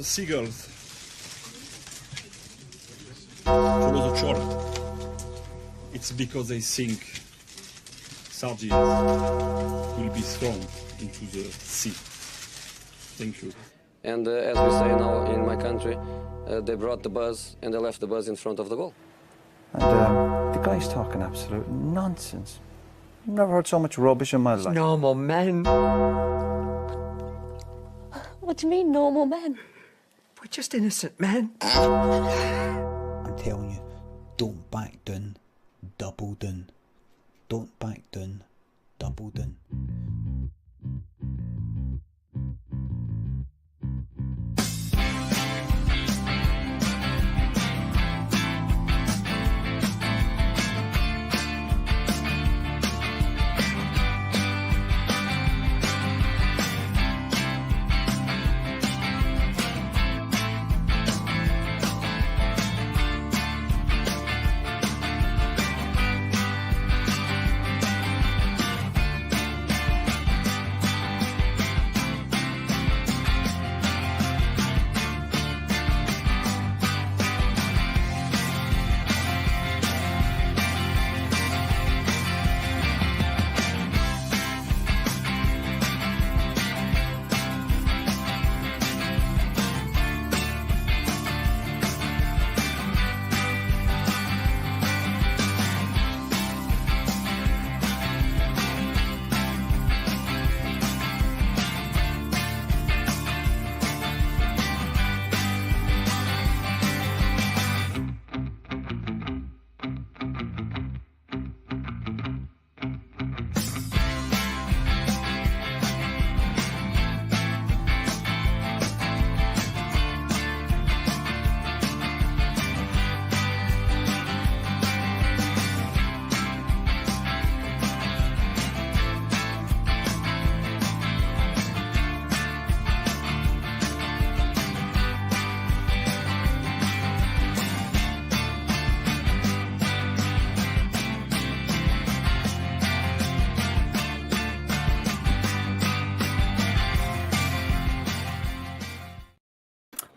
the seagulls. Follow the shore. It's because they think sardines will be thrown into the sea. Thank you. And as we say now in my country, they brought the buzz and they left the buzz in front of the goal. And the guy's talking absolute nonsense. Never heard so much rubbish in my life. Normal men. What do you mean, normal men? We're just innocent men. I'm telling you, don't back down, double down. Don't back down, double down.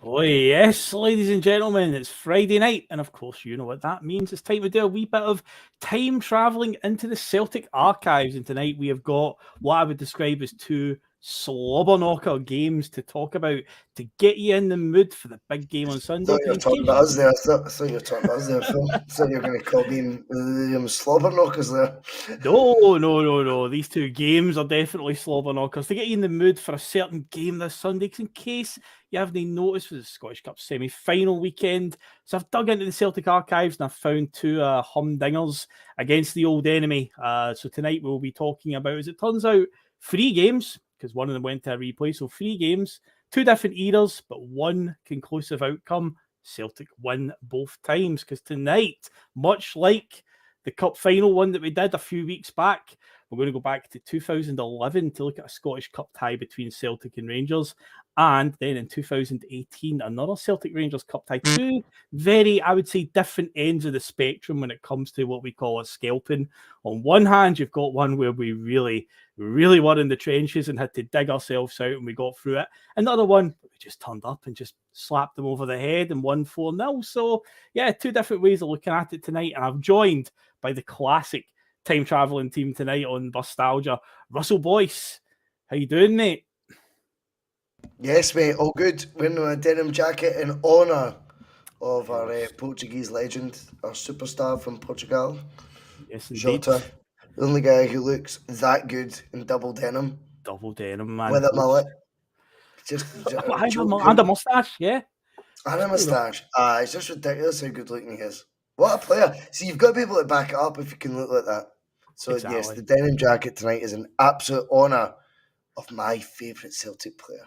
Oh yes, ladies and gentlemen, it's Friday night, and of course you know what that means. It's time to do a wee bit of time travelling into the Celtic archives, and tonight we have got what I would describe as two slobberknocker games to talk about to get you in the mood for the big game on Sunday. I thought you were talking about us there. I thought you were talking about us there, Phil. I thought you were going to call me slobberknockers there. No. These two games are definitely slobberknockers to get you in the mood for a certain game this Sunday. Because in case you haven't noticed, for the Scottish Cup semi-final weekend, so I've dug into the Celtic archives and I've found two humdingers against the old enemy. So tonight we'll be talking about, as it turns out, 3 games, because one of them went to a replay. So 3 games, 2 different eras, but one conclusive outcome. Celtic win both times, because tonight, much like the cup final one that we did a few weeks back, we're going to go back to 2011 to look at a Scottish Cup tie between Celtic and Rangers. And then in 2018, another Celtic Rangers Cup tie. 2 very, I would say, different ends of the spectrum when it comes to what we call a scalping. On one hand, you've got one where we really were in the trenches and had to dig ourselves out, and we got through it. Another one, we just turned up and just slapped them over the head and won 4-0. So, yeah, 2 different ways of looking at it tonight. And I'm joined by the classic time traveling team tonight on Bustalgia. Russell Bhoys, how you doing, mate? Yes, mate, all good. Wearing a denim jacket in honour of our Portuguese legend, our superstar from Portugal. Yes, indeed. Jota, the only guy who looks that good in double denim. Double denim, man. With a mullet. And a moustache, yeah. And a moustache. It's just ridiculous how good looking he is. What a player. See, you've got to be able to back it up if you can look like that. So, exactly. Yes, the denim jacket tonight is an absolute honour of my favourite Celtic player.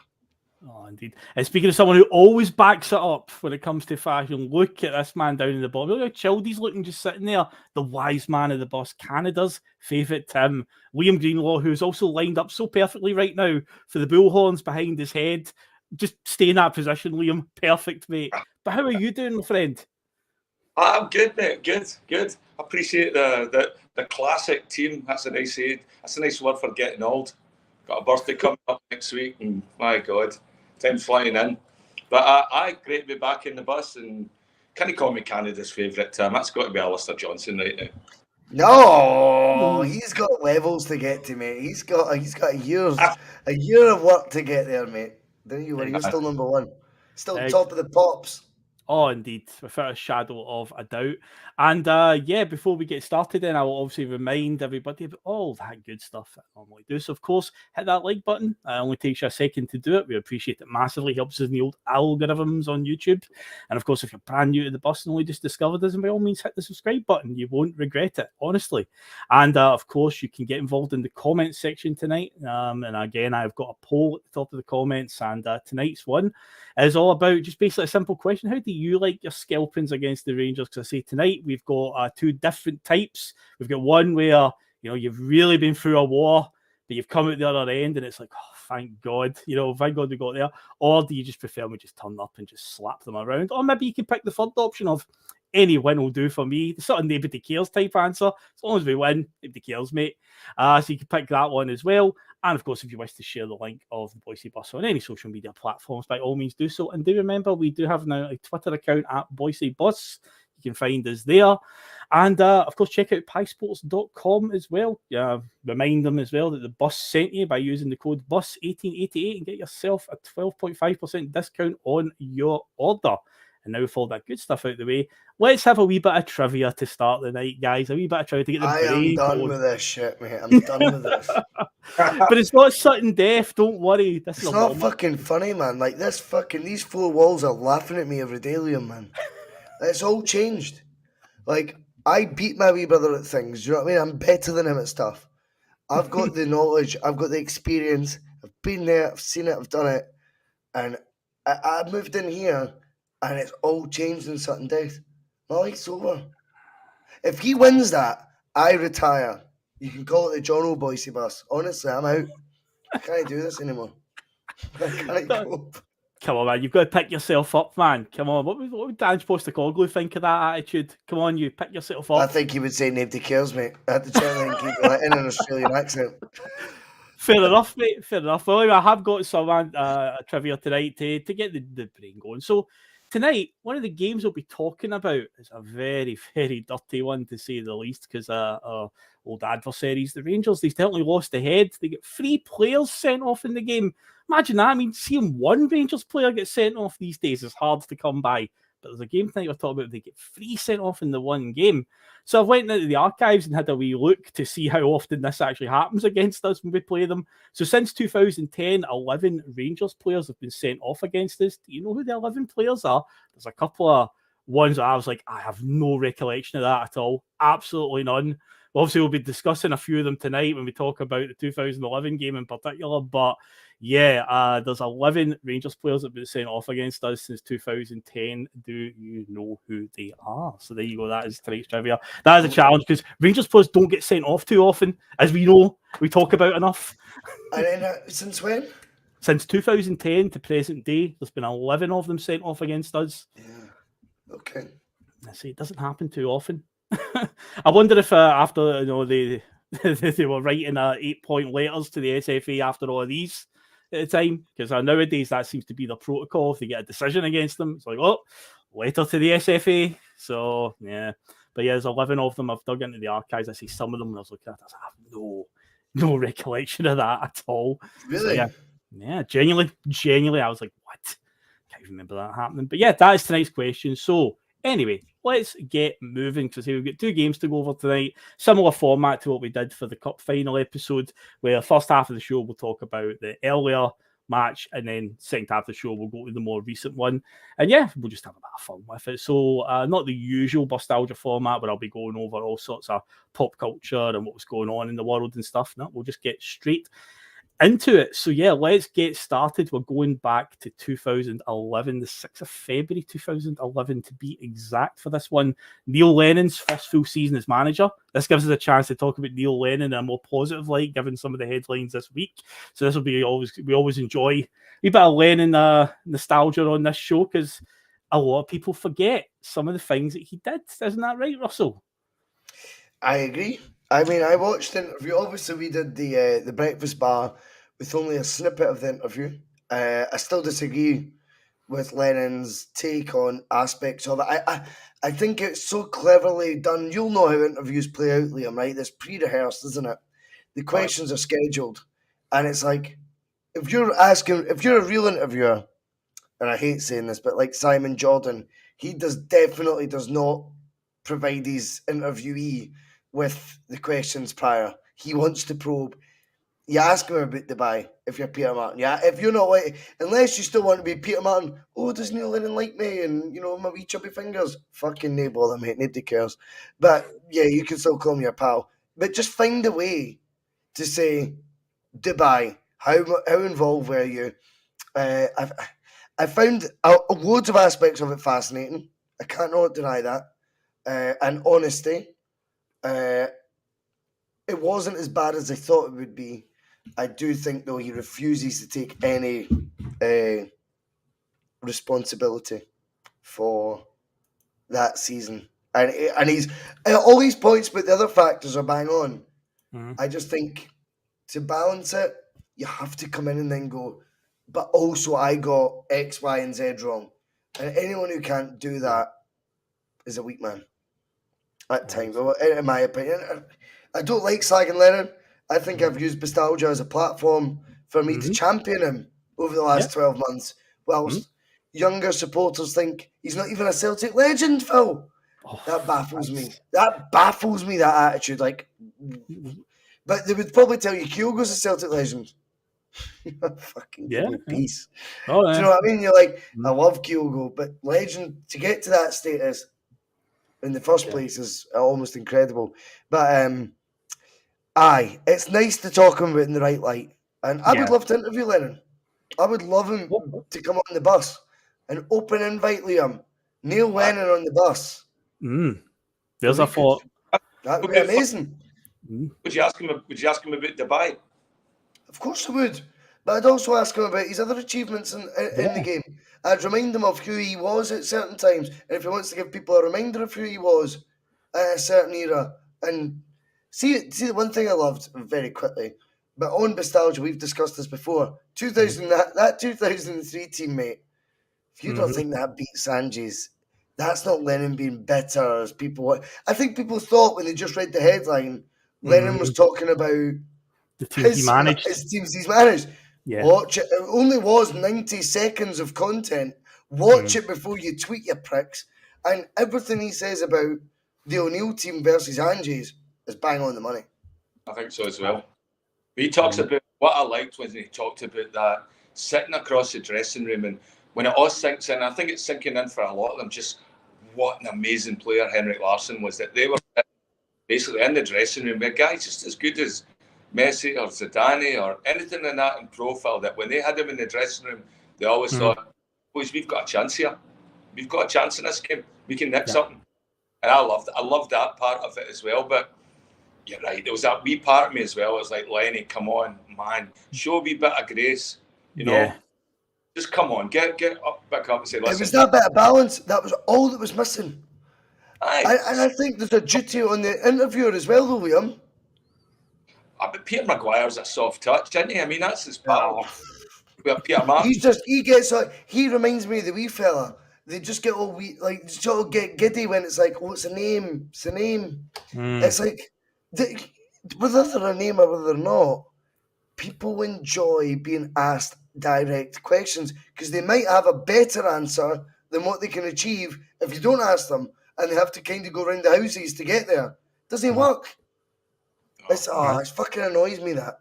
Oh, indeed. And speaking of someone who always backs it up when it comes to fashion, look at this man down in the bottom. Look how chilled he's looking, just sitting there. The wise man of the bus, Canada's favourite Tim, Liam Greenlaw, who's also lined up so perfectly right now for the bullhorns behind his head. Just stay in that position, Liam. Perfect, mate. But how are you doing, my friend? I'm good, mate. Good. I appreciate the classic team. That's a nice word for getting old. Got a birthday coming up next week, and my God, time's flying in. But great to be back in the bus, and can you call me Canada's favourite, Tim? That's got to be Alistair Johnson right now. No, he's got levels to get to, mate. He's got a year of work to get there, mate. Don't you worry, you're still number one. Still top of the pops. Oh, indeed, without a shadow of a doubt. And before we get started, then I will obviously remind everybody about all that good stuff that I normally do. So, of course, hit that like button. It only takes you a second to do it. We appreciate it massively. Helps us in the old algorithms on YouTube. And, of course, if you're brand new to the bus and only just discovered us, by all means, hit the subscribe button. You won't regret it, honestly. And, of course, you can get involved in the comments section tonight. And, again, I've got a poll at the top of the comments. And tonight's one is all about just basically a simple question. How do you like your Skelpings against the Rangers? Because I say tonight we've got two different types. We've got one where, you know, you've really been through a war, but you've come out the other end and it's like, oh, thank God, you know, thank God we got there. Or do you just prefer we just turn up and just slap them around? Or maybe you can pick the third option of any win will do for me. The sort of nobody cares type answer. As long as we win, nobody cares, mate. So you can pick that one as well. And of course, if you wish to share the link of the Boise Bus on any social media platforms, by all means do so. And do remember, we do have now a Twitter account at Boise Bus. You can find us there. And of course, check out piesports.com as well. Remind them as well that the bus sent you by using the code BUS1888 and get yourself a 12.5% discount on your order. And now with all that good stuff out the way, let's have a wee bit of trivia to start the night, guys. A wee bit of trivia to get the brain I am done with this shit, mate. I'm done with this. But it's not sudden death, don't worry. It's not fucking funny, man. Like, these four walls are laughing at me every day, Liam, man. It's all changed. Like, I beat my wee brother at things, you know what I mean? I'm better than him at stuff. I've got the knowledge, I've got the experience, I've been there, I've seen it, I've done it. And I moved in here, and it's all changed in sudden death. My life's over. If he wins that, I retire. You can call it the John O'Boise Bus. Honestly, I'm out. I can't do this anymore. I can't cope. Come on, man. You've got to pick yourself up, man. Come on. What would Dan Postacoglu think of that attitude? Come on, you pick yourself up. I think he would say nobody cares, mate. I had to try and keep it in an Australian accent. Fair enough, mate. Fair enough. Well, anyway, I have got some trivia tonight to get the brain going. So tonight, one of the games we'll be talking about is a very, very dirty one, to say the least, because our old adversaries, the Rangers, they certainly lost the head. They get 3 players sent off in the game. Imagine that. I mean, seeing one Rangers player get sent off these days is hard to come by. But there's a game tonight we're talking about, they get 3 sent off in the one game. So I went into the archives and had a wee look to see how often this actually happens against us when we play them. So since 2010, 11 Rangers players have been sent off against us. Do you know who the 11 players are? There's a couple of ones that I was like, I have no recollection of that at all. Absolutely none. Obviously, we'll be discussing a few of them tonight when we talk about the 2011 game in particular. But yeah, there's 11 Rangers players that have been sent off against us since 2010. Do you know who they are? So there you go. That is tonight's trivia. That is a challenge because Rangers players don't get sent off too often, as we know. We talk about enough. And then, since when? Since 2010 to present day, there's been 11 of them sent off against us. Yeah. Okay. I say it doesn't happen too often. I wonder if after they were writing 8-point letters to the SFA after all of these at the time, because nowadays that seems to be the protocol. If they get a decision against them, it's like, oh, letter to the SFA. So yeah, but yeah, there's 11 of them. I've dug into the archives. I see some of them, and I was looking at it, I have no recollection of that at all. Really? So, yeah, genuinely, I was like, what? Can't even remember that happening. But yeah, that is tonight's question. So anyway, let's get moving, because we've got 2 games to go over tonight. Similar format to what we did for the Cup final episode, where first half of the show we'll talk about the earlier match, and then second half of the show we'll go to the more recent one. And yeah, we'll just have a bit of fun with it. So not the usual Bustalgia format where I'll be going over all sorts of pop culture and what was going on in the world and stuff. No, we'll just get straight into it. So yeah, let's get started. We're going back to 2011, the 6th of February 2011 to be exact for this one. Neil Lennon's first full season as manager. This gives us a chance to talk about Neil Lennon in a more positive light, given some of the headlines this week. So this will be we always enjoy a bit of Lennon nostalgia on this show, because a lot of people forget some of the things that he did. Isn't that right, Russell? I agree. I mean, I watched the interview. Obviously, we did the breakfast bar with only a snippet of the interview. I still disagree with Lennon's take on aspects of it. I think it's so cleverly done. You'll know how interviews play out, Liam, right? It's pre-rehearsed, isn't it? The questions are scheduled. And it's like, if you're a real interviewer, and I hate saying this, but like Simon Jordan, he definitely does not provide his interviewee with the questions prior. He wants to probe. You ask him about Dubai if you're Peter Martin. Yeah, if you're not like, unless you still want to be Peter Martin. Oh, does Neil Lennon like me? And my wee chubby fingers. Fucking no bother, mate. Nobody cares. But yeah, you can still call me your pal. But just find a way to say Dubai. How involved were you? I found loads of aspects of it fascinating. I can't not deny that. And honesty. It wasn't as bad as I thought it would be. I do think, though, he refuses to take any responsibility for that season. And he's all these points, but the other factors are bang on. Mm-hmm. I just think to balance it, you have to come in and then go, but also I got X, Y, and Z wrong. And anyone who can't do that is a weak man at times, in my opinion. I don't like slagging Lennon. I think I've used Bustalgia as a platform for me to champion him over the last 12 months, whilst younger supporters think he's not even a Celtic legend, Phil. That baffles me. That baffles me, that attitude. Like, but they would probably tell you Kyogo's a Celtic legend. Fucking peace. Oh, yeah. Do you know what I mean? You're like, I love Kyogo, but legend, to get to that status in the first place is almost incredible. But aye, it's nice to talk him about in the right light. And I would love to interview Lennon. I would love him to come on the bus. An open invite, Liam. Neil Lennon on the bus. There's a thought. That would be amazing. Would you ask him about Dubai? Of course I would. But I'd also ask him about his other achievements in the game. I'd remind him of who he was at certain times. And if he wants to give people a reminder of who he was at a certain era. And see the one thing I loved very quickly, but on Bustalgia, we've discussed this before. 2003 teammate, if you don't think that beat Sanjay's, that's not Lennon being bitter as people. I think people thought when they just read the headline, Lennon was talking about the teams he managed. His teams he's managed. Yeah. Watch it. It only was 90 seconds of content. Watch it before you tweet, you pricks. And everything he says about the O'Neill team versus Angie's is bang on the money. I think so as well. He talks about what I liked when he talked about that sitting across the dressing room, and when it all sinks in, I think it's sinking in for a lot of them, just what an amazing player Henrik Larsson was, that they were basically in the dressing room with guys just as good as Messi or Zidane or anything in that in profile, that when they had him in the dressing room, they always thought, boys, we've got a chance here. We've got a chance in this game. We can nick something. And I loved that part of it as well. But you're right, there was that wee part of me as well. It was like, Lenny, come on, man, show a wee bit of grace. You know, just come on, get up, back up and say, listen. It was that bit of balance. That was all that was missing. And I think there's a duty on the interviewer as well, though, Liam. But Peter Maguire's a soft touch, isn't he? I mean, that's his part. Peter Martin. He reminds me of the wee fella. They just get all sort of get giddy when it's like, oh, it's a name. It's a name. It's like, whether they're a name or whether they're not, people enjoy being asked direct questions because they might have a better answer than what they can achieve if you don't ask them, and they have to kind of go around the houses to get there. Doesn't work. It fucking annoys me, that.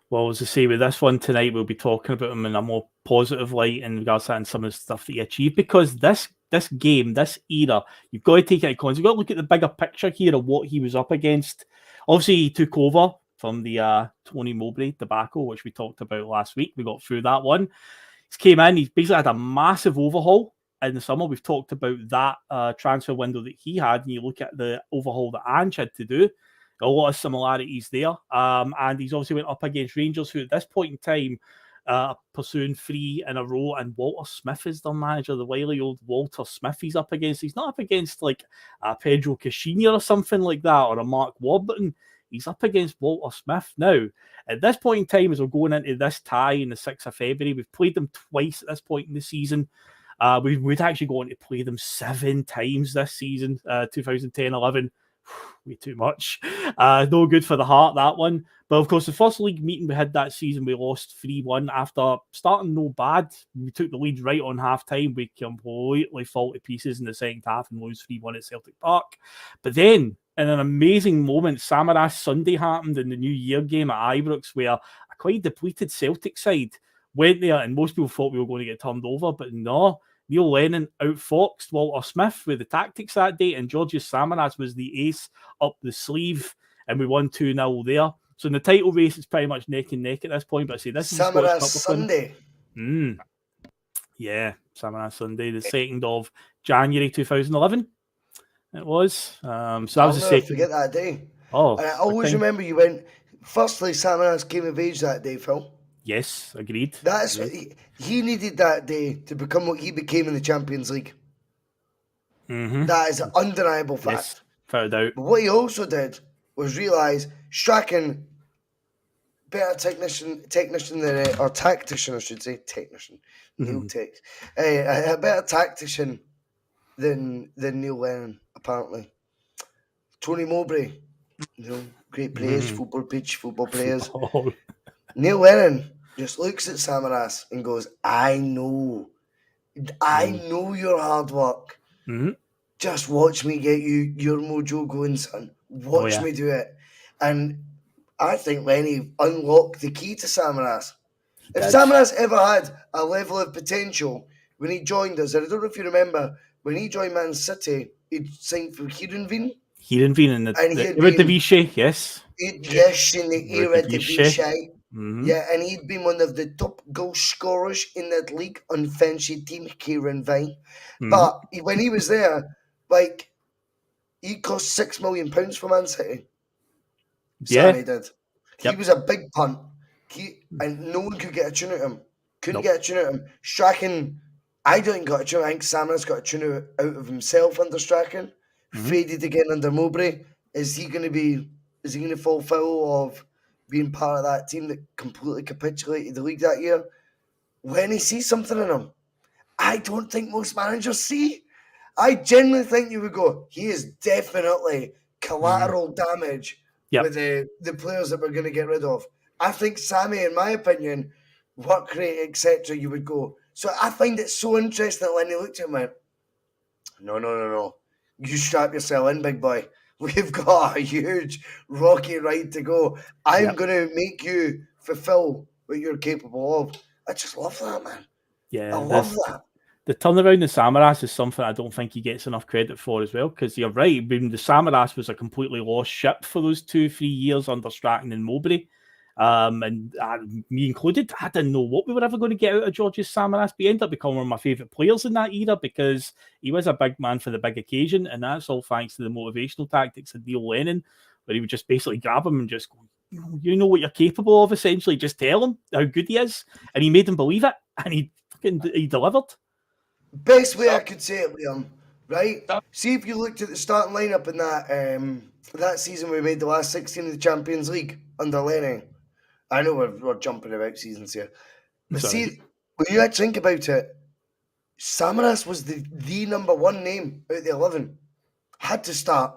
Well, as I say, with this one tonight, we'll be talking about him in a more positive light in regards to that and some of the stuff that he achieved, because this game, this era, you've got to take it into context. You've got to look at the bigger picture here of what he was up against. Obviously, he took over from the Tony Mowbray debacle, which we talked about last week. We got through that one. He came in, he's basically had a massive overhaul in the summer. We've talked about that transfer window that he had, and you look at the overhaul that Ange had to do. A lot of similarities there. And he's obviously went up against Rangers, who at this point in time pursuing 3 in a row, and Walter Smith is their manager, the wily old Walter Smith he's up against. He's not up against like a Pedro Caixinha or something like that, or a Mark Warburton. he's up against Walter Smith. Now, at this point in time, as we're going into this tie in the 6th of February, we've played them twice at this point in the season. We'd actually go on to play them 7 times this season, 2010-11. Way too much. No good for the heart, that one. But of course, the first league meeting we had that season, we lost 3-1 after starting no bad. We took the lead right on half time. We completely fall to pieces in the second half and lose 3-1 at Celtic Park. But then, in an amazing moment, Samaras Sunday happened in the New Year game at Ibrox, where a quite depleted Celtic side went there, and most people thought we were going to get turned over, but no. Neil Lennon outfoxed Walter Smith with the tactics that day, and Georgios Samaras was the ace up the sleeve, and we won 2-0 there. So in the title race, it's pretty much neck and neck at this point. But I say this is Samaras Sunday. Yeah, Samaras Sunday, the 2nd of January 2011. It was. So that was the second. Forget that day. Oh, and I always remember you went. Firstly, Samaras came of age that day, Phil. Yes, agreed. That's he needed that day to become what he became in the Champions League. That is an undeniable fact. Yes, without a doubt. But what he also did was realise Strachan, better technician than or tactician, I should say, technician. Neil takes a better tactician than Neil Lennon, apparently. Tony Mowbray, great players, football players. Neil Lennon just looks at Samaras and goes, I know your hard work. Just watch me get your mojo going, son. Watch me do it. And I think Lenny unlocked the key to Samaras. If Samaras ever had a level of potential when he joined us, and I don't know if you remember, when he joined Man City, he'd signed for Heerenveen. Heerenveen in the Eredivisie, yes. Yes, in the Eredivisie. Yeah, and he'd been one of the top goal scorers in that league on fancy team, Heerenveen. But when he was there, he cost £6 million for Man City. Sammy did. He was a big punt. And no one could get a tune at him. Couldn't get a tune at him. Strachan, I don't think got a tune. I think Samaras got a tune out of himself under Strachan. Faded again under Mowbray. Is he going to fall foul of being part of that team that completely capitulated the league that year? When he sees something in him, I don't think most managers see. I genuinely think you would go, he is definitely collateral damage with the players that we're going to get rid of. I think Sammy, in my opinion, work rate, etc., you would go. So I find it so interesting that Lenny looked at him and went, no. You strap yourself in, big boy. We've got a huge rocky ride to go. I'm going to make you fulfill what you're capable of. I just love that, man. Yeah, I love that. The turnaround in Samaras is something I don't think he gets enough credit for as well, because you're right. I mean, the Samaras was a completely lost ship for those 2-3 years under Strachan and Mowbray. And me included, I didn't know what we were ever going to get out of Georgios Samaras, but he ended up becoming one of my favourite players in that era because he was a big man for the big occasion, and that's all thanks to the motivational tactics of Neil Lennon, where he would just basically grab him and just go, you know what you're capable of, essentially. Just tell him how good he is, and he made him believe it, and he delivered. Best way I could say it, Liam, right? See if you looked at the starting lineup in that season we made the last 16 of the Champions League under Lennon. I know we're jumping about seasons here. But see, when you actually think about it, Samaras was the number one name out of the 11. Had to start.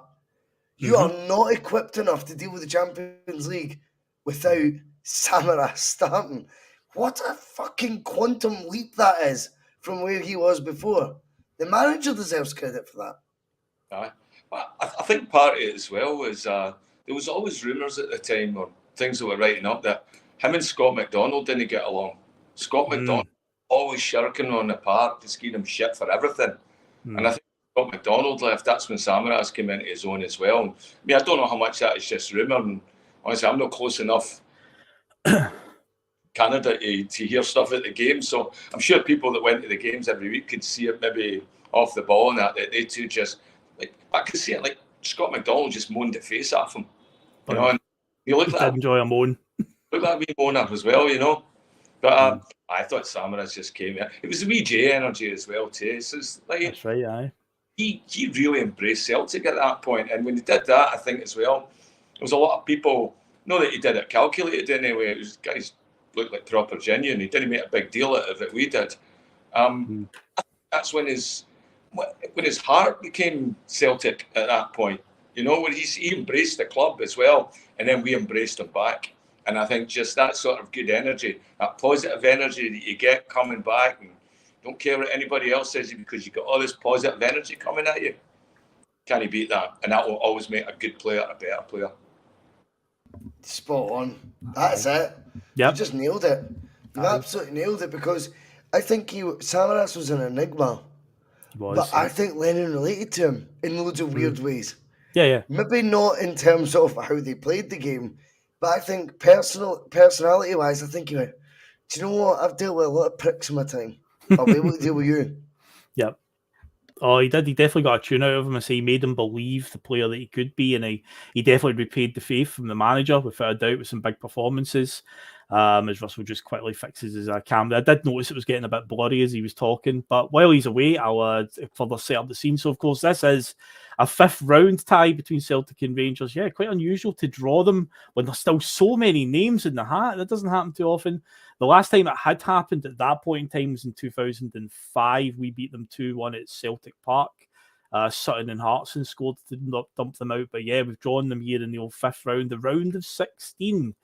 You are not equipped enough to deal with the Champions League without Samaras starting. What a fucking quantum leap that is from where he was before. The manager deserves credit for that. I think part of it as well was there was always rumours at the time, or things that were writing up, that him and Scott McDonald didn't get along. Scott McDonald always shirking on the park, just giving him shit for everything. And I think Scott McDonald left, that's when Samaras came into his own as well. I mean, I don't know how much that is just rumour, and honestly, I'm not close enough Canada to hear stuff at the game, so I'm sure people that went to the games every week could see it maybe off the ball and that they too just, I could see it, Scott McDonald just moaned the face off him. You know, and you look at that. Enjoy a moan. Look at that wee moaner as well, you know. But I thought Samaras just came here. It was the wee J energy as well too. So it's that's right, aye. He really embraced Celtic at that point, and when he did that, I think as well, was a lot of people, not that he did it calculated anyway, it was guys looked like proper genuine. He didn't make a big deal out of it, we did. That's when his heart became Celtic at that point. You know, when he embraced the club as well, and then we embraced him back. And I think just that sort of good energy, that positive energy that you get coming back, and don't care what anybody else says, because you've got all this positive energy coming at you. Can you beat that? And that will always make a good player a better player. Spot on. That's it. Yep. You just nailed it. You absolutely nailed it, because I think Samaras was an enigma. He was. But I think Lennon related to him in loads of weird ways. Yeah. Maybe not in terms of how they played the game, but I think personality-wise, I think he went, do you know what? I've dealt with a lot of pricks in my time. I'll be able to deal with you. Yep. Oh, he did. He definitely got a tune out of him. I say he made him believe the player that he could be, and he definitely repaid the faith from the manager without a doubt with some big performances. As Russell just quickly fixes his camera. I did notice it was getting a bit blurry as he was talking, but while he's away, I'll further set up the scene. So, of course, this is a 5th round tie between Celtic and Rangers. Yeah, quite unusual to draw them when there's still so many names in the hat. That doesn't happen too often. The last time it had happened at that point in time was in 2005. We beat them 2-1 at Celtic Park. Sutton and Hartson scored to dump them out. But yeah, we've drawn them here in the old 5th round, the round of 16.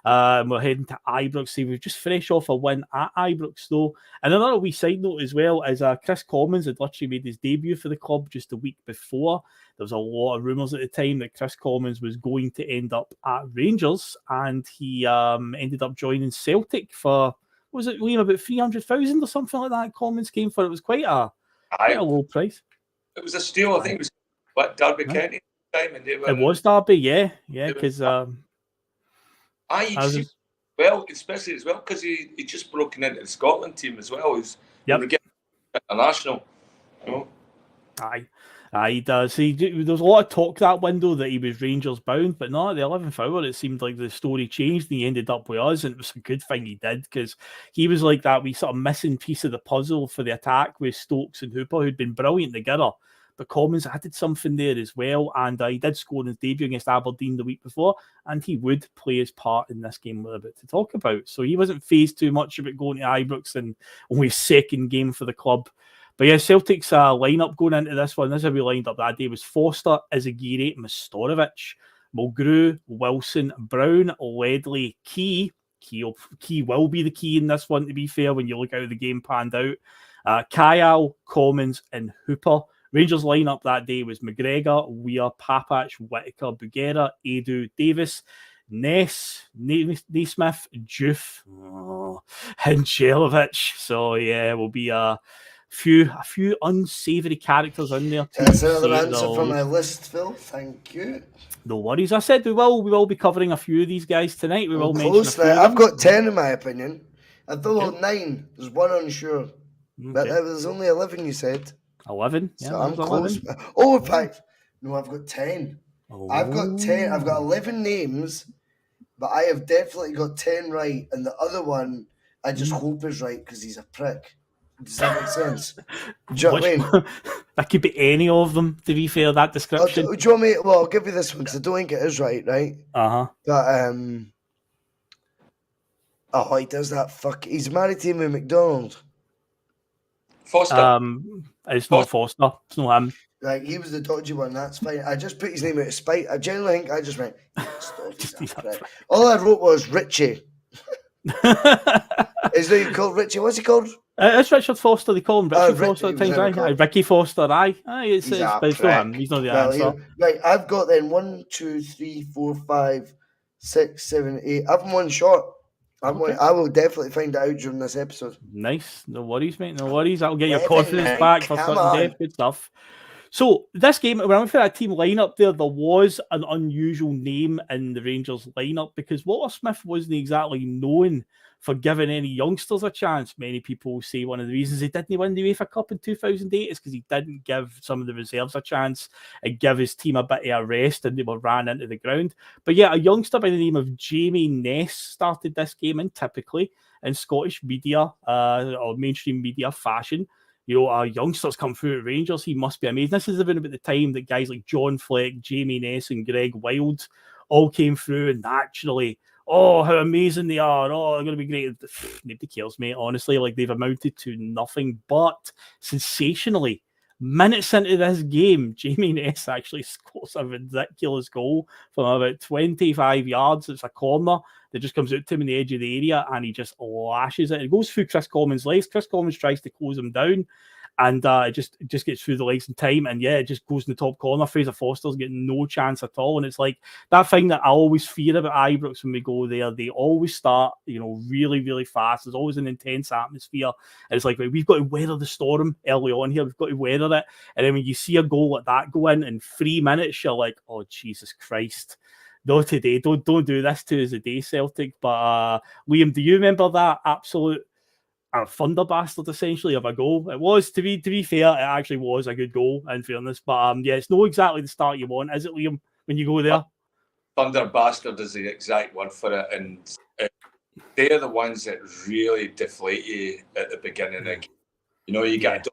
We're heading to Ibrox. See, we've just fresh off a win at Ibrox, though. And another wee side note as well is Chris Commons had literally made his debut for the club just a week before. There was a lot of rumours at the time that Chris Commons was going to end up at Rangers, and he ended up joining Celtic for, what was it, Liam, about 300,000 or something like that? Commons came for. It was quite a low price. It was a steal. I think it was Derby County time, and it was Derby, yeah, because well, especially as well because he just broken into the Scotland team as well. He's international. You know? Aye, he does. There was a lot of talk that window that he was Rangers bound, but not at the 11th hour. It seemed like the story changed and he ended up with us, and it was a good thing he did, because he was like that wee sort of missing piece of the puzzle for the attack with Stokes and Hooper, who'd been brilliant together. But Commons added something there as well, and he did score in his debut against Aberdeen the week before, and he would play his part in this game we're about to talk about. So he wasn't fazed too much about going to Ibrox and only his 2nd game for the club. But yeah, Celtic's lineup going into this one, this is how we lined up that day, was Foster, Izagiri, Mastorovic, Mulgrew, Wilson, Brown, Ledley, Key will be the key in this one, to be fair, when you look how the game panned out. Kyle, Commons, and Hooper. Rangers lineup that day was McGregor, Weir, Papac, Whittaker, Bugera, Edu, Davis, Ness, Naismith, Juve, and Jelic. So yeah, will be a few unsavoury characters in there. That's another answer from my list, Phil. Thank you. No worries. I said we will be covering a few of these guys tonight. We will mention a few. I've got 10 in my opinion. I thought 9. There's one unsure. Okay. But there's only 11 you said. 11? Yeah, so I'm 11. Close. Oh, in fact, no, I've got 10. Oh. I've got 10. I've got 11 names, but I have definitely got 10 right. And the other one, I just hope is right because he's a prick. Does that make sense? Do you know what I mean? That could be any of them, to be fair, that description. Do you want me? Well, I'll give you this one because I don't think it is right? Uh-huh. But, he does that he's married to Amy McDonald. Foster. It's not Foster. It's not him. Right, he was the dodgy one. That's fine. I just put his name out of spite. I genuinely think I just went. All I wrote was Richie. His name called Richie. What's he called? It's Richard Foster. They call him Richard Foster at times. Aye. Ricky Foster. Aye. It's not him. He's not the answer. Right, I've got then 1, 2, 3, 4, 5, 6, 7, 8. I'm one short. I will definitely find it out during this episode. Nice. No worries, mate. No worries. That'll get your confidence back for certain depth. Good stuff. So, this game, when I went for that team lineup there was an unusual name in the Rangers lineup because Walter Smith wasn't exactly known for giving any youngsters a chance. Many people say one of the reasons he didn't win the UEFA Cup in 2008 is because he didn't give some of the reserves a chance and give his team a bit of a rest and they were ran into the ground. But yeah, a youngster by the name of Jamie Ness started this game, and typically in Scottish media or mainstream media fashion, youngsters come through at Rangers, he must be amazing. This is even about the time that guys like John Fleck, Jamie Ness and Greg Wild all came through, and naturally, oh, how amazing they are. Oh, they're going to be great. Nobody cares, mate, honestly. Like, they've amounted to nothing but sensationally. Minutes into this game, Yesssss actually scores a ridiculous goal from about 25 yards. It's a corner that just comes out to him in the edge of the area, and he just lashes it. It goes through Chris Commons' legs. Chris Commons tries to close him down, and it just gets through the legs in time, and yeah, it just goes in the top corner. Fraser Foster's getting no chance at all, and it's like that thing that I always fear about Ibrox when we go there. They always start, really, really fast. There's always an intense atmosphere, and it's like, right, we've got to weather the storm early on here. We've got to weather it, and then when you see a goal like that go in 3 minutes, you're like, oh Jesus Christ. No, today, don't do this to us today, Celtic. But Liam, do you remember that absolute thunder bastard essentially of a goal? It was, to be fair, it actually was a good goal in fairness. But yeah, it's not exactly the start you want, is it, Liam, when you go there? Thunder bastard is the exact word for it, and they're the ones that really deflate you at the beginning. You get a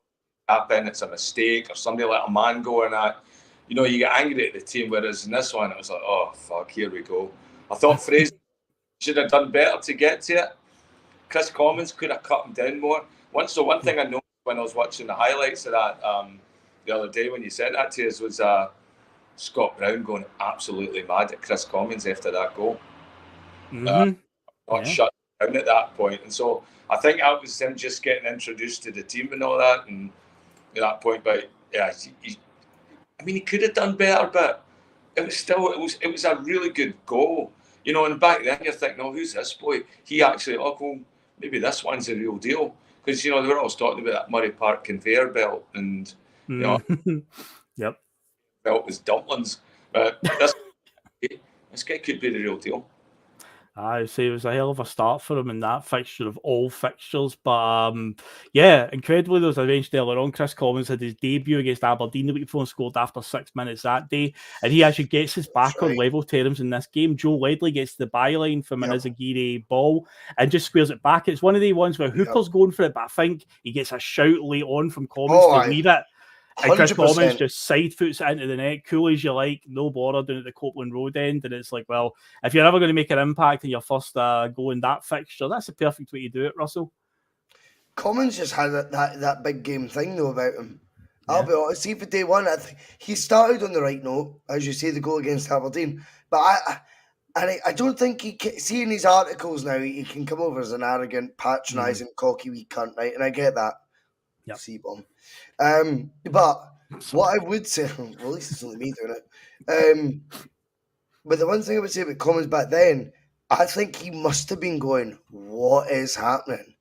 tap in, it's a mistake, or somebody let a man go in that. You get angry at the team, whereas in this one, it was like, oh, fuck, here we go. I thought Fraser should have done better to get to it. Chris Commons could have cut him down more. One thing I noticed when I was watching the highlights of that the other day when you sent that to us was Scott Brown going absolutely mad at Chris Commons after that goal. Shut down at that point. And so I think that was him just getting introduced to the team and all that. And at that point, but yeah, he could have done better, but it was a really good goal. And back then you're thinking, oh, who's this boy? He actually, well, maybe this one's the real deal. Because, they were always talking about that Murray Park conveyor belt and, Yep. Belt was dumplings. But this guy could be the real deal. I say it was a hell of a start for him in that fixture of all fixtures. But yeah, incredibly, there was a mention earlier on. Chris Commons had his debut against Aberdeen the week before and scored after 6 minutes that day. And he actually gets his back on level terms in this game. Joe Ledley gets the byline from an Izagiri ball and just squares it back. It's one of the ones where Hooper's going for it, but I think he gets a shout late on from Commons to leave it. And Chris Commons just side foots it into the net, cool as you like, no bother down at the Copeland Road end. And it's like, well, if you're ever going to make an impact in your first goal in that fixture, that's the perfect way to do it, Russell. Commons just had that big game thing, though, about him. Yeah. I'll be honest, see, for day one, I think he started on the right note, as you say, the goal against Aberdeen. But I don't think seeing these articles now, he can come over as an arrogant, patronising, cocky wee cunt, right? And I get that. Yep. C-bomb. But what I would say, well, at least it's only me doing it. But the one thing I would say about Commons back then, I think he must have been going, what is happening?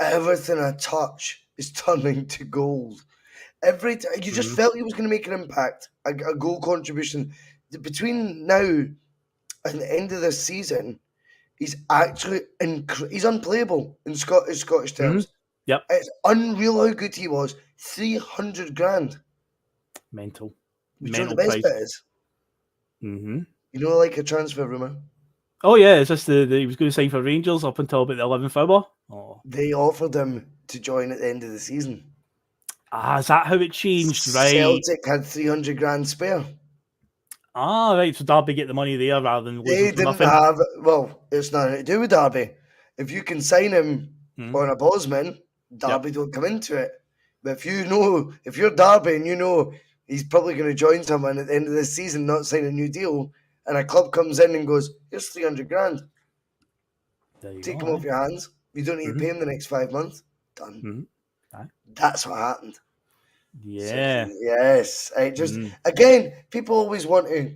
Everything I touch is turning to gold. Every time you just felt he was going to make an impact, a goal contribution. Between now and the end of this season, he's actually he's unplayable in Scottish terms. Yep. It's unreal how good he was. 300 grand. Mental. You know the best bit is? Like a transfer rumour? Oh, yeah. Is this he was going to sign for Rangers up until about the 11th hour? Oh. They offered him to join at the end of the season. Is that how it changed? Right. Celtic had 300 grand spare. Right. So Derby get the money there rather than losing They didn't have... Well, it's nothing to do with Derby. If you can sign him on a Bosman, Derby don't come into it. But if you're Derby and he's probably going to join someone at the end of this season, not sign a new deal, and a club comes in and goes, here's 300 grand. Take him off your hands. You don't need to pay him the next 5 months. Done. That's what happened. Yeah. So, yes. Again, people always want to,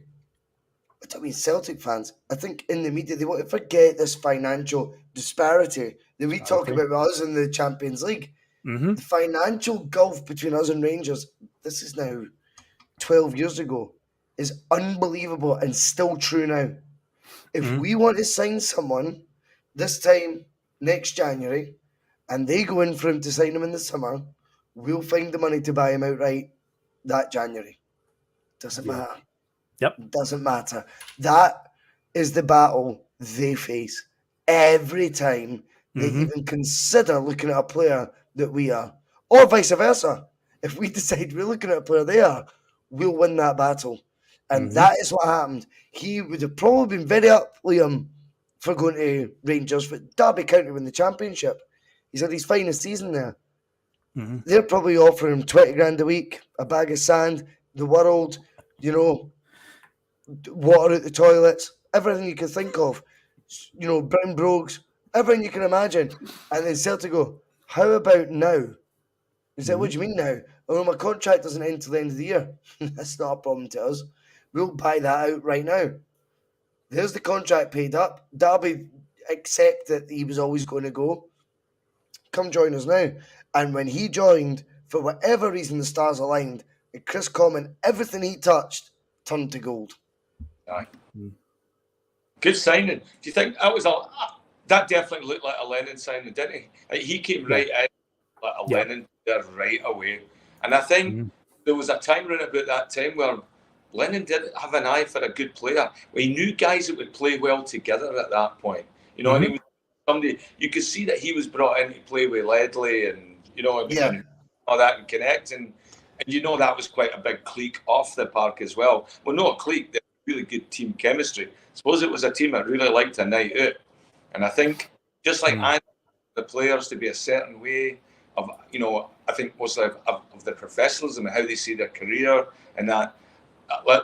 I mean, Celtic fans, I think in the media, they want to forget this financial disparity that we talk about with us in the Champions League. The financial gulf between us and Rangers, this is now 12 years ago, is unbelievable and still true now. If we want to sign someone this time next January and they go in for him to sign him in the summer, we'll find the money to buy him outright that January. Doesn't matter. Yep. Doesn't matter. That is the battle they face every time they even consider looking at a player that we are. Or vice versa. If we decide we're looking at a player they are, we'll win that battle. And that is what happened. He would have probably been very up, Liam, for going to Rangers, but Derby County win the championship. He's had his finest season there. They're probably offering him 20 grand a week, a bag of sand, the world, water at the toilets, everything you can think of, brown brogues, everything you can imagine. And then Celtic go, how about now? He said, what do you mean now? Oh, my contract doesn't end till the end of the year. That's not a problem to us. We'll buy that out right now. There's the contract paid up. Derby accept that he was always going to go. Come join us now. And when he joined, for whatever reason the stars aligned, and Chris Common, everything he touched turned to gold. Aye. Good signing. Do you think that definitely looked like a Lennon signing, didn't he? He came right in like a Lennon there right away. And I think there was a time around about that time where Lennon did have an eye for a good player. He knew guys that would play well together at that point. And he was somebody you could see that he was brought in to play with Ledley and and all that and connect. And that was quite a big clique off the park as well. Well, not a clique, they had really good team chemistry. I suppose it was a team that really liked a night out. And I think just like I the players to be a certain way of, I think most of the professionalism and how they see their career and that.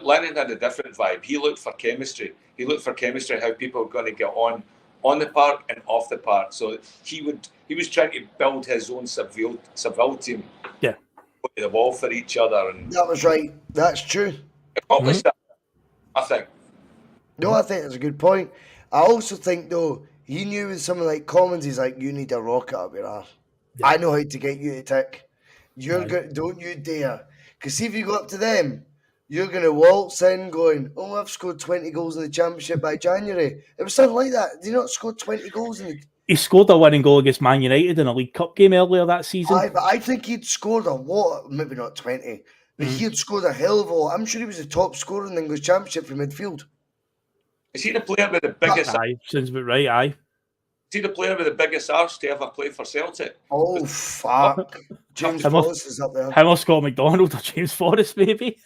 Lennon had a different vibe. He looked for chemistry. He looked for chemistry, how people were going to get on the park and off the park. So he was trying to build his own Seville team. Yeah. Put the ball for each other. And that was right. That's true. Accomplished that, I think. No, I think that's a good point. I also think, though, he knew with someone like Commons, he's like, you need a rocket up your ass. Yeah. I know how to get you to tick. Don't you dare. Because see if you go up to them, you're going to waltz in going, I've scored 20 goals in the championship by January. It was something like that. Did he not score 20 goals in the... He scored a winning goal against Man United in a League Cup game earlier that season. But I think he'd scored a lot, maybe not 20, but he had scored a hell of a lot. I'm sure he was the top scorer in the English championship for midfield. Is he the player with the biggest... Sounds about right, aye. Is he the player with the biggest arse to ever play for Celtic? Oh, fuck. James Forrest is up there. Him or Scott McDonald or James Forrest, maybe?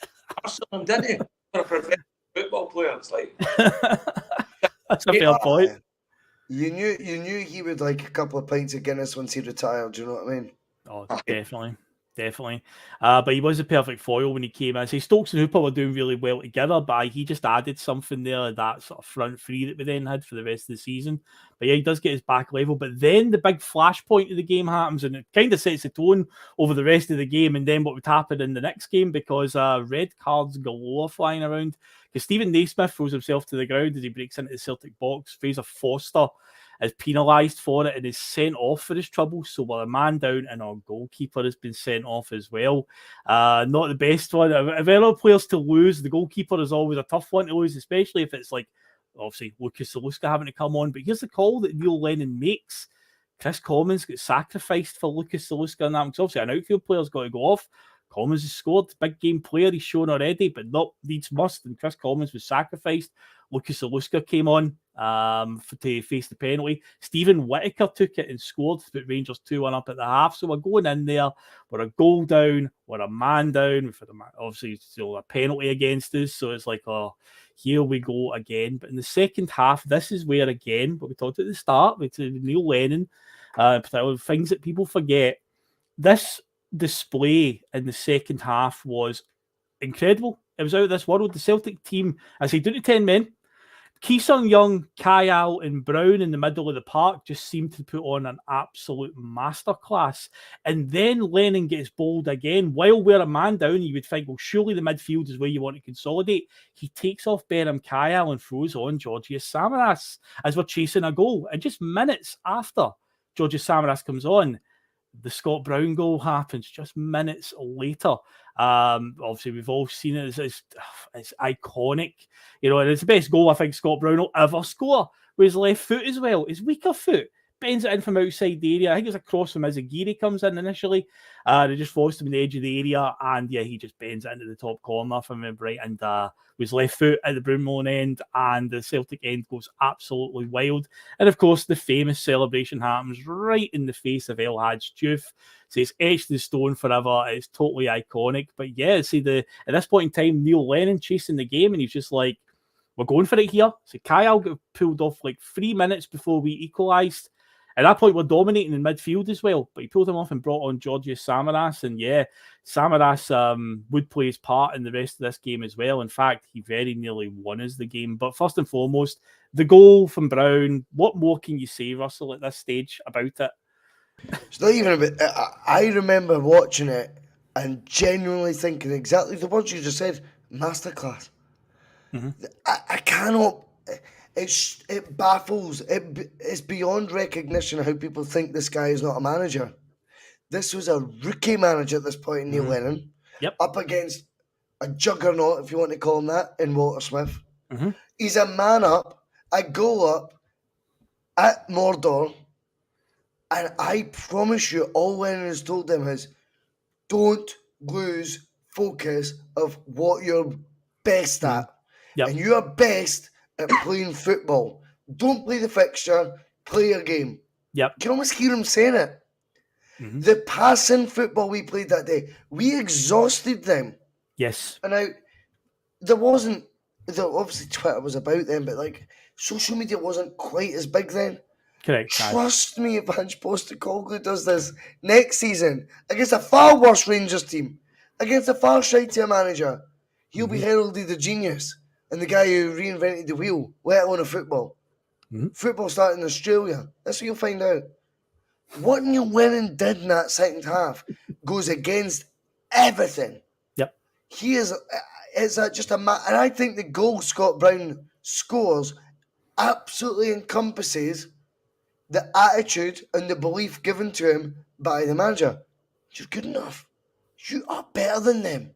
Arsenal, didn't he? For a professional football player, it's like... That's a fair point. You knew he would like a couple of pints of Guinness once he retired, do you know what I mean? Oh, definitely. But he was a perfect foil when he came in. So Stokes and Hooper were doing really well together, but he just added something there, that sort of front three that we then had for the rest of the season. But yeah, he does get his back level. But then the big flashpoint of the game happens, and it kind of sets the tone over the rest of the game, and then what would happen in the next game, because red cards galore flying around. Because Stephen Naismith throws himself to the ground as he breaks into the Celtic box. Fraser Foster is penalised for it and is sent off for his troubles. So we're a man down, and our goalkeeper has been sent off as well. Not the best one. If there are players to lose, the goalkeeper is always a tough one to lose, especially if it's like, obviously, Lucas Zaluska having to come on. But here's the call that Neil Lennon makes. Chris Commons gets sacrificed for Lucas Zaluska and that. Because obviously, an outfield player's got to go off. Commons has scored, big game player, he's shown already, but not needs must, and Chris Commons was sacrificed. Lucas Zaluska came on to face the penalty. Stephen Whittaker took it and scored to put Rangers 2-1 up at the half. So we're going in there, we're a goal down, we're a man down, we've had obviously still a penalty against us, so it's like, here we go again. But in the second half, this is where, again, what we talked at the start, with Neil Lennon, particularly things that people forget, this display in the second half was incredible. It was out of this world. The Celtic team, I say, down to 10 men. Ki-Sung Young, Kyle and Brown in the middle of the park just seemed to put on an absolute masterclass. And then Lennon gets bold again. While we're a man down, you would think, well, surely the midfield is where you want to consolidate. He takes off Berham Kyle and throws on Georgios Samaras as we're chasing a goal. And just minutes after Georgios Samaras comes on, the Scott Brown goal happens just minutes later. Obviously, we've all seen it. It's iconic. And it's the best goal I think Scott Brown will ever score with his left foot as well. His weaker foot bends it in from outside the area. I think it's a cross from Mcginlay'S comes in initially. It just falls to the edge of the area, and yeah, he just bends it into the top corner from him, right, and was left foot at the Broomloan end, and the Celtic end goes absolutely wild. And of course, the famous celebration happens right in the face of El Hadj Diouf. So it's etched in stone forever. It's totally iconic. But yeah, see, at this point in time, Neil Lennon chasing the game, and he's just like, we're going for it here. So Kyle got pulled off like 3 minutes before we equalised. At that point, we're dominating in midfield as well. But he pulled him off and brought on Georgios Samaras. And yeah, Samaras would play his part in the rest of this game as well. In fact, he very nearly won us the game. But first and foremost, the goal from Brown. What more can you say, Russell, at this stage about it? It's not even a bit. I remember watching it and genuinely thinking exactly the words you just said, masterclass. Mm-hmm. I cannot. It baffles. It's beyond recognition how people think this guy is not a manager. This was a rookie manager at this point in Neil Lennon. Yep. Up against a juggernaut, if you want to call him that, in Walter Smith. Mm-hmm. He's a man up, a goal up at Mordor. And I promise you, all Lennon has told them is, don't lose focus of what you're best at. Yep. And you are best at playing football. Don't play the fixture, play your game. Yep. You can almost hear him saying it. Mm-hmm. The passing football we played that day, we exhausted them. Yes. And now, obviously Twitter was about them, but like social media wasn't quite as big then. Correct. Trust me, if Ange Postecoglou does this next season against a far worse Rangers team, against a far shitier manager, he'll be heralded a genius and the guy who reinvented the wheel, let alone a football. Mm-hmm. Football started in Australia. That's what you'll find out. What Neil Lennon did in that second half goes against everything. Yep. He is just a man. And I think the goal Scott Brown scores absolutely encompasses the attitude and the belief given to him by the manager. You're good enough. You are better than them.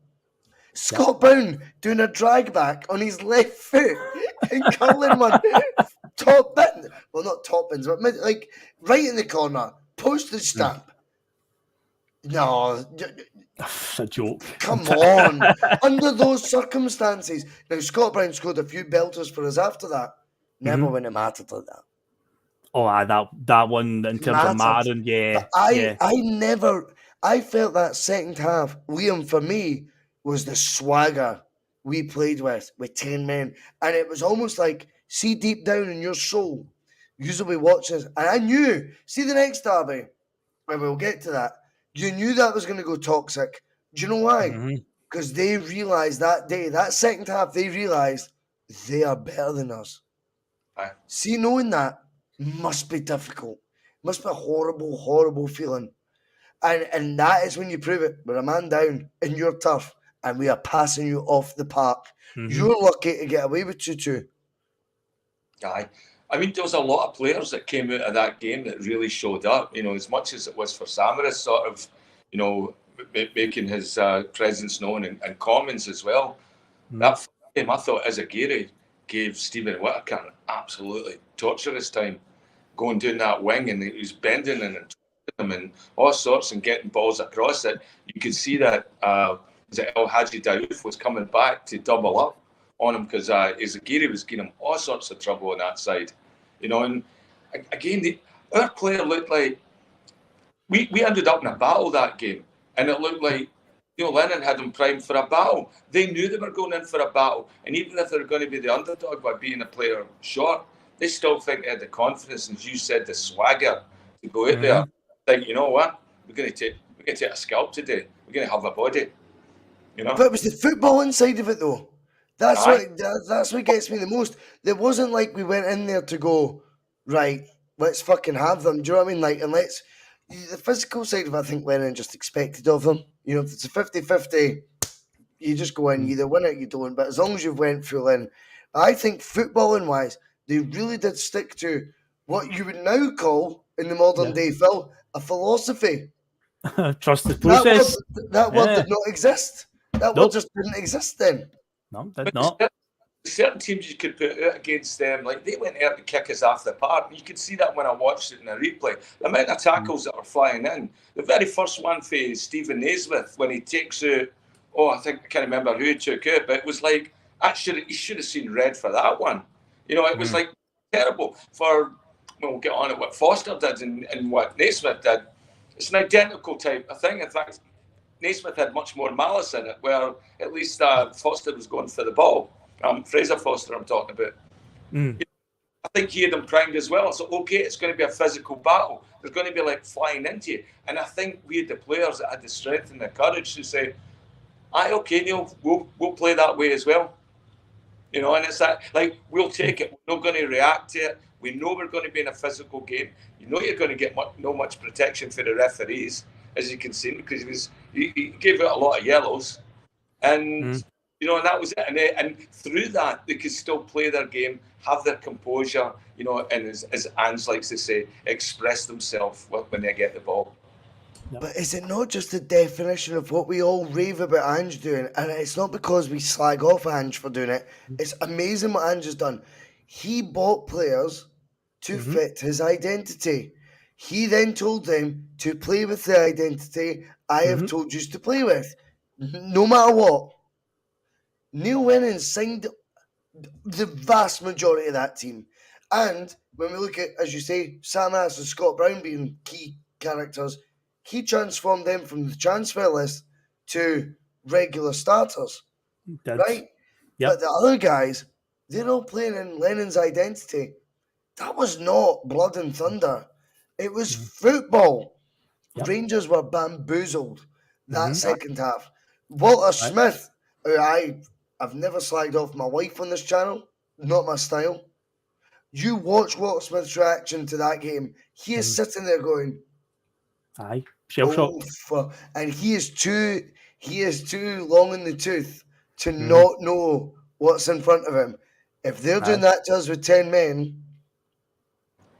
Scott Brown doing a drag back on his left foot and curling one top bin. Well, not top bins, but like right in the corner. Postage stamp. No. That's a joke. Come on. Under those circumstances. Now, Scott Brown scored a few belters for us after that. Never when it mattered like that. Oh, that one in terms of Marin, yeah. I felt that second half, Liam, for me, was the swagger we played with 10 men. And it was almost like, see deep down in your soul, you'll be watching this. And I knew, see the next derby, and we'll get to that, you knew that was going to go toxic. Do you know why? Because they realised that day, that second half, they realised they are better than us. Aye. See, knowing that must be difficult. Must be a horrible, horrible feeling. And that is when you prove it. We're a man down in your turf and we are passing you off the park. You're lucky to get away with 2-2. Aye. I mean, there was a lot of players that came out of that game that really showed up, as much as it was for Samaras sort of, making his presence known and Commons as well. That game, I thought, as a Gary, gave Stephen Whittaker an absolutely torturous time going down that wing, and he was bending and him and all sorts and getting balls across it. You could see that El Hadji Diouf was coming back to double up on him because Izagiri was giving him all sorts of trouble on that side. And again, our player looked like we ended up in a battle that game, and it looked like Lennon had them primed for a battle. They knew they were going in for a battle, and even if they were going to be the underdog by being a player short, they still think they had the confidence, and as you said, the swagger to go out there. Think, you know what? We're going to take a scalp today. We're going to have a body. But it was the football inside of it, though. That's what gets me the most. It wasn't like we went in there to go, right, let's fucking have them. Do you know what I mean? Like, and the physical side of it, I think Lennon just expected of them. If it's a 50-50, you just go in, you either win it or you don't. But as long as you've went full in, I think footballing-wise, they really did stick to what you would now call, in the modern day, Phil, a philosophy. Trust the process. That word did not exist. That word just didn't exist then. No, did not. certain teams you could put out against them, like they went out to kick us off the park. You could see that when I watched it in a replay. The amount of tackles that were flying in. The very first one for Stephen Naismith, when he takes out, I can't remember who he took out, but it was like, he should have seen red for that one. It was like terrible. We'll get on at what Foster did and what Naismith did. It's an identical type of thing. In fact, Naismith had much more malice in it, where at least Foster was going for the ball. Fraser Foster I'm talking about. I think he had him primed as well. So, okay, it's going to be a physical battle. There's going to be like flying into you. And I think we had the players that had the strength and the courage to say, okay, Neil, we'll play that way as well. And it's that, like, we'll take it. We're not going to react to it. We know we're going to be in a physical game. You're going to get not much protection for the referees, as you can see, because he gave out a lot of yellows. And... and that was it. And through that, they could still play their game, have their composure, and as Ange likes to say, express themselves when they get the ball. But is it not just the definition of what we all rave about Ange doing? And it's not because we slag off Ange for doing it. It's amazing what Ange has done. He bought players to fit his identity. He then told them to play with the identity I have told you to play with, no matter what. Neil Lennon signed the vast majority of that team. And when we look at, as you say, Sam Ass and Scott Brown being key characters, he transformed them from the transfer list to regular starters. Right? Yep. But the other guys, they're all playing in Lennon's identity. That was not blood and thunder. It was football. Yep. Rangers were bamboozled that second half. Walter Smith, who I've never slagged off my wife on this channel. Not my style. You watch Walter Smith's reaction to that game. He is sitting there going, shell shocked. And he is too long in the tooth to not know what's in front of him. If they're doing that to us with 10 men,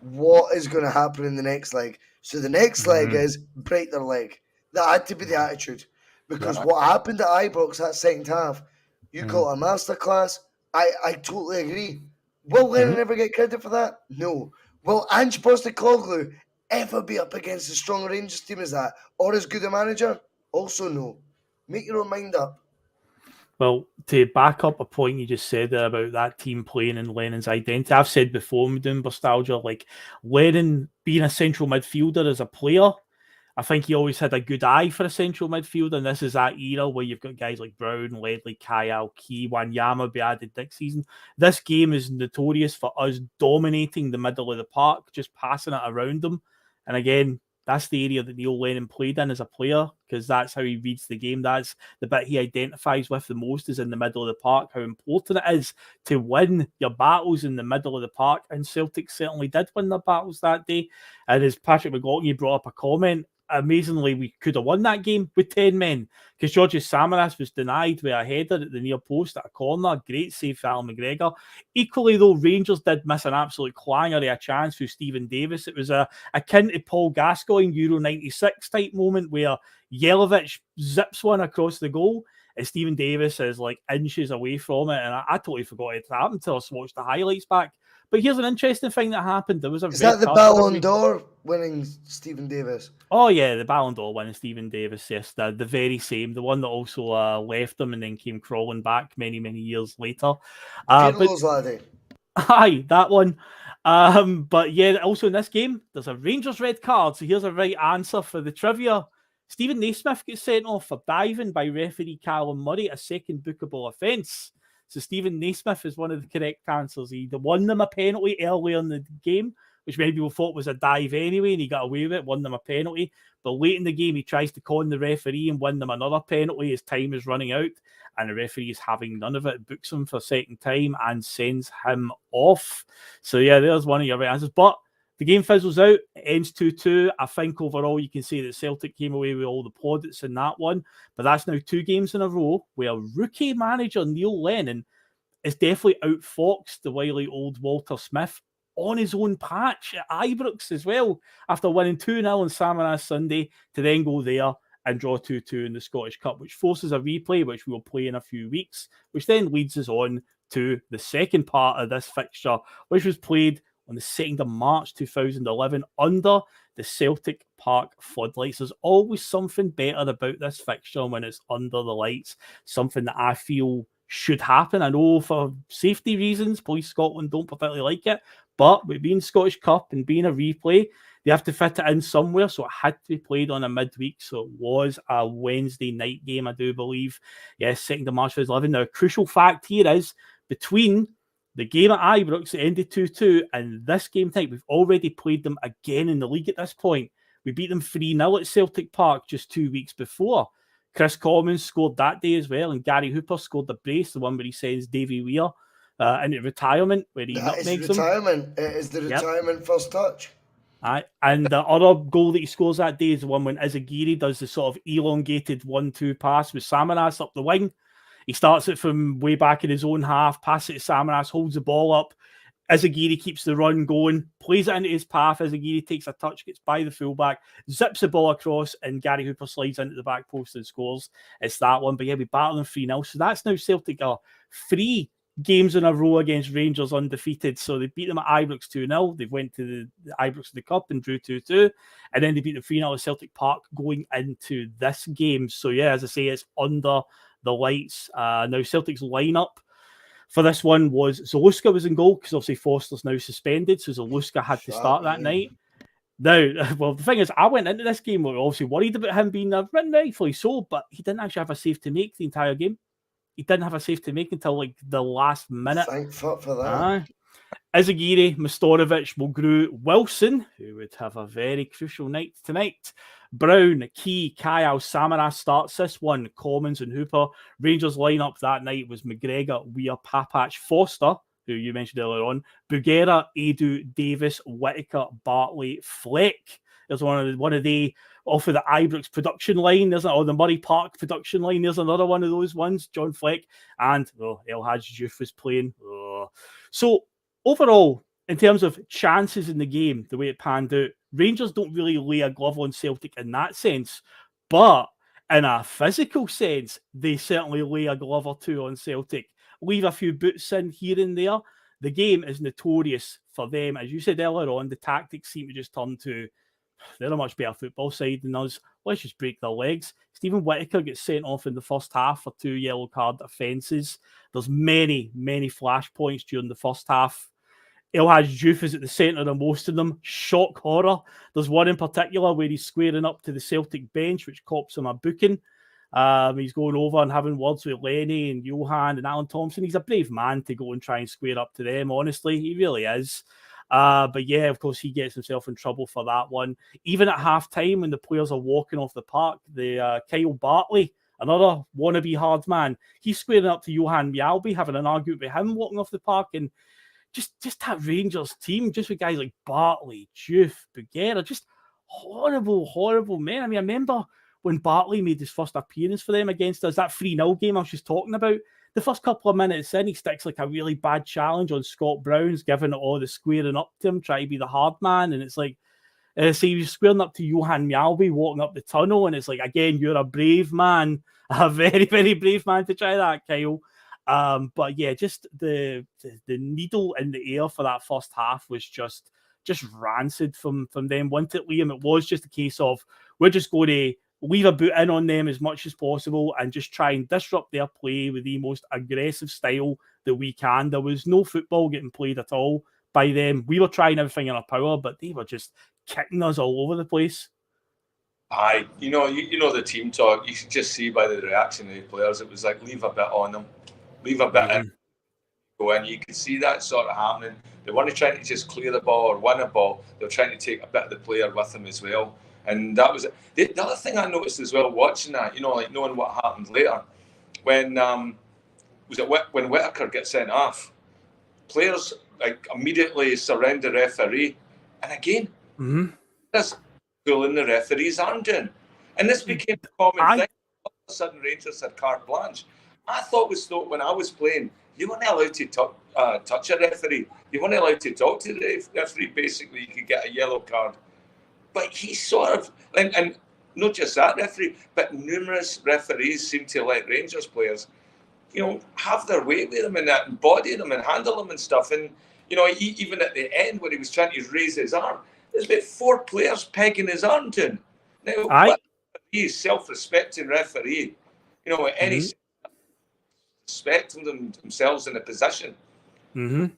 what is going to happen in the next leg? So the next leg is break their leg. That had to be the attitude. Because what happened at Ibrox that second half, you call it a masterclass. I totally agree. Will Lennon ever get credit for that? No. Will Ange Postecoglou ever be up against as strong a Rangers team as that? Or as good a manager? Also no. Make your own mind up. Well, to back up a point you just said there about that team playing in Lennon's identity, I've said before, I'm doing Bustalgia, like Lennon being a central midfielder as a player, I think he always had a good eye for a central midfielder, and this is that era where you've got guys like Brown, Ledley, Kyle, Key, Wanyama be added next season. This game is notorious for us dominating the middle of the park, just passing it around them. And again, that's the area that Neil Lennon played in as a player, because that's how he reads the game. That's the bit he identifies with the most, is in the middle of the park, how important it is to win your battles in the middle of the park. And Celtic certainly did win their battles that day. And as Patrick McGoughy brought up a comment, amazingly, we could have won that game with 10 men, because Georgios Samaras was denied with a header at the near post at a corner. Great save for Alan McGregor. Equally, though, Rangers did miss an absolute clanger of a chance through Stephen Davis. It was akin to Paul Gascoigne Euro 96 type moment where Jelavic zips one across the goal and Stephen Davis is like inches away from it. And I totally forgot it happened until I watched the highlights back. But here's an interesting thing that happened. There was a Is that the Ballon d'Or winning Stephen Davis? Oh, yeah, the Ballon d'Or winning Stephen Davis, yes. The very same. The one that also left him and then came crawling back many, many years later. Laddie. Aye, that one. But yeah, also in this game, there's a Rangers red card. So here's a right answer for the trivia. Stephen Naismith gets sent off for diving by referee Callum Murray, a second bookable offence. So Stephen Naismith is one of the correct answers. He won them a penalty earlier in the game, which many people thought was a dive anyway, and he got away with it, won them a penalty. But late in the game, he tries to con the referee and win them another penalty as time is running out, and the referee is having none of it, books him for a second time and sends him off. So yeah, there's one of your right answers. But the game fizzles out, it ends 2-2. I think overall you can say that Celtic came away with all the plaudits in that one. But that's now 2 games in a row where rookie manager Neil Lennon is definitely outfoxed the wily old Walter Smith on his own patch at Ibrox as well, after winning 2-0 on Samaras Sunday, to then go there and draw 2-2 in the Scottish Cup, which forces a replay, which we will play in a few weeks, which then leads us on to the second part of this fixture, which was played on the 2nd of March 2011 under the Celtic Park floodlights. There's always something better about this fixture when it's under the lights, something that I feel should happen. I know for safety reasons, Police Scotland don't particularly like it, but with being Scottish Cup and being a replay, they have to fit it in somewhere, so it had to be played on a midweek, so it was a Wednesday night game, I do believe. Yes, 2nd of March 2011. Now, a crucial fact here is, between the game at Ibrox that ended 2-2 and this game tonight, we've already played them again in the league at this point. We beat them 3-0 at Celtic Park just 2 weeks before. Chris Commons scored that day as well, and Gary Hooper scored the brace, the one where he sends Davy Weir into retirement, where he nutmegs him. Retirement. It is the retirement first touch. And the other goal that he scores that day is the one when Izagiri does the sort of elongated 1-2 pass with Samaras up the wing. He starts it from way back in his own half, passes it to Samaras, holds the ball up. Izagiri keeps the run going, plays it into his path. Izagiri takes a touch, gets by the fullback, zips the ball across, and Gary Hooper slides into the back post and scores. It's that one. But yeah, we battle them 3-0. So that's now Celtic are 3 games in a row against Rangers undefeated. So they beat them at Ibrox 2-0. They went to the Ibrox the Cup and drew 2-2. And then they beat them 3-0 at Celtic Park going into this game. So yeah, as I say, it's under the lights. Now Celtic's lineup for this one was Zaluska was in goal because obviously Foster's now suspended, so Zaluska had to start that night. Now, well, the thing is, I went into this game obviously worried about him being rightfully so, but he didn't actually have a save to make the entire game. He didn't have a save to make until like the last minute. Thank fuck for that. Izagiri, Mastorovic, Mulgrew, Wilson, who would have a very crucial night tonight. Brown, Key, Kyle, Samaras starts this one. Commons and Hooper. Rangers lineup that night was McGregor, Weir, Papach, Foster, who you mentioned earlier on, Bugera, Edu, Davis, Whittaker, Bartley, Fleck. There's one of the off of the Ibrox production line, or the Murray Park production line. There's another one of those ones, John Fleck, and El Hadj Diouf was playing. So overall, in terms of chances in the game, the way it panned out, Rangers don't really lay a glove on Celtic in that sense, but in a physical sense, they certainly lay a glove or two on Celtic. Leave a few boots in here and there. The game is notorious for them. As you said earlier on, the tactics seem to just turn to, they're a much better football side than us. Let's just break their legs. Stephen Whittaker gets sent off in the first half for 2 yellow card offences. There's many, many flashpoints during the first half. El Hadj Diouf is at the centre of most of them. Shock horror. There's one in particular where he's squaring up to the Celtic bench, which cops him a booking. He's going over and having words with Lenny and Johan and Alan Thompson. He's a brave man to go and try and square up to them, honestly. He really is. But yeah, of course, he gets himself in trouble for that one. Even at half-time, when the players are walking off the park, the Kyle Bartley, another wannabe hard man, he's squaring up to Johan Mjalby, having an argument with him walking off the park. And just that Rangers team, just with guys like Bartley, Diouf, Bugera, just horrible, horrible men. I mean, I remember when Bartley made his first appearance for them against us, that 3-0 game I was just talking about. The first couple of minutes in, he sticks like a really bad challenge on Scott Brown's, giving it all the squaring up to him, trying to be the hard man. And it's like, so he was squaring up to Johan Mjalby, walking up the tunnel. And it's like, again, you're a brave man, a very, very brave man to try that, Kyle. But yeah, just the needle in the air for that first half was just rancid from them. Wasn't it, Liam? It was just a case of, we're just going to leave a boot in on them as much as possible and just try and disrupt their play with the most aggressive style that we can. There was no football getting played at all by them. We were trying everything in our power, but they were just kicking us all over the place. Aye, you know the team talk. You could just see by the reaction of the players, it was like, leave a bit on them, leave a bit in, go in. You could see that sort of happening. They weren't trying to just clear the ball or win a ball. They were trying to take a bit of the player with them as well. And that was it. The other thing I noticed as well, watching that, like knowing what happened later, when when Whittaker gets sent off, players like immediately surround the referee, and again, just pulling the referee's arm down, and this became a common thing. All of a sudden, Rangers had carte blanche. I thought when I was playing, you weren't allowed to touch a referee. You weren't allowed to talk to the referee. Basically, you could get a yellow card. But he sort of, and not just that referee, but numerous referees seem to let Rangers players. have their way with them and that, and body them and handle them and stuff. And, even at the end when he was trying to raise his arm, there's about 4 players pegging his arm to him. Now, what is self-respecting referee, any respecting themselves in a position. Let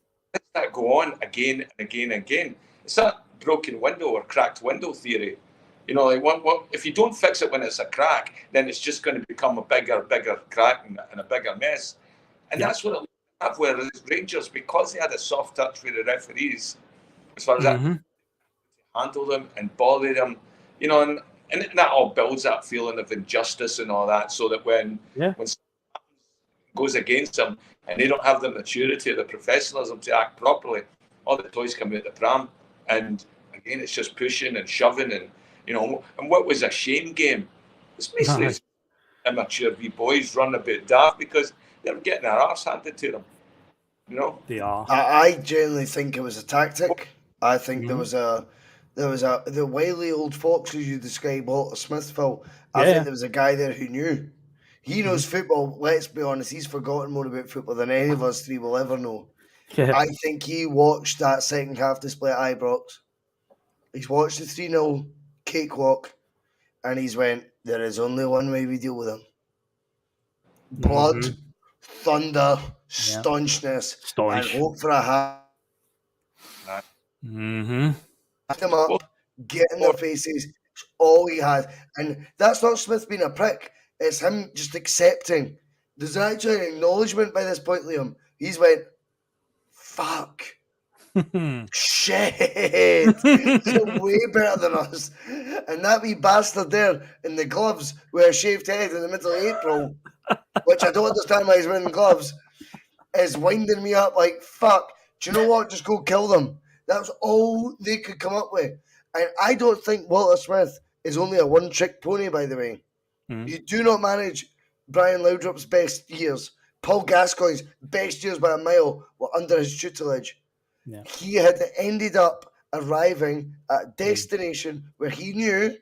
that go on again and again and again. It's that broken window or cracked window theory. If you don't fix it when it's a crack, then it's just going to become a bigger crack and a bigger mess. And that's what it have where Rangers, because they had a soft touch with the referees, as far as that, handle them and bother them, and that all builds that feeling of injustice and all that, so that when goes against them and they don't have the maturity or the professionalism to act properly, all the toys come out the pram, and again it's just pushing and shoving and and what was a shame game. It's basically immature wee boys running a bit daft because they're getting their arse handed to them. They are. I genuinely think it was a tactic. I think there was the wily old fox, as you describe Walter Smith, Phil. I think there was a guy there who knew. He knows football. Let's be honest, he's forgotten more about football than any of us three will ever know. I think he watched that second half display at Ibrox. He's watched the 3-0 cakewalk, and he's went, there is only one way we deal with him. Blood, thunder, staunchness, and hope for a half. Lift them up, get in their faces. It's all he had. And that's not Smith being a prick. It's him just accepting. There's actually an acknowledgement by this point, Liam. He's went, fuck. Shit. They're way better than us. And that wee bastard there in the gloves with a shaved head in the middle of April, which I don't understand why he's wearing gloves, is winding me up like, fuck. Do you know what? Just go kill them. That was all they could come up with. And I don't think Walter Smith is only a one-trick pony, by the way. You do not manage Brian Laudrup's best years. Paul Gascoigne's best years by a mile were under his tutelage. He had ended up arriving at a destination where he knew,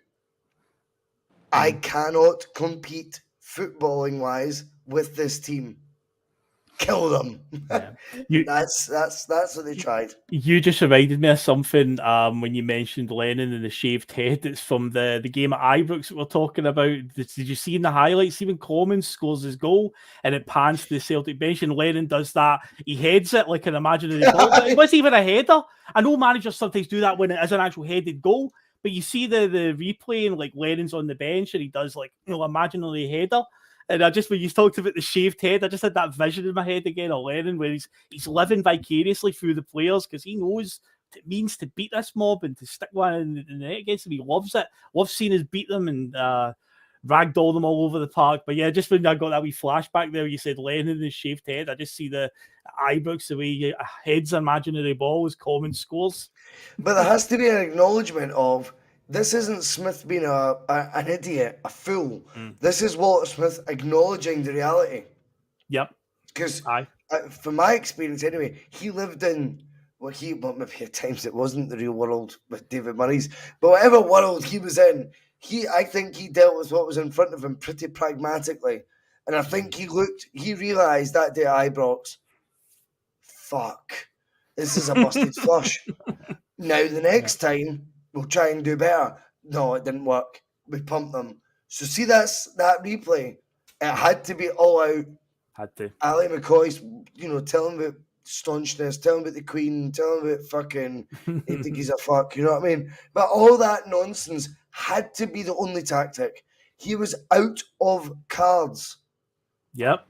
I cannot compete footballing-wise with this team. Kill them. That's what they tried. You just reminded me of something when you mentioned Lennon and the shaved head. It's from the game at Ibrox that we're talking about. Did you see in the highlights, even Commons scores his goal and it pans to the Celtic bench and Lennon does that. He heads it like an imaginary ball. But it wasn't even a header. I know managers sometimes do that when it is an actual headed goal, but you see the replay and like Lennon's on the bench and he does like imaginary header. And when you talked about the shaved head, I just had that vision in my head again of Lennon where he's living vicariously through the players because he knows what it means to beat this mob and to stick one in the net against them. He loves it. Loves seeing us beat them and ragdoll them all over the park. But yeah, just when I got that wee flashback there, you said Lennon and his shaved head, I just see the Ibrox, the way he heads an imaginary ball as Common scores. But there has to be an acknowledgement of, this isn't Smith being an idiot, a fool. This is Walter Smith acknowledging the reality. Yep. Because from my experience anyway, he lived in, maybe at times it wasn't the real world with David Murray's, but whatever world he was in, I think he dealt with what was in front of him pretty pragmatically. And I think he realised that day at Ibrox, fuck, this is a busted flush. Now the next time, we'll try and do better. No, it didn't work. We pumped them. So see that replay. It had to be all out. Had to. Ali McCoy's, telling about staunchness, telling about the Queen, telling about fucking, they think he's a fuck, you know what I mean? But all that nonsense had to be the only tactic. He was out of cards. Yep.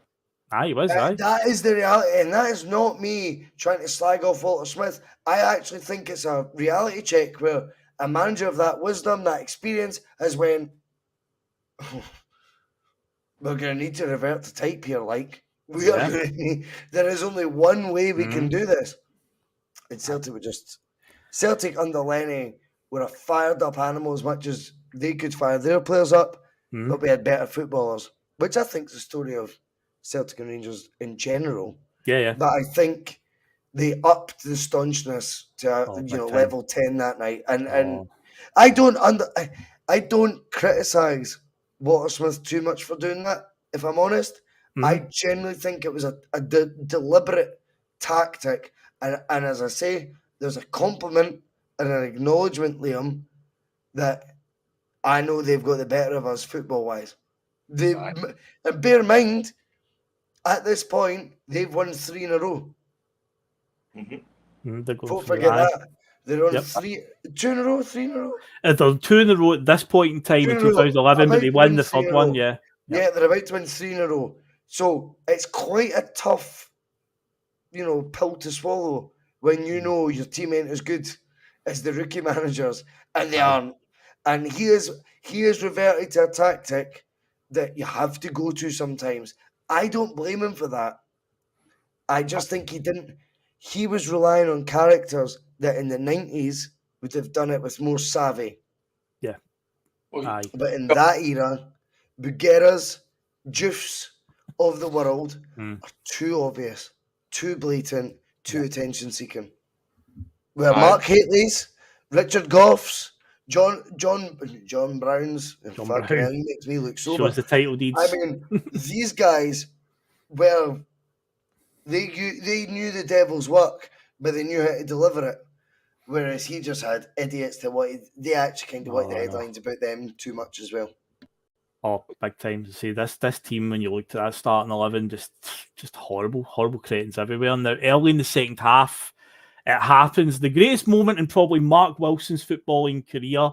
He was, right? That is the reality, and that is not me trying to slag off Walter Smith. I actually think it's a reality check where a manager of that wisdom, that experience, has went, we're going to need to revert to type here, like. There is only one way we can do this. And Celtic under Lenny were a fired up animal as much as they could fire their players up, but we had better footballers, which I think is the story of Celtic and Rangers in general. Yeah. But I think they upped the staunchness to level 10 that night, and I don't criticize Walter Smith too much for doing that. If I'm honest, I genuinely think it was a deliberate tactic. And as I say, there's a compliment and an acknowledgement, Liam, that I know they've got the better of us football-wise. And bear in mind, at this point, they've won 3 in a row. Don't forget that. They're on 2 in a row, 3 in a row? They're 2 in a row at this point in time in 2011, but they win the third one, yeah. Yeah, they're about to win 3 in a row. So it's quite a tough, pill to swallow when you know your team ain't as good as the rookie managers, and they aren't. And he has reverted to a tactic that you have to go to sometimes. I don't blame him for that. I just think he was relying on characters that in the 90s would have done it with more savvy. Yeah. But in that era, Bugueras, Juifs of the world are too obvious, too blatant, too attention-seeking. Where Mark Hateley's, Richard Goff's, John Brown's, fucking hell, he makes me look sober. Shows the title deeds. I mean, these guys were, they knew the devil's work, but they knew how to deliver it. Whereas he just had idiots they actually kind of wanted the headlines about them too much as well. Oh, big time to say this team, when you looked at that starting 11, just horrible cretins everywhere. Now, early in the second half, it happens. The greatest moment in probably Mark Wilson's footballing career.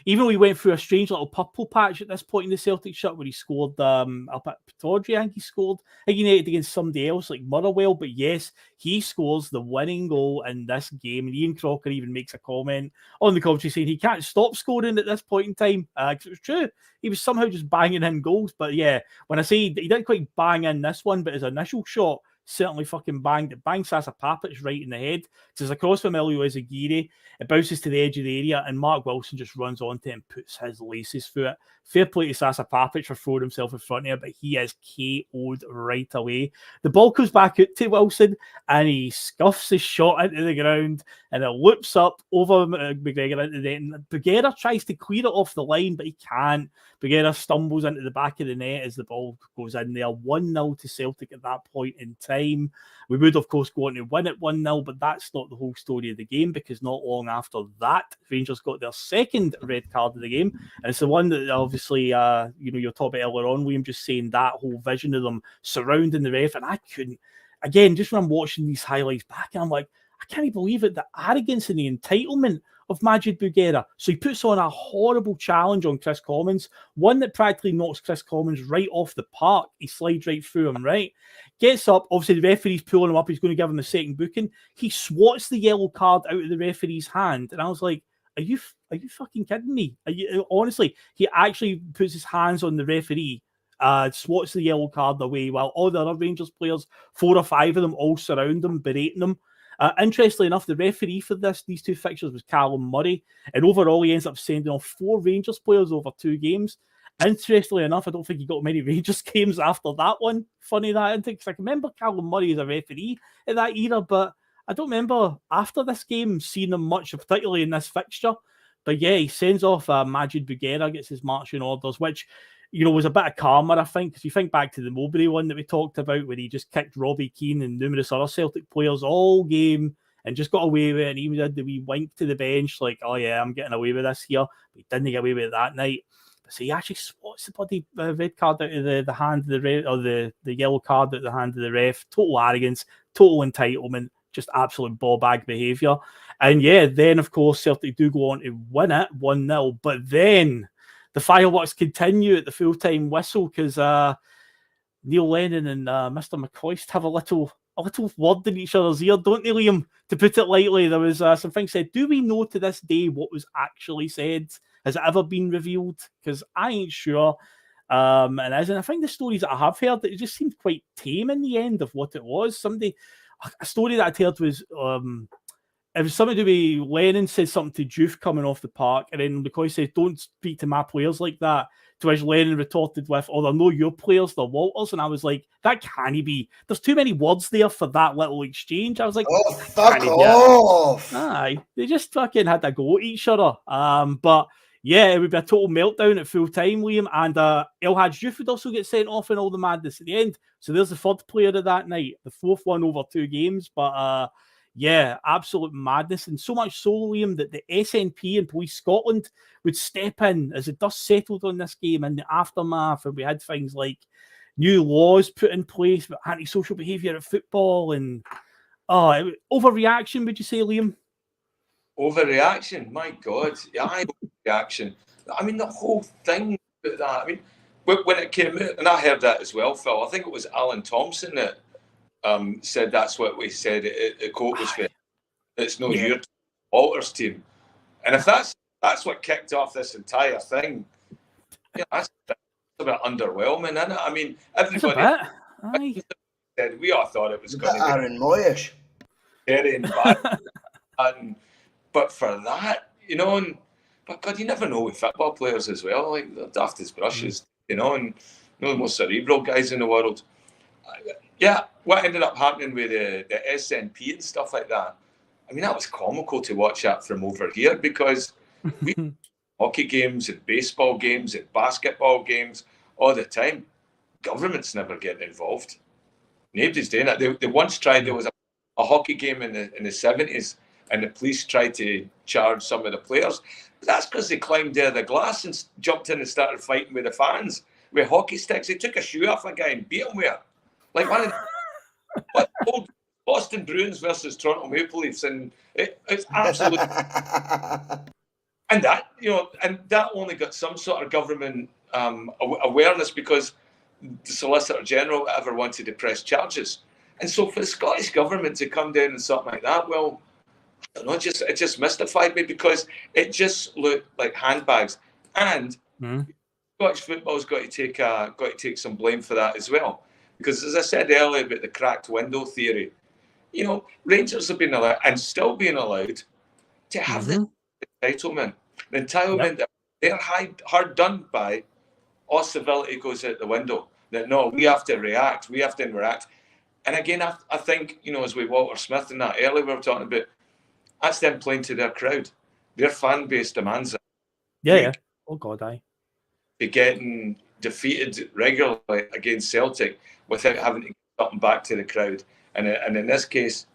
Even though he went through a strange little purple patch at this point in the Celtic shirt where he scored up at Bustalgia, I think he scored. I think he netted against somebody else like Motherwell, but yes, he scores the winning goal in this game. And Ian Crocker even makes a comment on the commentary saying he can't stop scoring at this point in time. Because it was true. He was somehow just banging in goals. But yeah, when I say he didn't quite bang in this one, but his initial shot certainly fucking banged Sasa Papic right in the head. It's across from Elio Ezagiri. It bounces to the edge of the area, and Mark Wilson just runs onto it and puts his laces through it. Fair play to Sasa Papic for throwing himself in front of it, but he is KO'd right away. The ball comes back out to Wilson, and he scuffs his shot into the ground, and it loops up over McGregor into the net. Buguera tries to clear it off the line, but he can't. Buguera stumbles into the back of the net as the ball goes in there. 1-0 to Celtic at that point in time. We would, of course, go on to win it 1-0, but that's not the whole story of the game, because not long after that, Rangers got their second red card of the game. And it's the one that obviously, you're talking about earlier on, William, just saying that whole vision of them surrounding the ref. And I couldn't, again, just when I'm watching these highlights back, I'm like, I can't believe it, the arrogance and the entitlement of Majid Buguera. So he puts on a horrible challenge on Chris Commons, one that practically knocks Chris Commons right off the park. He slides right through him, right? Gets up, obviously the referee's pulling him up, he's going to give him a second booking. He swats the yellow card out of the referee's hand, and I was like, are you fucking kidding me? Honestly, he actually puts his hands on the referee, swats the yellow card away, while all the other Rangers players, 4 or 5 of them, all surround him, berating him. Interestingly enough, the referee for these 2 fixtures was Callum Murray, and overall he ends up sending off 4 Rangers players over 2 games. Interestingly enough, I don't think he got many Rangers games after that one. Funny that, isn't it? Because I can remember Callum Murray as a referee in that era, but I don't remember after this game seeing him much, particularly in this fixture. But yeah, he sends off Majid Buguera, gets his marching orders, which, was a bit of karma, I think, because you think back to the Mowbray one that we talked about, where he just kicked Robbie Keane and numerous other Celtic players all game and just got away with it, and he did the wee wink to the bench, like, oh yeah, I'm getting away with this here. But he didn't get away with it that night. But so he actually swats the bloody red card out of the hand of the ref, or the yellow card out of the hand of the ref. Total arrogance, total entitlement, just absolute ball bag behaviour. And yeah, then of course Celtic do go on to win it 1-0, but then the fireworks continue at the full-time whistle, because Neil Lennon and Mr. McCoist have a little word in each other's ear, don't they, Liam? To put it lightly, there was some things said. Do we know to this day what was actually said? Has it ever been revealed? Because I ain't sure. And I think the stories that I have heard, it just seemed quite tame in the end of what it was. A story that I'd heard was it was something to do with Lennon said something to Juve coming off the park, and then McCoy said, "Don't speak to my players like that." To which Lennon retorted with, "Oh, they're no your players, they're Walters." And I was like, that can't be. There's too many words there for that little exchange. I was like, oh, fuck off. Aye, they just fucking had to go at each other. But Yeah, it would be a total meltdown at full time, Liam. And El Hadj Diouf would also get sent off in all the madness at the end. So there's the third player of that night, the fourth one over 2 games. But yeah, absolute madness. And so much so, Liam, that the SNP and Police Scotland would step in as the dust settled on this game in the aftermath. And we had things like new laws put in place about antisocial behaviour at football. And overreaction, would you say, Liam? Overreaction, my God. Yeah, overreaction. I mean, the whole thing about that. I mean, when it came out, and I heard that as well, Phil, I think it was Alan Thompson that said that's what we said. The quote was, it's no your Walter's team. And if that's what kicked off this entire thing, that's a bit underwhelming, isn't it? I mean, everybody said, we all thought it was going to be Aaron Moyish. But for that, but God, you never know with football players as well. Like, they're daft as brushes, and the most cerebral guys in the world. Yeah, what ended up happening with the SNP and stuff like that, I mean, that was comical to watch that from over here, because we hockey games and baseball games and basketball games all the time. Government's never getting involved. Nobody's doing it. They once tried, there was a hockey game in the 70s, and the police tried to charge some of the players. But that's because they climbed out of the glass and jumped in and started fighting with the fans with hockey sticks. They took a shoe off a guy and beat him with it. Like one of the old Boston Bruins versus Toronto Maple Leafs, and it's absolutely and that only got some sort of government awareness because the Solicitor General ever wanted to press charges. And so for the Scottish government to come down and something like that, well, I don't know, it just mystified me, because it just looked like handbags. And Scottish football's got to take some blame for that as well. Because as I said earlier about the cracked window theory, Rangers have been allowed, and still being allowed, to have the entitlement. The entitlement that they're hard done by, all civility goes out the window. That no, we have to react, we have to interact. And again, I think, as with Walter Smith and that earlier we were talking about, that's them playing to their crowd. Their fan base demands it. Yeah. Oh, God, aye. They're getting defeated regularly against Celtic without having to get something back to the crowd. And in this case,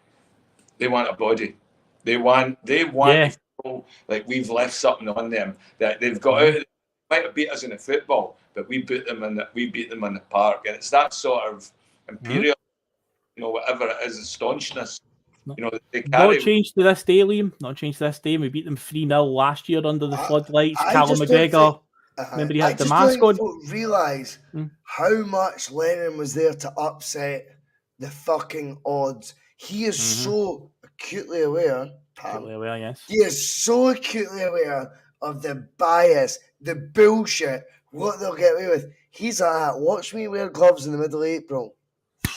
they want a body. They want to feel like we've left something on them, that they've got out. They might have beat us in the football, but we beat them in the park. And it's that sort of imperial, whatever it is, staunchness. That they carry. Not changed to this day, Liam. Not changed to this day. We beat them 3-0 last year under the floodlights. Callum McGregor. Remember, he had the mask on. I just don't realise how much Lennon was there to upset the fucking odds. He is so acutely aware, Pam. Acutely aware, yes. He is so acutely aware of the bias, the bullshit, what they'll get away with. He's watch me wear gloves in the middle of April.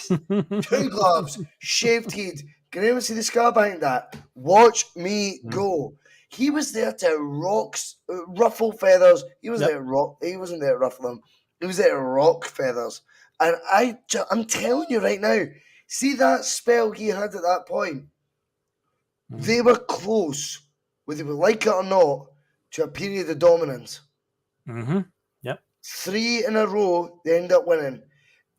2 gloves, shaved head. Can anyone see the scar behind that? Watch me go. He was there to ruffle feathers. He wasn't there to ruffle them. He was there to rock feathers. And I'm telling you right now, see that spell he had at that point? They were close, whether we like it or not, to a period of dominance. Yep. 3 in a row, they end up winning.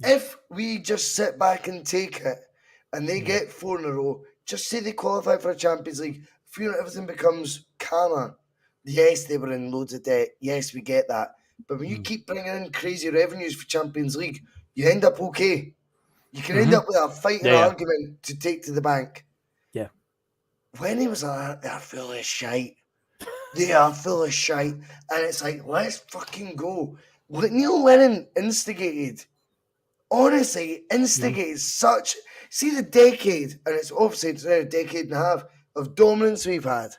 If we just sit back and take it, and they get 4 in a row, just say they qualify for a Champions League, everything becomes calmer. Yes, they were in loads of debt. Yes, we get that. But when you keep bringing in crazy revenues for Champions League, you end up okay. You can end up with a fighting argument to take to the bank. Yeah. When he was like, they're full of shite. They are full of shite. And it's like, let's fucking go. What Neil Lennon instigated, honestly, such... See the decade, and it's obviously now a decade and a half of dominance we've had.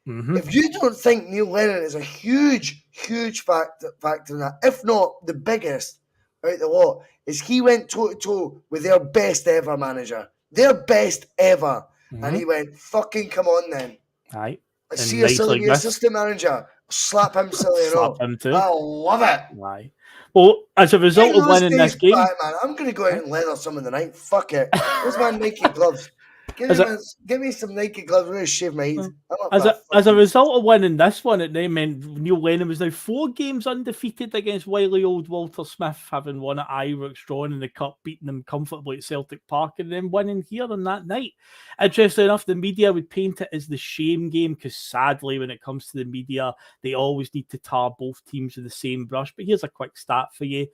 If you don't think Neil Lennon is a huge, huge factor in that, if not the biggest out the lot, is he went toe-to-toe with their best ever manager. Their best ever. And he went, fucking come on then. Aye. I see a silly assistant manager. Slap him silly and all. Slap him too. I love it. Aye. Well, as a result of winning this game... Back, man. I'm going to go out and leather some of the night. Fuck it. Where's my Nike gloves? Give me some Nike gloves. I'm going to shave my head. As a result of winning this one, it then meant Neil Lennon was now 4 games undefeated against wily old Walter Smith, having won at Ibrox, drawn in the cup, beating them comfortably at Celtic Park, and then winning here on that night. Interestingly enough, the media would paint it as the shame game because sadly, when it comes to the media, they always need to tar both teams with the same brush. But here's a quick stat for you.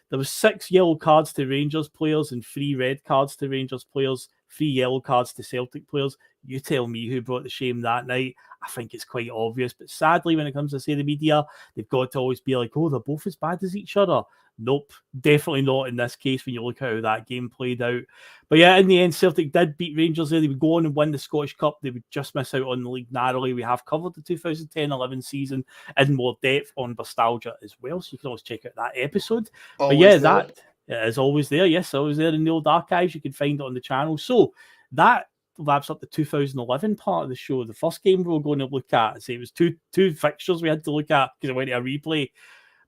There was 6 yellow cards to Rangers players and 3 red cards to Rangers players, 3 yellow cards to Celtic players. You tell me who brought the shame that night. I think it's quite obvious. But sadly, when it comes to, say, the media, they've got to always be like, oh, they're both as bad as each other. Nope, definitely not in this case when you look at how that game played out. But yeah, in the end, Celtic did beat Rangers there. They would go on and win the Scottish Cup. They would just miss out on the league narrowly. We have covered the 2010-11 season in more depth on Bustalgia as well, so you can always check out that episode. But yeah, that is always there. Yes, always there in the old archives. You can find it on the channel. So that wraps up the 2011 part of the show. The first game we're going to look at, it was two fixtures we had to look at because I went to a replay.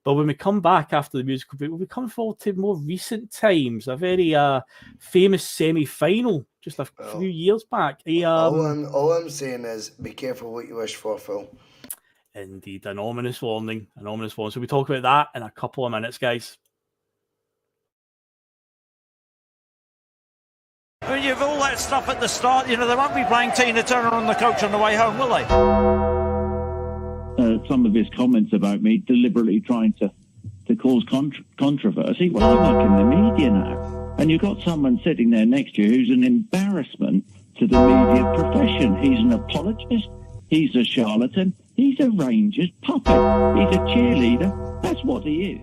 But when we come back after the musical break, we'll be coming forward to more recent times. A very famous semi-final just a few years back. All I'm saying is be careful what you wish for, Phil. Indeed, an ominous warning. An ominous warning. So we talk about that in a couple of minutes, guys. Well, you've all that stuff at the start. You know, they won't be playing Tina Turner on the coach on the way home, will they? Some of his comments about me deliberately trying to cause controversy. Well, I work in the media now. And you've got someone sitting there next to you who's an embarrassment to the media profession. He's an apologist. He's a charlatan. He's a Rangers puppet. He's a cheerleader. That's what he is.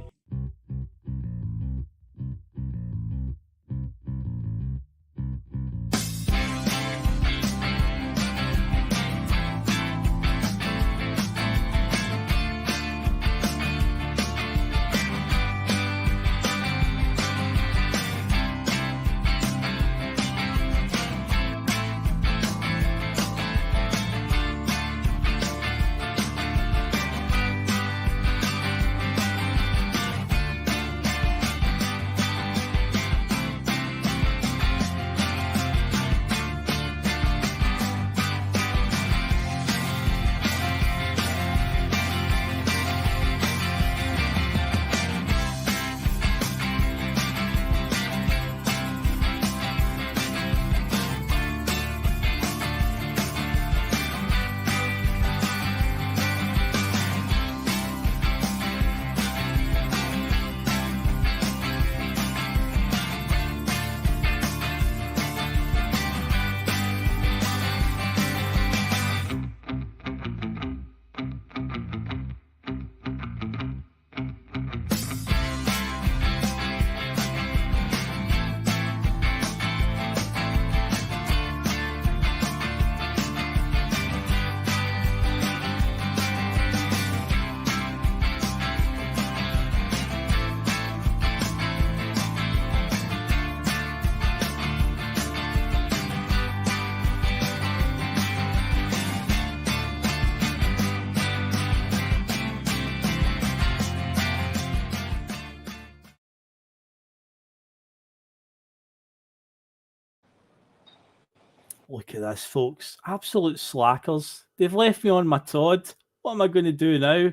Look at this, folks. Absolute slackers. They've left me on my Todd. What am I going to do now?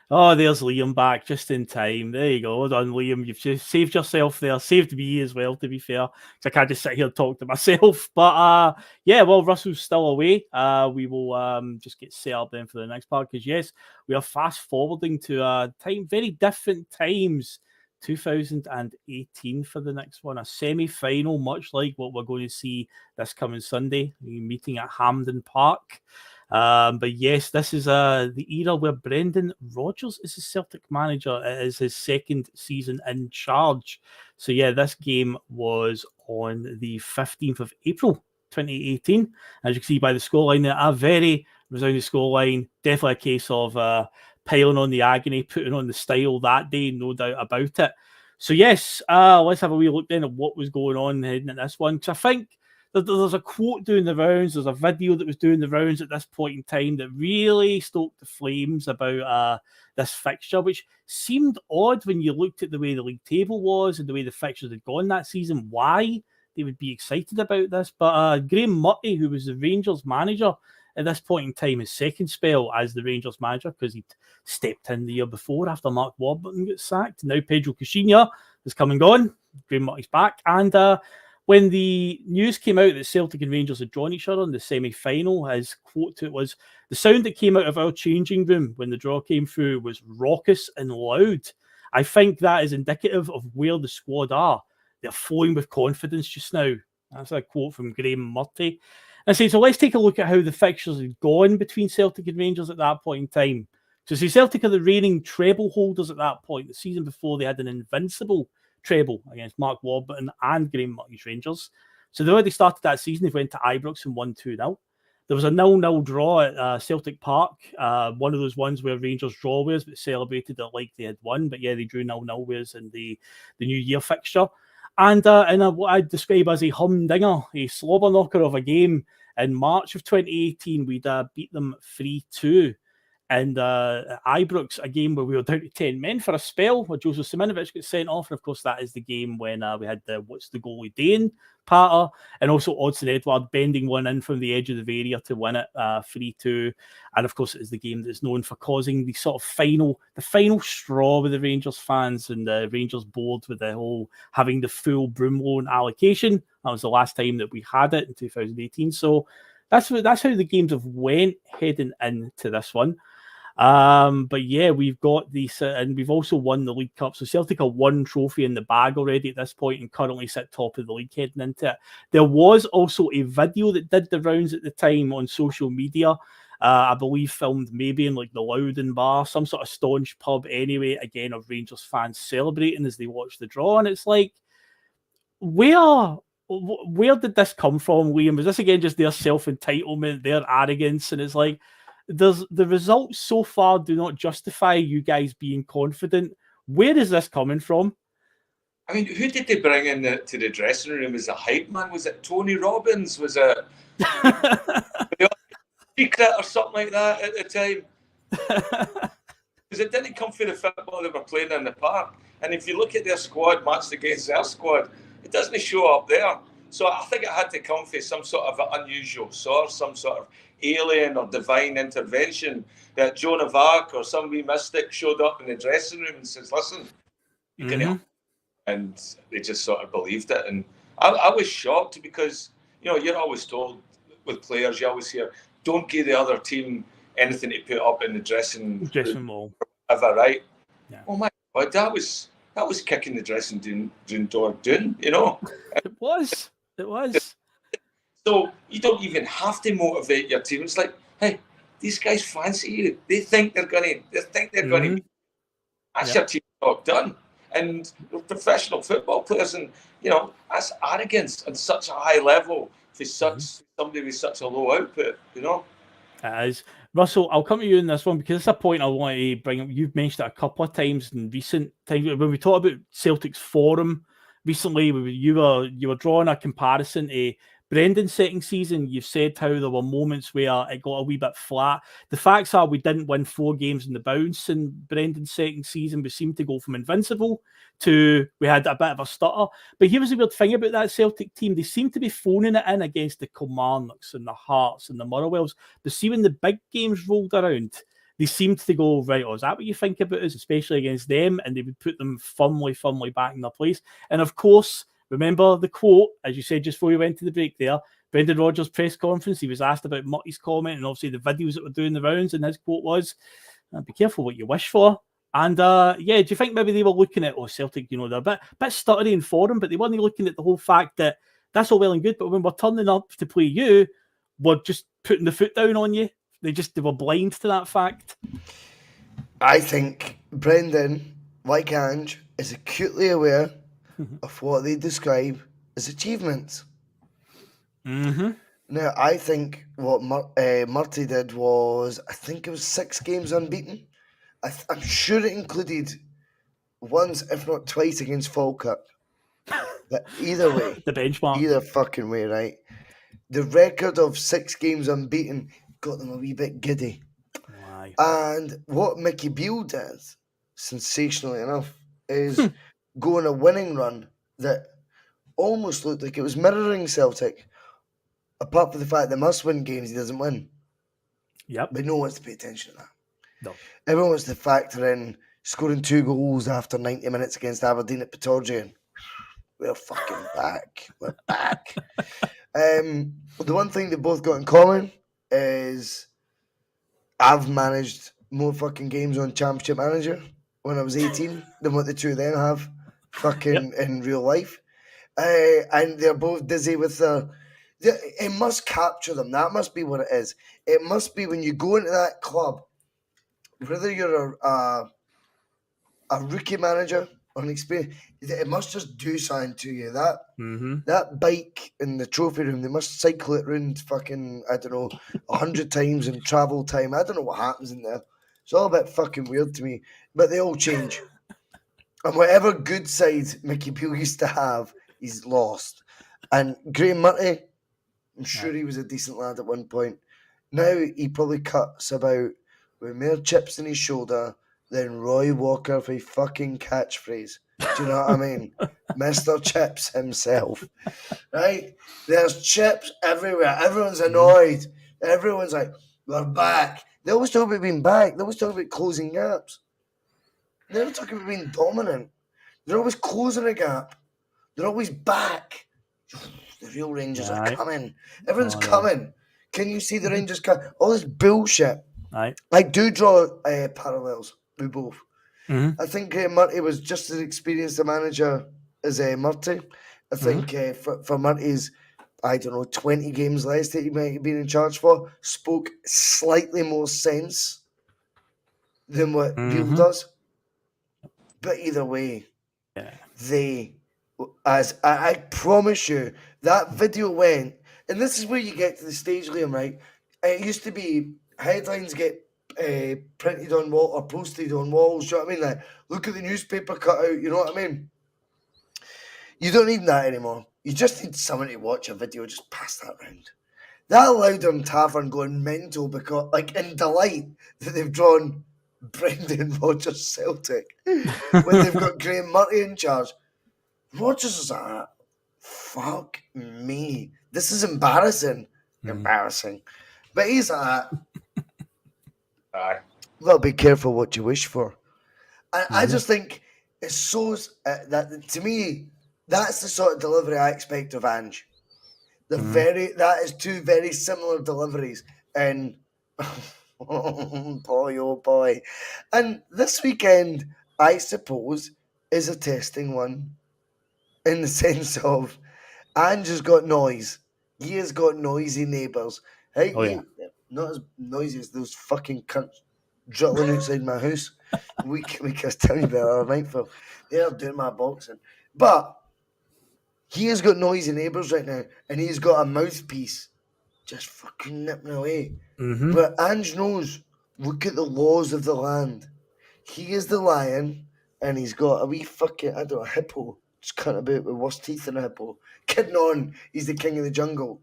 Oh, there's Liam back just in time. There you go. Well done, Liam. You've just saved yourself there. Saved me as well, to be fair. Because I can't just sit here and talk to myself. But yeah, well, Russell's still away. We will just get set up then for the next part. Because yes, we are fast forwarding to very different times. 2018 for the next one, a semi-final, much like what we're going to see this coming Sunday, meeting at Hampden Park. But yes, this is the era where Brendan Rodgers is the Celtic manager. It is his second season in charge. So yeah, this game was on the 15th of April 2018. As you can see by the scoreline there, a very resounding scoreline. Definitely a case of piling on the agony, putting on the style that day, no doubt about it. So yes, let's have a wee look then at what was going on heading at this one. Because I think there's a quote doing the rounds, there's a video that was doing the rounds at this point in time that really stoked the flames about this fixture, which seemed odd when you looked at the way the league table was and the way the fixtures had gone that season, why they would be excited about this. But Graham Murty, who was the Rangers manager at this point in time, his second spell as the Rangers manager, because he'd stepped in the year before after Mark Warburton got sacked. Now Pedro Caixinha has come and gone. Graham Murty's back. And when the news came out that Celtic and Rangers had drawn each other in the semi-final, his quote to it was, "The sound that came out of our changing room when the draw came through was raucous and loud. I think that is indicative of where the squad are. They're flowing with confidence just now." That's a quote from Graham Murty. And so let's take a look at how the fixtures had gone between Celtic and Rangers at that point in time. So Celtic are the reigning treble holders at that point. The season before, they had an invincible treble against Mark Warburton and Graham Murty's Rangers. So they already started that season. They went to Ibrox and won 2-0. There was a 0-0 draw at Celtic Park. One of those ones where Rangers draw was, but celebrated it like they had won. But yeah, they drew 0-0 was in the New Year fixture. And in what I'd describe as a humdinger, a slobber knocker of a game, in March of 2018, we'd beat them 3-2. And Ibrox, a game where we were down to 10 men for a spell, where Joseph Siminovic got sent off. And of course, that is the game when we had the "What's the goalie Dane" patter, and also Odsonne Edouard bending one in from the edge of the area to win it 3-2. And of course, it is the game that's known for causing the sort of final straw with the Rangers fans and the Rangers board with the whole having the full broom loan allocation. That was the last time that we had it in 2018. So that's how the games have went heading into this one. But yeah, we've got these, and we've also won the League Cup. So Celtic are one trophy in the bag already at this point and currently sit top of the league heading into it. There was also a video that did the rounds at the time on social media. I believe filmed maybe in like the Loudon Bar, some sort of staunch pub anyway, again, of Rangers fans celebrating as they watch the draw. And it's like, where did this come from, Liam? Was this again just their self-entitlement, their arrogance? And it's like, the results so far do not justify you guys being confident. Where is this coming from? I mean, who did they bring in to the dressing room as a hype man? Was it Tony Robbins? Was it Secret or something like that at the time? Because it didn't come for the football they were playing in the park. And if you look at their squad matched against their squad, it doesn't show up there. So I think it had to come from some sort of unusual source, some sort of alien or divine intervention, that Joan of Arc or some wee mystic showed up in the dressing room and says, "Listen, you can help." And they just sort of believed it. And I was shocked because, you know, you're always told with players, you always hear, don't give the other team anything to put up in the dressing room. Ever, right? Yeah. Oh my God, that was kicking the dressing door down, you know? It was. So you don't even have to motivate your team. It's like, hey, these guys fancy you. They think they're gonna. That's your team job done. And professional football players, and you know, that's arrogance at such a high level for somebody with such a low output. You know. It is. Russell, I'll come to you in this one because it's a point I want to bring up. You've mentioned it a couple of times in recent times when we talk about Celtic's forum recently. You were drawing a comparison to Brendan's second season. You've said how there were moments where it got a wee bit flat. The facts are we didn't win 4 games in the bounce in Brendan's second season. We seemed to go from invincible to we had a bit of a stutter. But here was the weird thing about that Celtic team. They seemed to be phoning it in against the Kilmarnocks and the Hearts and the Motherwells. But see, when the big games rolled around, they seemed to go, right, is that what you think about us, especially against them? And they would put them firmly back in their place. And of course, remember the quote, as you said just before we went to the break there, Brendan Rodgers' press conference, he was asked about Murty's comment and obviously the videos that were doing the rounds, and his quote was, be careful what you wish for. And do you think maybe they were looking at, Celtic, you know, they're a bit stuttering for them, but they weren't looking at the whole fact that that's all well and good, but when we're turning up to play you, we're just putting the foot down on you. They were blind to that fact. I think Brendan, like Ange, is acutely aware of what they describe as achievements. Mm-hmm. Now, I think what Murty did was, I think it was 6 games unbeaten. I'm sure it included once, if not twice, against Falkirk. But either way, the benchmark. Either fucking way, right? The record of 6 games unbeaten got them a wee bit giddy. Why? And what Mickey Beale does, sensationally enough, is go on a winning run that almost looked like it was mirroring Celtic, apart from the fact that must-win games he doesn't win. Yep. But no one wants to pay attention to that. No. Everyone wants to factor in scoring 2 goals after 90 minutes against Aberdeen at Bustalgia. We're fucking back. We're back. The one thing they both got in common is I've managed more fucking games on Championship Manager when I was 18 than what the two of them have fucking in real life. And they're both dizzy with it must capture them. That must be what it is. It must be when you go into that club, whether you're a rookie manager or an experienced, it must just do something to you. That bike in the trophy room, they must cycle it round fucking, I don't know, 100 times in travel time. I don't know what happens in there. It's all a bit fucking weird to me, but they all change. And whatever good side Mickey Peel used to have, he's lost. And Graham Murray, I'm sure he was a decent lad at one point. Now he probably cuts about with more chips in his shoulder than Roy Walker for a fucking catchphrase. Do you know what I mean? Mr. Chips himself. Right? There's chips everywhere. Everyone's annoyed. Everyone's like, we're back. They always talk about being back. They always talk about closing gaps. They're never talking about being dominant. They're always closing a gap. They're always back. The real Rangers are coming. Everyone's coming. Can you see the Rangers coming? All this bullshit. I do draw parallels with both. I think Murty was just as experienced a manager as Murty. I think for Murty's, I don't know, 20 games less that he might have been in charge for, spoke slightly more sense than what Beale does. But either way, they, as I promise you, that video went, and this is where you get to the stage, Liam, right? It used to be headlines get printed on wall or posted on walls. You know what I mean? Like, look at the newspaper cutout. You know what I mean? You don't need that anymore. You just need someone to watch a video. Just pass that round. That allowed them Tavern going mental because, like, in delight that they've drawn Brendan Rodgers Celtic when they've got Graham Murty in charge. Rodgers is like, fuck me. This is embarrassing. Embarrassing. But he's like, well, be careful what you wish for. And I just think it's so that to me, that's the sort of delivery I expect of Ange. That is two very similar deliveries. And boy, oh boy. And this weekend, I suppose, is a testing one in the sense of Ange has got noise. He has got noisy neighbours. Hey, not as noisy as those fucking cunts drilling outside my house. We was telling you about the other night, Phil. They're doing my boxing. But he has got noisy neighbours right now, and he's got a mouthpiece just fucking nipping away. But Ange knows, look at the laws of the land. He is the lion, and he's got a wee fucking, I don't know, hippo. Just cutting about with worse teeth than a hippo. Kidding on, he's the king of the jungle.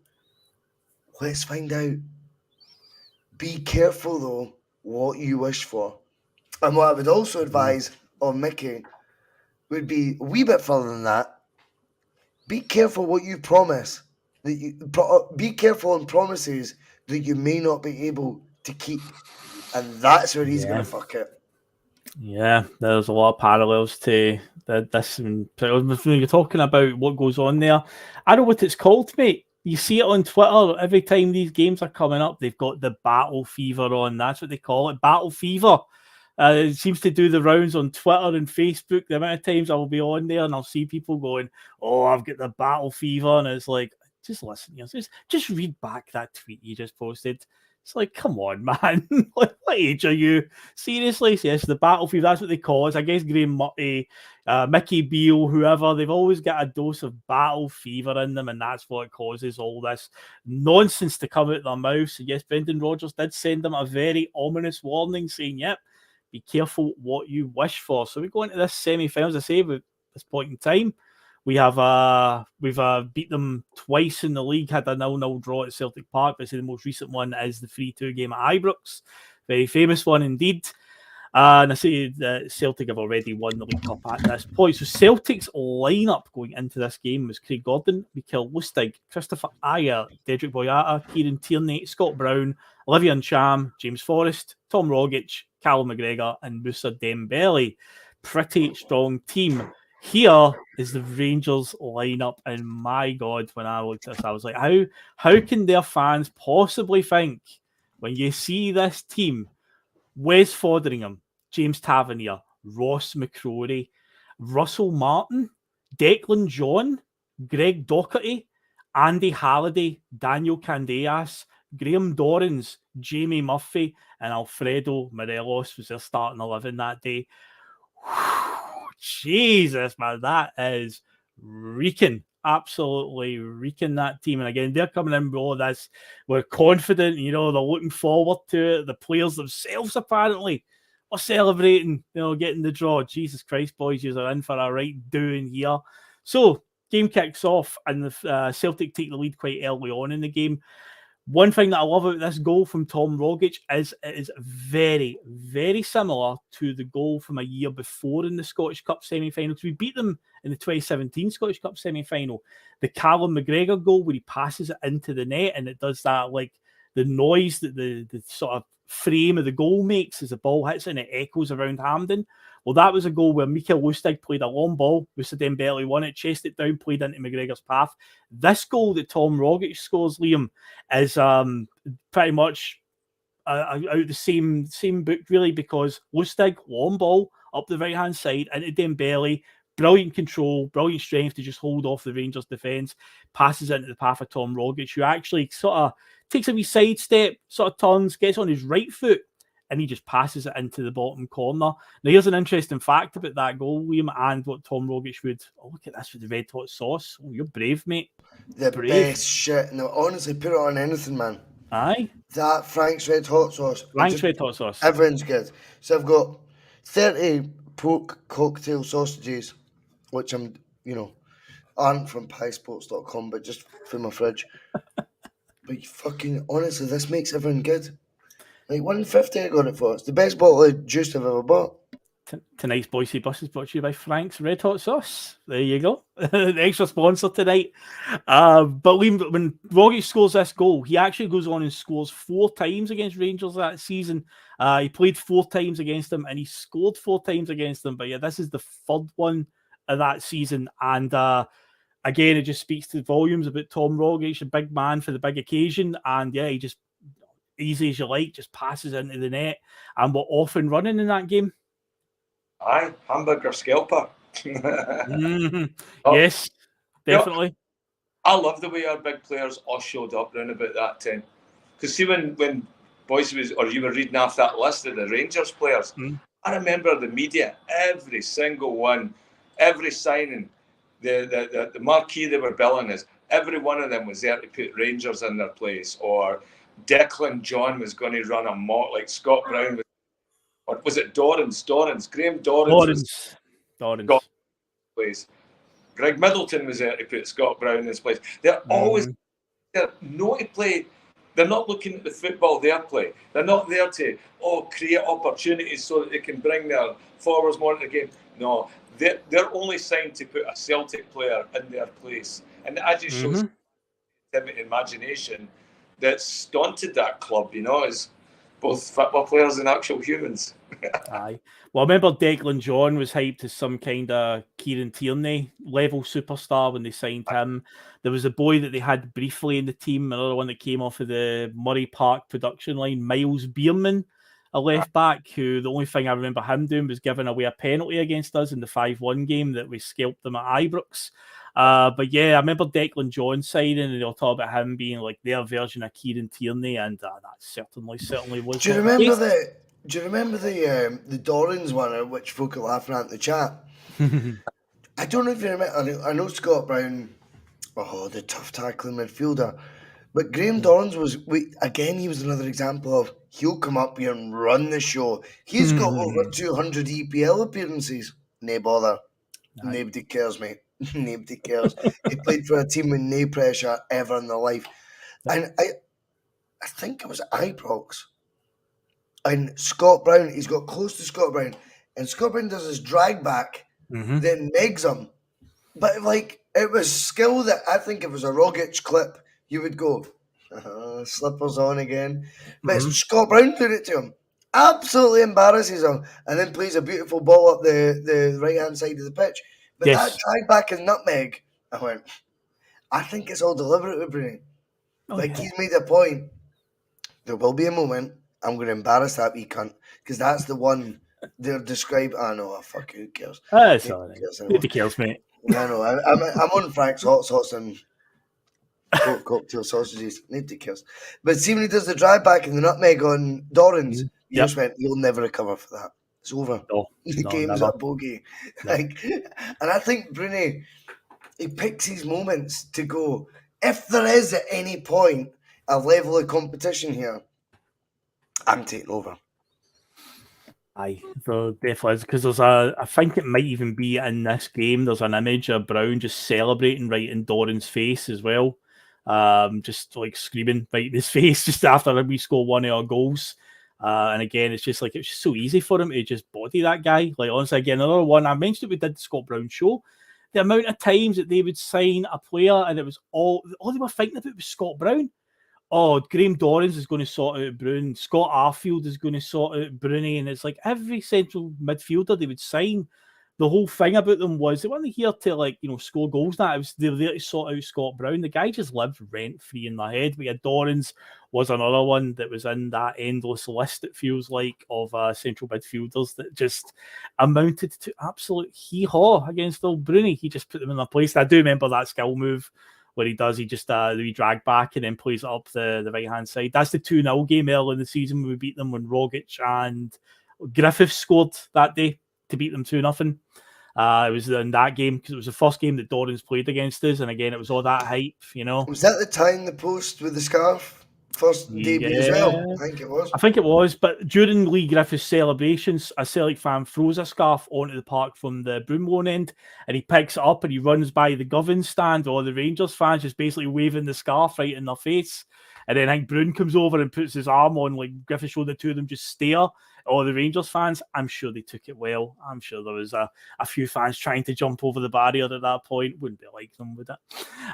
Let's find out. Be careful, though, what you wish for. And what I would also advise on Mickey would be a wee bit further than that. Be careful what you promise. Be careful on promises that you may not be able to keep. And that's where he's going to fuck it. Yeah, there's a lot of parallels to this. When you're talking about what goes on there, I know what it's called, mate. You see it on Twitter every time these games are coming up. They've got the battle fever on. That's what they call it, battle fever. It seems to do the rounds on Twitter and Facebook. The amount of times I will be on there and I'll see people going, "Oh, I've got the battle fever," and it's like, just listen, just read back that tweet you just posted. It's like, come on, man. What age are you? Seriously? Yes, the battle fever, that's what they call it. I guess Graham Murty, Mickey Beale, whoever, they've always got a dose of battle fever in them, and that's what causes all this nonsense to come out of their mouths. And yes, Brendan Rodgers did send them a very ominous warning saying, yep, be careful what you wish for. So we go into this semi-finals, I say, at this point in time. We've beat them twice in the league, had a 0-0 draw at Celtic Park. But the most recent one is the 3-2 game at Ibrox. Very famous one indeed. And I say that Celtic have already won the League Cup at this point. So Celtic's lineup going into this game was Craig Gordon, Mikael Lustig, Christopher Ayer, Dedrick Boyata, Kieran Tierney, Scott Brown, Olivia Ncham, James Forrest, Tom Rogic, Callum McGregor, and Musa Dembele. Pretty strong team. Here is the Rangers lineup, and my God, when I looked at this, I was like, how can their fans possibly think when you see this team? Wes Foderingham, James Tavernier, Ross McCrory, Russell Martin, Declan John, Greg Docherty, Andy Halliday, Daniel Candeas, Graham Dorrans, Jamie Murphy, and Alfredo Morelos was their starting 11 that day. Jesus, man, that is reeking. Absolutely reeking, that team. And again, they're coming in with all this. We're confident, they're looking forward to it. The players themselves, apparently, are celebrating, getting the draw. Jesus Christ, boys, you are in for a right doing here. So, game kicks off, and the Celtic take the lead quite early on in the game. One thing that I love about this goal from Tom Rogic is it is very, very similar to the goal from a year before in the Scottish Cup semi-final. We beat them in the 2017 Scottish Cup semi-final. The Callum McGregor goal where he passes it into the net and it does that, like, the noise that the sort of frame of the goal makes as the ball hits it and it echoes around Hampden. Well, that was a goal where Mikael Lustig played a long ball, Musa Dembele won it, chased it down, played into McGregor's path. This goal that Tom Rogic scores, Liam, is pretty much out the same book, really, because Lustig, long ball, up the right-hand side, into Dembele, brilliant control, brilliant strength to just hold off the Rangers' defence, passes into the path of Tom Rogic, who actually sort of takes a wee sidestep, sort of turns, gets on his right foot, and he just passes it into the bottom corner. Now, here's an interesting fact about that goal, Liam, and what Tom Rogic would... Oh, look at this with the red hot sauce. Oh, you're brave, mate. The best shit. No, honestly, put it on anything, man. Aye. That Frank's red hot sauce. Frank's red hot sauce. Everyone's good. So I've got 30 pork cocktail sausages, which aren't from piesports.com, but just for my fridge. But fucking honestly, this makes everyone good. Like $1.50 I got it for. It's the best bottle of juice I've ever bought. Tonight's Boise Bus is brought to you by Frank's Red Hot Sauce. There you go. The extra sponsor tonight. But when Rogic scores this goal, he actually goes on and scores 4 times against Rangers that season. He played 4 times against them and he scored 4 times against them. But yeah, this is the 3rd one of that season. And again, it just speaks to the volumes about Tom Rogic, a big man for the big occasion. And yeah, he just, easy as you like, just passes into the net. And we're off and running in that game. Aye, hamburger scalper. Yes, definitely. I love the way our big players all showed up round about that time. Because see, when Boys was, or you were reading off that list of the Rangers players, I remember the media, every single one, every signing, the marquee they were billing us, every one of them was there to put Rangers in their place, or Declan John was going to run a mock, like Scott Brown was. Or was it Dorrans? Graham Dorrans. Place. Greg Middleton was there to put Scott Brown in his place. They're always there, not to play. They're not looking at the football they play. They're not there to create opportunities so that they can bring their forwards more into the game. No, they're only signed to put a Celtic player in their place, and that just shows imagination that's daunted that club. As both football players and actual humans. Aye. Well, I remember Declan John was hyped as some kind of Kieran Tierney level superstar when they signed him. There was a boy that they had briefly in the team, another one that came off of the Murray Park production line, Miles Bierman, a left back, who the only thing I remember him doing was giving away a penalty against us in the 5-1 game that we scalped them at Ibrox. But yeah, I remember Declan John signing, and they'll talk about him being like their version of Kieran Tierney, and that certainly was. Do you remember the Dorrans one, which folk are laughing at in the chat? I don't know if you remember. I know Scott Brown, the tough tackling midfielder, but Graham Dorrans he was another example of he'll come up here and run the show. He's got over 200 EPL appearances. No bother. Nobody cares, mate. Nobody cares. He played for a team with no pressure ever in their life. And I think it was Ibrox. And Scott Brown, he's got close to Scott Brown, and Scott Brown does his drag back, then megs him. But like, it was skill that I think if it was a Rogic clip, you would go, slippers on again. But Scott Brown did it to him. Absolutely embarrasses him, and then plays a beautiful ball up the right-hand side of the pitch. But that drag back and nutmeg, I went, I think it's all deliberate with Bruni. He's made a point. There will be a moment I'm going to embarrass that wee cunt, because that's the one they're described. I know, fuck, who cares? It's all right. Nobody cares, mate. I know. I'm on Frank's hot sauce and cocktail sausages. Nobody cares. But see, when he does the drive back and the nutmeg on Dorans, you just went, you'll never recover for that. It's over. The game's a bogey. And I think Bruni, he picks his moments to go, if there is at any point a level of competition here, I'm taking over. Aye, there definitely is, because I think it might even be in this game, there's an image of Brown just celebrating right in Doran's face as well. Just like screaming right in his face just after we score one of our goals. And again, it's just like, it's just so easy for him to just body that guy. Like, honestly, again, another one, I mentioned it, we did the Scott Brown show. The amount of times that they would sign a player and it was all they were thinking about was Scott Brown. Oh, Graham Dorrans is going to sort out Brown. Scott Arfield is going to sort out Bruni. And it's like every central midfielder they would sign, the whole thing about them was they weren't here to, like, you know, score goals. Now they were there to sort out Scott Brown. The guy just lived rent-free in my head. But yeah, Dorrans was another one that was in that endless list, it feels like, of central midfielders that just amounted to absolute hee-haw against old Bruni. He just put them in their place. And I do remember that skill move where he just the drag back and then plays it up the right-hand side. That's the 2-0 game early in the season when we beat them, when Rogic and Griffiths scored that day to beat them 2-0. It was in that game because it was the first game that Dorrans played against us, and again, it was all that hype, you know. Was that the time the post with the scarf? First debut as well? I think it was. I think it was, but during Lee Griffiths' celebrations, a Celtic fan throws a scarf onto the park from the Broomloan end, and he picks it up and he runs by the Govan stand, or the Rangers fans just basically waving the scarf right in their face. And then I think Brown comes over and puts his arm on, like Griffiths showed the two of them just stare. Or the Rangers fans, I'm sure they took it well. I'm sure there was a few fans trying to jump over the barrier at that point. Wouldn't be like them, would it?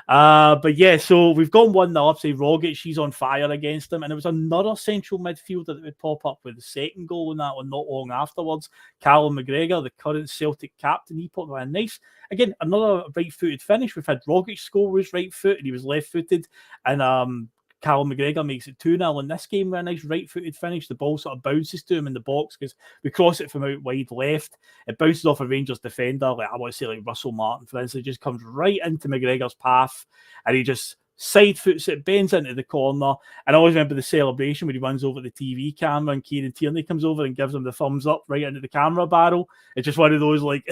But yeah, so we've gone 1-0 up. Say Rogic, she's on fire against them. And it was another central midfielder that would pop up with the second goal in that one not long afterwards. Callum McGregor, the current Celtic captain, he popped a nice, again, another right-footed finish. We've had Rogic score with his right foot and he was left-footed. And Callum McGregor makes it 2-0 in this game with a nice right-footed finish. The ball sort of bounces to him in the box because we cross it from out wide left. It bounces off a Rangers defender, like I want to say like Russell Martin, for instance. It just comes right into McGregor's path and he just side foots it, bends into the corner. And I always remember the celebration when he runs over the TV camera and Kieran Tierney comes over and gives him the thumbs up right into the camera barrel. It's just one of those, like,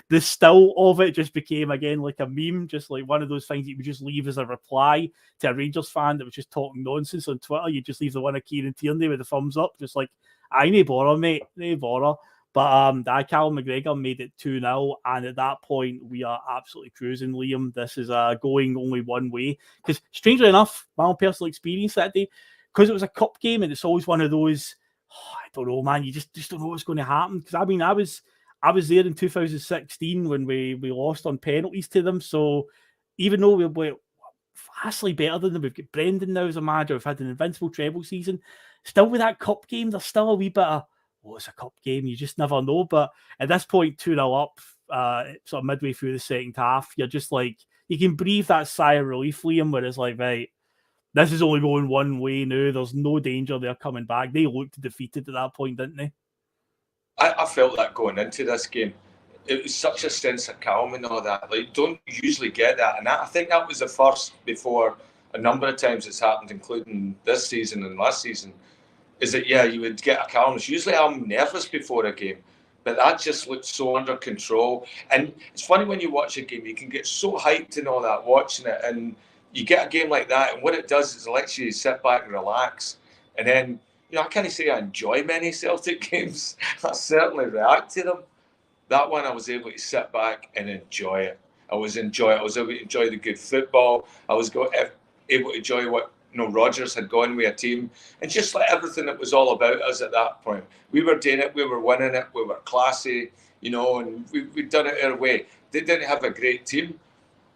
the still of it just became, again, like a meme, just like one of those things that you would just leave as a reply to a Rangers fan that was just talking nonsense on Twitter. You just leave the one of Kieran Tierney with the thumbs up, just like, I no bother, mate, no bother. But Callum McGregor made it 2-0, and at that point, we are absolutely cruising, Liam. This is going only one way. Because, strangely enough, my own personal experience that day, because it was a cup game, and it's always one of those, I don't know, man, you just don't know what's going to happen. Because, I mean, I was there in 2016 when we lost on penalties to them, so even though we're vastly better than them, we've got Brendan now as a manager, we've had an invincible treble season, still with that cup game, there's still a wee bit of, it's a cup game, you just never know. But at this point, 2-0 up, sort of midway through the second half, you're just like, you can breathe that sigh of relief, Liam, where it's like, right, this is only going one way now. There's no danger they're coming back. They looked defeated at that point, didn't they? I felt that going into this game. It was such a sense of calm and all that. Like, don't usually get that. And I think that was the first before a number of times it's happened, including this season and last season, is that, yeah, you would get a calmness. Usually I'm nervous before a game, but that just looked so under control. And it's funny when you watch a game, you can get so hyped and all that watching it, and you get a game like that, and what it does is it lets you sit back and relax. And then, you know, I can't say I enjoy many Celtic games. I certainly react to them. That one I was able to sit back and enjoy it. I was able to enjoy the good football. I was able to enjoy what Rodgers had gone with a team, and just like everything that was all about us at that point, we were doing it, we were winning it, we were classy, and we'd done it our way. They didn't have a great team,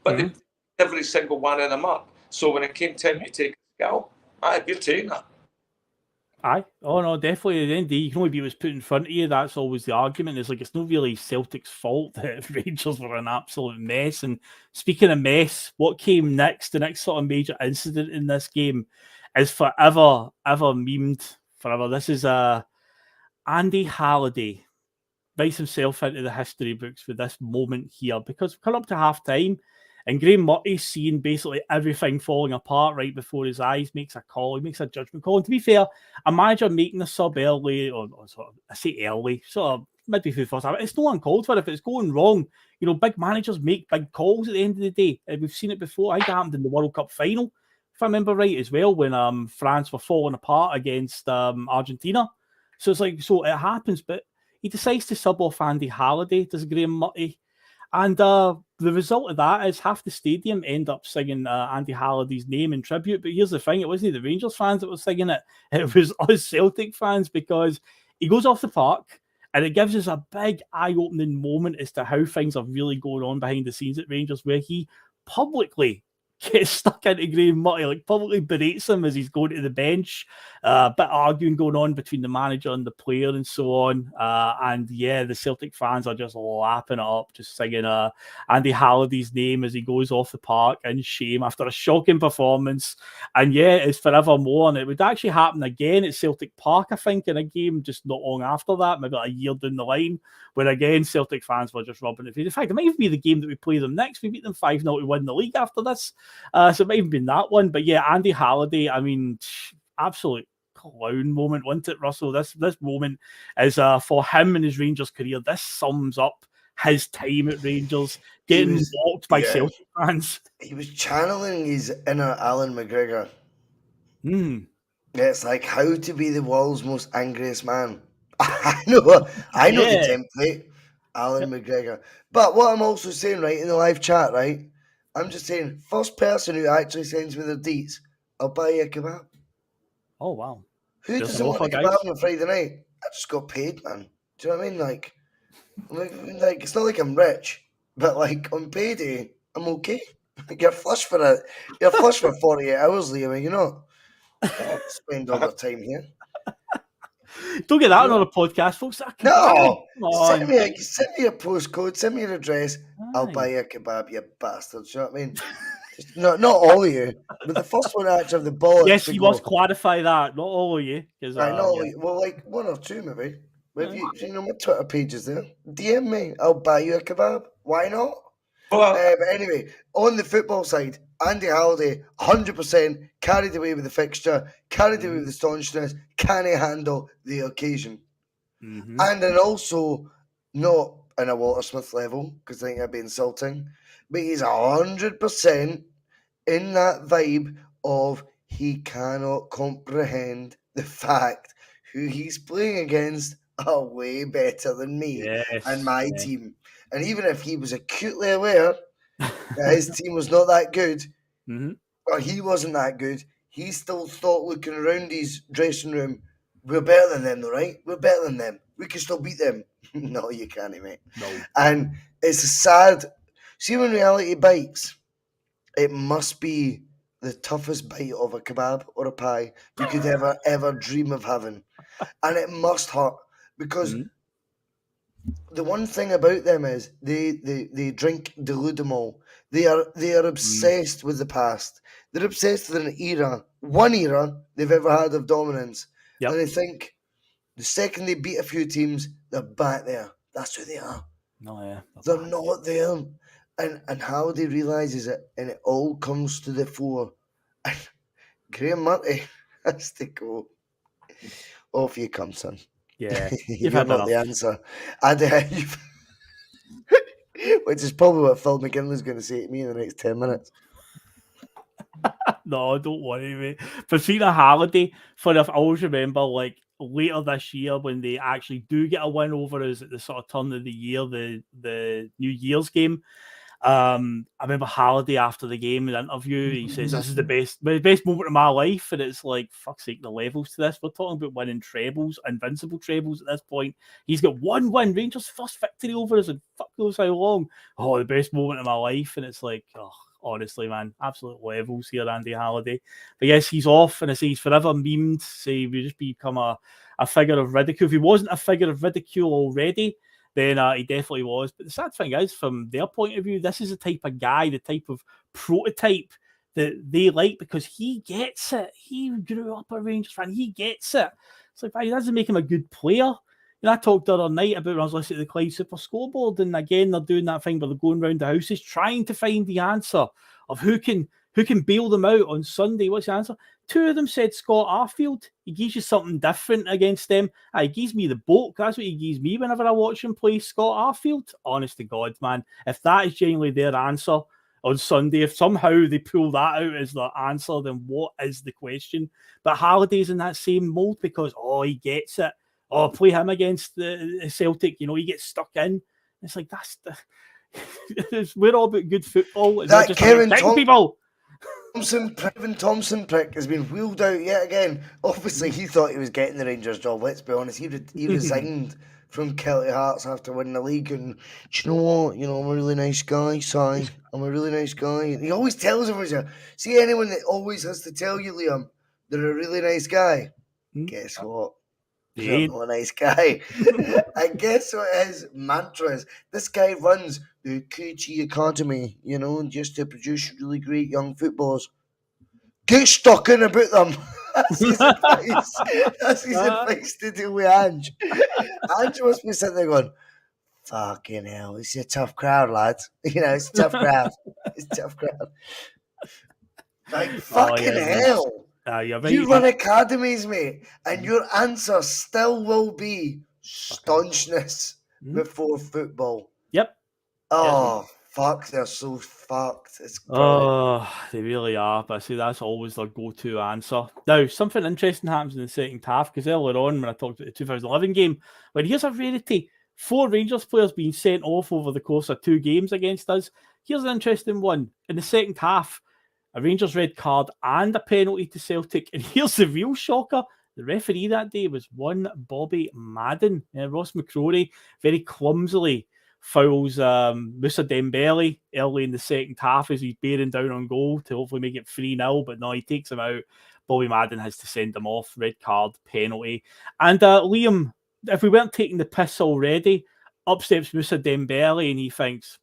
but they, every single one of them up. So when it came time to take a scalp, you're taking that. Aye. Oh, no, definitely. At the end of the day, you can only be what's put in front of you. That's always the argument. It's like, it's not really Celtic's fault that Rangers were an absolute mess. And speaking of mess, what came next, the next sort of major incident in this game is forever, ever memed forever. This is Andy Halliday writes himself into the history books with this moment here, because we're coming up to half time. And Graham Murty's seeing basically everything falling apart right before his eyes, makes a call, he makes a judgment call. And to be fair, a manager making a sub early, or sort of, I say early, sort of midway through the first half, it's no uncalled for if it's going wrong. Big managers make big calls at the end of the day. And we've seen it before. I think it happened in the World Cup final, if I remember right, as well, when France were falling apart against Argentina. So it's like, so it happens, but he decides to sub off Andy Halliday, does Graham Murty. And the result of that is half the stadium end up singing Andy Halliday's name in tribute. But here's the thing, it wasn't the Rangers fans that were singing it. It was us Celtic fans, because he goes off the park and it gives us a big eye-opening moment as to how things are really going on behind the scenes at Rangers, where he publicly gets stuck into Graham Murty, like publicly berates him as he's going to the bench. A bit of arguing going on between the manager and the player and so on. And yeah, the Celtic fans are just lapping it up, just singing Andy Halliday's name as he goes off the park in shame after a shocking performance. And yeah, it's forevermore. And it would actually happen again at Celtic Park, I think, in a game just not long after that, maybe like a year down the line, where again, Celtic fans were just rubbing it. In fact, it might even be the game that we play them next. We beat them 5-0 to win the league after this. So it might even been that one. But yeah, Andy Halliday, I mean, absolute clown moment, wasn't it, Russell? This moment is for him in his Rangers career. This sums up his time at Rangers, getting walked by Celtic fans. He was channeling his inner Alan McGregor. It's like how to be the world's most angriest man. I know the template, Alan McGregor. But what I'm also saying, right, in the live chat, right, I'm just saying, first person who actually sends me their deets, I'll buy you a kebab. Oh, wow. Who doesn't want a kebab on a Friday night? I just got paid, man. Do you know what I mean? Like, it's not like I'm rich, but like on payday, I'm okay. You're flush for 48 hours, Liam. You're not. I'll spend all the time here. Don't get that on a podcast, folks. No! Send me your postcode, send me your address. I'll buy you a kebab, you bastards. You know what I mean? Not all of you, but the first one actually have the ball. Yes, you must clarify that. Not all of you. Not all of you. Well, like one or two, maybe. But you know, my Twitter page is there. DM me. I'll buy you a kebab. Why not? But anyway, on the football side, Andy Halliday, 100% carried away with the fixture, carried away with the staunchness, can he handle the occasion? And then also, not in a Walter Smith level, because I think that'd be insulting, but he's 100% in that vibe of he cannot comprehend the fact who he's playing against are way better than me and my team. And even if he was acutely aware that his team was not that good, or he wasn't that good, he still thought, looking around his dressing room, we're better than them, though, right? We're better than them. We can still beat them. No, you can't, mate. No. And it's a sad... See, when reality bites, it must be the toughest bite of a kebab or a pie you could ever dream of having. And it must hurt, because... The one thing about them is they drink Deludamol. They are obsessed with the past. They're obsessed with one era they've ever had of dominance. And they think the second they beat a few teams, they're back there. That's who they are. They're not there. And how they realises it, and it all comes to the fore. And Graham Murty has to go. Off you come, son. Yeah, you've had not the answer. And which is probably what Phil Mcginlay's going to say to me in the next 10 minutes. No, don't worry, mate. But speaking of Halliday, I always remember, like, later this year when they actually do get a win over us at the sort of turn of the year, the New Year's game, I remember Halliday after the game in the interview, he says, this is the best moment of my life. And it's like, fuck's sake, the levels to this. We're talking about winning trebles, invincible trebles at this point. He's got one win, Rangers' first victory over us, and fuck knows how long. Oh, the best moment of my life. And it's like, oh, honestly, man, absolute levels here, Andy Halliday. But yes, he's off, and I say he's forever memed. Say we just become a figure of ridicule. If he wasn't a figure of ridicule already, then he definitely was. But the sad thing is, from their point of view, this is the type of guy, the type of prototype that they like, because he gets it. He grew up a Rangers fan. He gets it. It's like, it doesn't make him a good player. You know, I talked the other night about when I was listening to the Clyde Super Scoreboard, and again, they're doing that thing where they're going round the houses trying to find the answer of who can bail them out on Sunday. What's the answer? Two of them said Scott Arfield. He gives you something different against them. He gives me the boat. That's what he gives me whenever I watch him play Scott Arfield. Honest to God, man. If that is genuinely their answer on Sunday, if somehow they pull that out as their answer, then what is the question? But Halliday's in that same mold because, he gets it. Play him against the Celtic, he gets stuck in. It's like, we're all about good football. It's that not just Kevin people. Previn Thompson prick has been wheeled out yet again. Obviously, he thought he was getting the Rangers job. Let's be honest. He resigned from Celtic Hearts after winning the league. And do you know what? I'm a really nice guy, Si. I'm a really nice guy. And he always tells everyone, see anyone that always has to tell you, Liam, they're a really nice guy. Guess what? They're not a nice guy. And guess what his mantra is? This guy runs the KG Academy, just to produce really great young footballers. Get stuck in about them. That's his advice. That's his advice to deal with Ange. Ange must be sitting there going, fucking hell, it's a tough crowd, lads. It's a tough crowd. It's a tough crowd. Like, fucking hell. You're right. You run academies, mate, and your answer still will be staunchness before football. Yep. Oh, fuck, they're so fucked. It's brilliant. They really are. But I see that's always their go-to answer. Now, something interesting happens in the second half, because earlier on, when I talked about the 2011 game, here's a rarity. 4 Rangers players being sent off over the course of 2 games against us. Here's an interesting one. In the second half, a Rangers red card and a penalty to Celtic. And here's the real shocker. The referee that day was one Bobby Madden. Ross McCrory very clumsily fouls Moussa Dembele early in the second half as he's bearing down on goal to hopefully make it 3-0. But no, he takes him out. Bobby Madden has to send him off. Red card, penalty. And Liam, if we weren't taking the piss already, up steps Moussa Dembele and he thinks,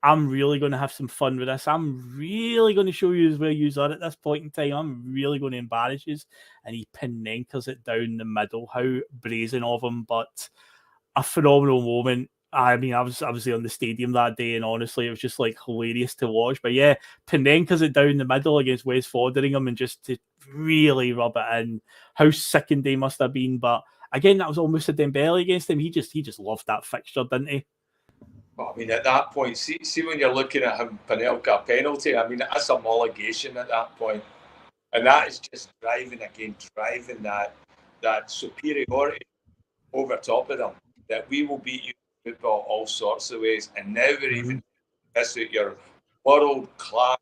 I'm really going to have some fun with this. I'm really going to show you where you are at this point in time. I'm really going to embarrass you. And he Panenkers it down the middle. How brazen of him, but a phenomenal moment. I mean, I was obviously on the stadium that day, and honestly, it was just like hilarious to watch. But yeah, Panenkers it down the middle against West Foderingham, and just to really rub it in. How sickened they must have been. But again, that was almost a Dembele against him. He just loved that fixture, didn't he? Well, I mean, at that point, see when you're looking at him, Panelka penalty, I mean, that's a molligation at that point. And that is just driving that superiority over top of them, that we will beat you in football all sorts of ways. And now we're even this at your world-class,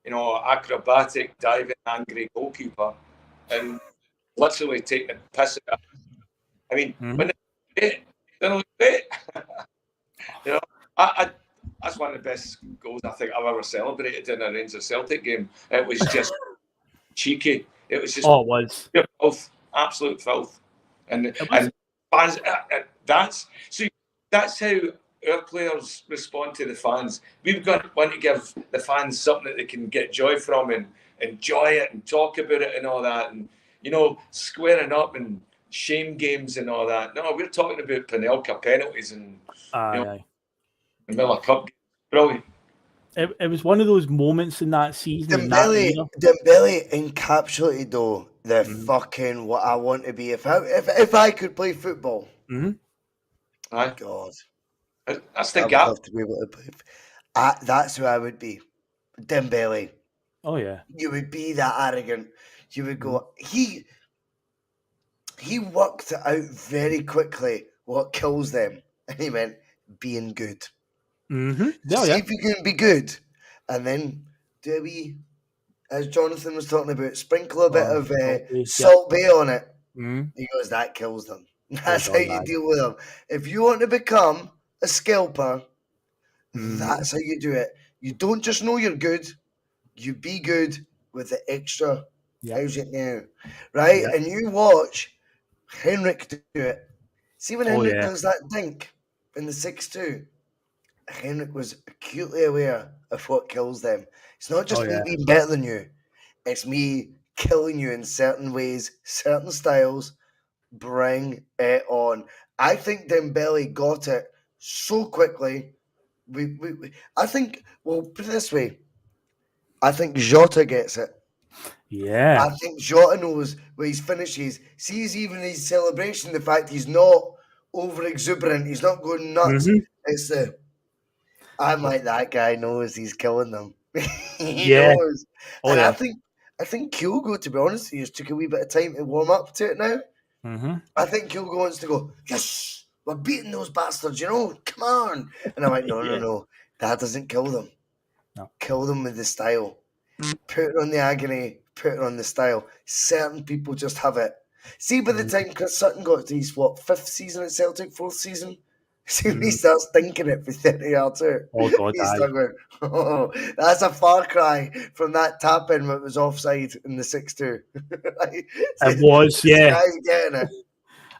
acrobatic, diving, angry goalkeeper, and literally taking the piss out of him. I mean, when they look great. That's one of the best goals I think I've ever celebrated in a Rangers Celtic game. It was just cheeky. It was just it was filth, absolute filth, and fans. That's how our players respond to the fans. We've want to give the fans something that they can get joy from and enjoy it and talk about it and all that, and squaring up and shame games and all that. No, we're talking about Panelka penalties and Miller Cup. Brilliant. It was one of those moments in that season. Dembele encapsulated though the fucking what I want to be if I could play football. Aye. God, that's the gap. Have to be able to play. That's who I would be. Dembele. Oh yeah. You would be that arrogant. You would go. He worked it out very quickly. What kills them, and he went being good. See if you can be good, and then do we, as Jonathan was talking about, sprinkle a bit of Salt Bay on it. He goes, that kills them. That's how you deal with them. If you want to become a scalper, that's how you do it. You don't just know you're good, you be good with the extra. How's it now? Right? And you watch Henrik do it. See when Henrik does that dink in the 6-2, Henrik was acutely aware of what kills them. It's not just me being better than you. It's me killing you in certain ways, certain styles. Bring it on. I think Dembele got it so quickly. I think, well, put it this way. I think Jota gets it. Yeah. I think Jota knows where he's finishes. Sees even his celebration, the fact he's not over exuberant. He's not going nuts. It's the, I'm like, that guy knows he's killing them. He knows. I think Kyogo, to be honest with you, took a wee bit of time to warm up to it now. I think Kyogo wants to go, yes, we're beating those bastards, come on. And I'm like, no, that doesn't kill them. No. Kill them with the style. Put it on the agony, put it on the style. Certain people just have it. See, by the time Chris Sutton got to his, 5th season at Celtic, 4th season? See, when he starts thinking it for 30 yards out. Oh, God, he's going, that's a far cry from that tap-in that was offside in the 6-2. It was, yeah. This guy's getting it.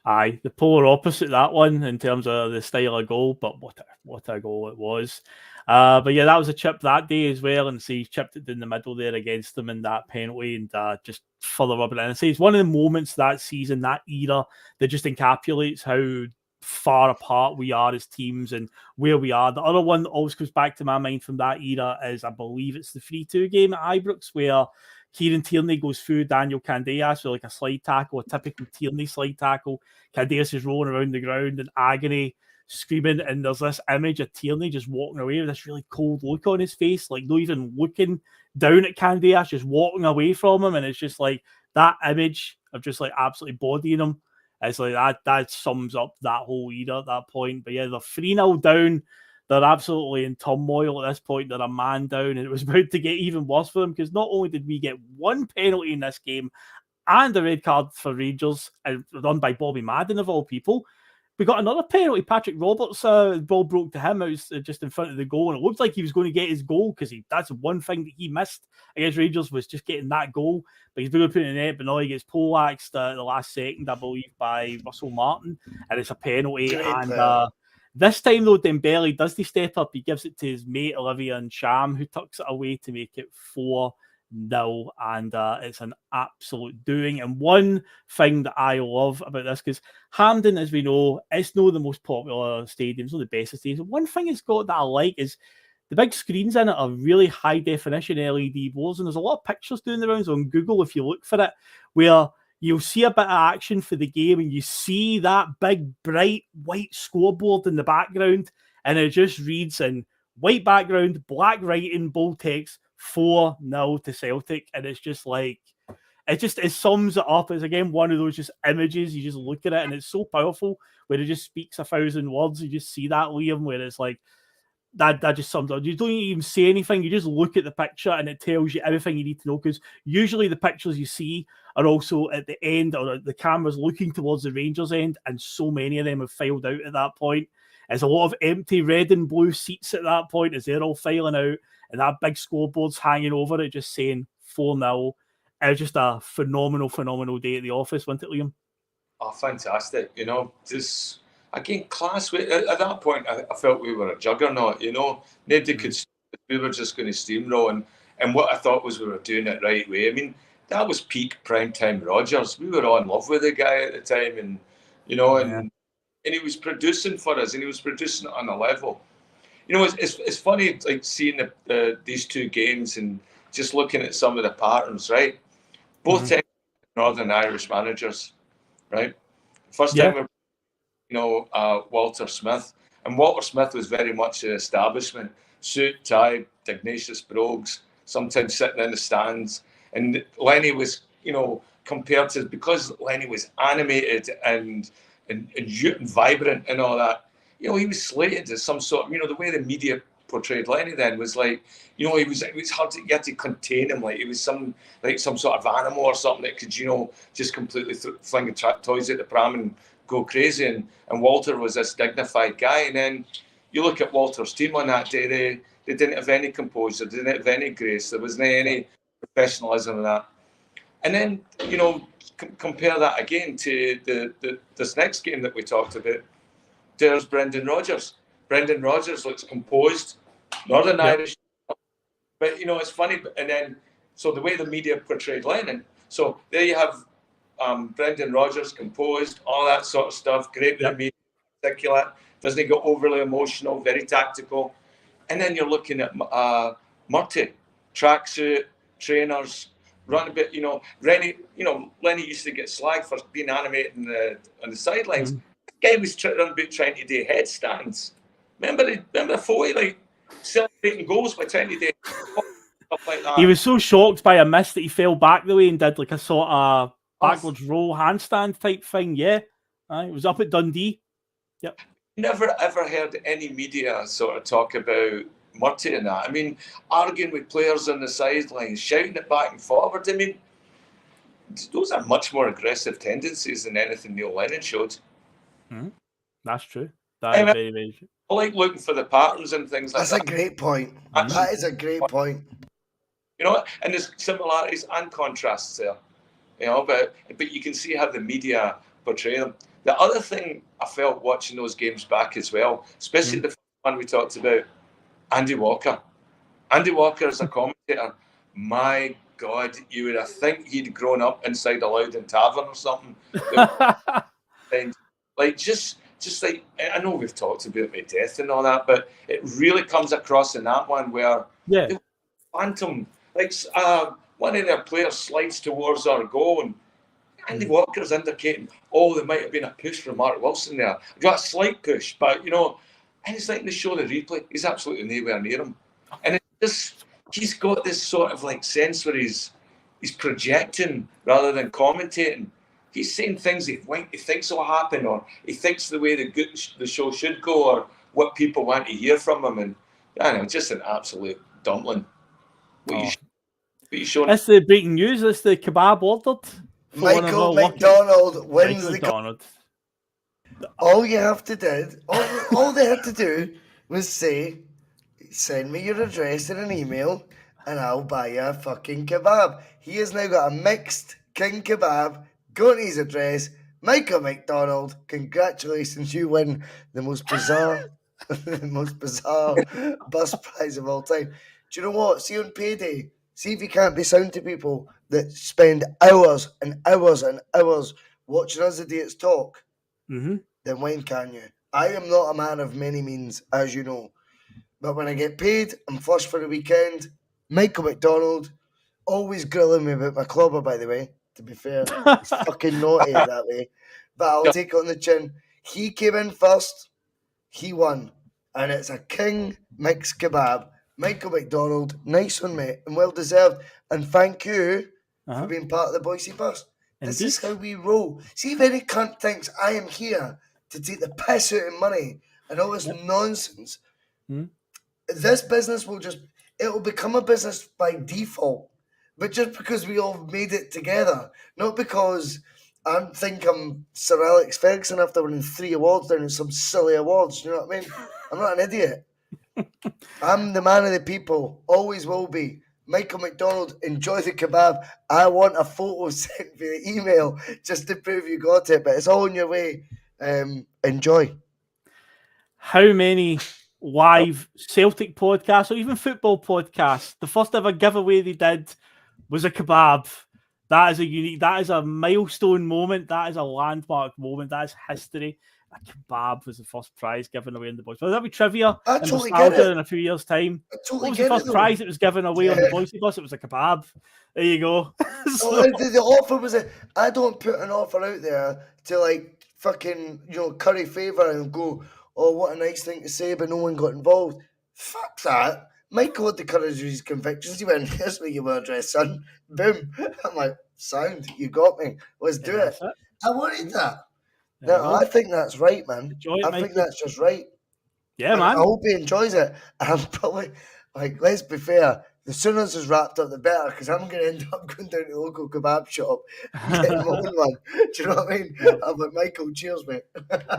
Aye, the polar opposite, that one, in terms of the style of goal, but what a goal it was. But yeah, that was a chip that day as well, and he chipped it in the middle there against them in that penalty, and just further rubbing it in. It's one of the moments that season, that era, that just encapsulates how far apart we are as teams and where we are. The other one that always comes back to my mind from that era is, I believe it's the 3-2 game at Ibrox, where Kieran Tierney goes through Daniel Candeias with like a slide tackle, a typical Tierney slide tackle. Candeias is rolling around the ground in agony, screaming, and there's this image of Tierney just walking away with this really cold look on his face, like not even looking down at Candeias, just walking away from him, and it's just like that image of just like absolutely bodying him. It's like that sums up that whole era at that point. But yeah, they're 3-0 down. They're absolutely in turmoil at this point. They're a man down, and it was about to get even worse for them, because not only did we get one penalty in this game and a red card for Rangers, run by Bobby Madden of all people, we got another penalty. Patrick Roberts, the ball broke to him. It was just in front of the goal, and it looked like he was going to get his goal, because that's one thing that he missed against Rangers, was just getting that goal. But he's going to put it in the net, but now he gets poleaxed at the last second, I believe, by Russell Martin, and it's a penalty. This time, though, Dembele does the step up. He gives it to his mate, Olivier Ncham, who tucks it away to make it 4-0. And it's an absolute doing. And one thing that I love about this, because Hampden, as we know, it's not the most popular stadium, it's not the best stadium. One thing it's got that I like is the big screens in it are really high definition LED boards, and there's a lot of pictures doing the rounds on Google, if you look for it, where you'll see a bit of action for the game, and you see that big, bright, white scoreboard in the background, and it just reads in white background, black writing, bold text, 4-0 to Celtic. And it's just like, it sums it up. It's, again, one of those just images. You just look at it, and it's so powerful, where it just speaks 1,000 words. You just see that, Liam, where it's like, that just sums up. You don't even say anything. You just look at the picture, and it tells you everything you need to know, because usually the pictures you see are also at the end, or the camera's looking towards the Rangers end, and so many of them have filed out at that point. There's a lot of empty red and blue seats at that point as they're all filing out, and that big scoreboard's hanging over it, just saying 4-0. It was just a phenomenal day at the office, wasn't it, Liam? Oh, fantastic. Just, again, class. At that point, I felt we were a juggernaut, Nobody could stop it. We were just going to steamroll, and what I thought was we were doing it right way. I mean, that was peak primetime Rodgers. We were all in love with the guy at the time, and, and he was producing for us, and he was producing it on a level. It's funny, like, seeing these two games and just looking at some of the patterns, right? Both times Northern Irish managers, right? First time, Walter Smith. And Walter Smith was very much the establishment. Suit, tie, Ignatius Brogues, sometimes sitting in the stands. And Lenny was, compared to, because Lenny was animated and vibrant and all that, he was slated as some sort of, the way the media portrayed Lenny then was like, it was hard to, you had to contain him, like he was some sort of animal or something that could, just completely fling toys at the pram and go crazy. And Walter was this dignified guy. And then you look at Walter's team on that day, they didn't have any composure, they didn't have any grace, there wasn't any professionalism in that. And then, compare that again to this next game that we talked about. There's Brendan Rodgers. Brendan Rodgers looks composed, Northern Irish. But, it's funny. And then, so the way the media portrayed Lennon. So there you have Brendan Rodgers, composed, all that sort of stuff. Great with the media, articulate. Doesn't get overly emotional, very tactical. And then you're looking at Murty, tracksuit, trainers, run a bit, Lenny used to get slagged for being animated on the sidelines. The guy was trying to do headstands. Remember the Foley, like celebrating goals by trying to do stuff like that. He was so shocked by a miss that he fell back the way and did like a sort of backwards roll handstand type thing. Yeah, it was up at Dundee. Yep. Never ever heard any media sort of talk about Murty and that. I mean, arguing with players on the sidelines, shouting it back and forward. I mean, those are much more aggressive tendencies than anything Neil Lennon showed. That's true. That is very, very true. I like looking for the patterns and things like that. That's a great point. That is a great point. And there's similarities and contrasts there. But you can see how the media portray them. The other thing I felt watching those games back as well, especially the first one we talked about, Andy Walker. Andy Walker as a commentator, my God, you would think he'd grown up inside a Loudon Tavern or something. And like just like, I know we've talked about my death and all that, but it really comes across in that one where the phantom, like one of their players slides towards our goal and Andy Walker's indicating, there might have been a push from Mark Wilson there. Got a slight push, but and it's like they show the replay, he's absolutely nowhere near him. And it's just, he's got this sort of like sense where he's projecting rather than commentating. He's saying things he thinks will happen, or he thinks the way the show should go, or what people want to hear from him. And I don't know, just an absolute dumpling. What you showing? That's the breaking news. That's the kebab ordered. Michael McDonald wins the. All you have to do, all they had to do was say, send me your address in an email and I'll buy you a fucking kebab. He has now got a mixed king kebab. Go to his address. Michael McDonald, congratulations, you win the most bizarre bus prize of all time. Do you know what? See on payday, see if you can't be sound to people that spend hours and hours and hours watching us idiots talk. Then when can you? I am not a man of many means, as you know. But when I get paid, I'm flush for the weekend. Michael McDonald, always grilling me about my clobber, by the way. To be fair, he's fucking naughty that way. But I'll take it on the chin. He came in first. He won. And it's a king mixed kebab. Michael McDonald, nice one, mate, and well deserved. And thank you for being part of the Boise bus. This is how we roll. See if any cunt thinks I am here to take the piss out of money and all this nonsense. This business it'll become a business by default. But just because we all made it together, not because I think I'm Sir Alex Ferguson after winning 3 awards down in some silly awards. You know what I mean? I'm not an idiot. I'm the man of the people. Always will be. Michael McDonald, enjoy the kebab. I want a photo sent via email just to prove you got it, but it's all on your way. Enjoy. How many live Celtic podcasts or even football podcasts, the first ever giveaway they did was a kebab? That is a milestone moment. That is a landmark moment. That is history. A kebab was the first prize given away in the Boys. Well, that'll be trivia in Bustalgia in a few years' time. What was the first prize that was given away on the Boise bus? It was a kebab. There you go. The offer was I don't put an offer out there to like fucking curry favour and go, oh, what a nice thing to say, but no one got involved. Fuck that. Michael had the courage of his convictions. He went, here's what you will address, son. Boom. I'm like, sound, you got me. Let's do it. I wanted that. No, I think that's right, man. I think Mikey. that's just right. Yeah, and man. I hope he enjoys it. I'm probably, like, let's be fair, the sooner this is wrapped up, the better, because I'm going to end up going down to the local kebab shop and getting my own one. Do you know what I mean? Yeah. I'm like, Michael, cheers, mate.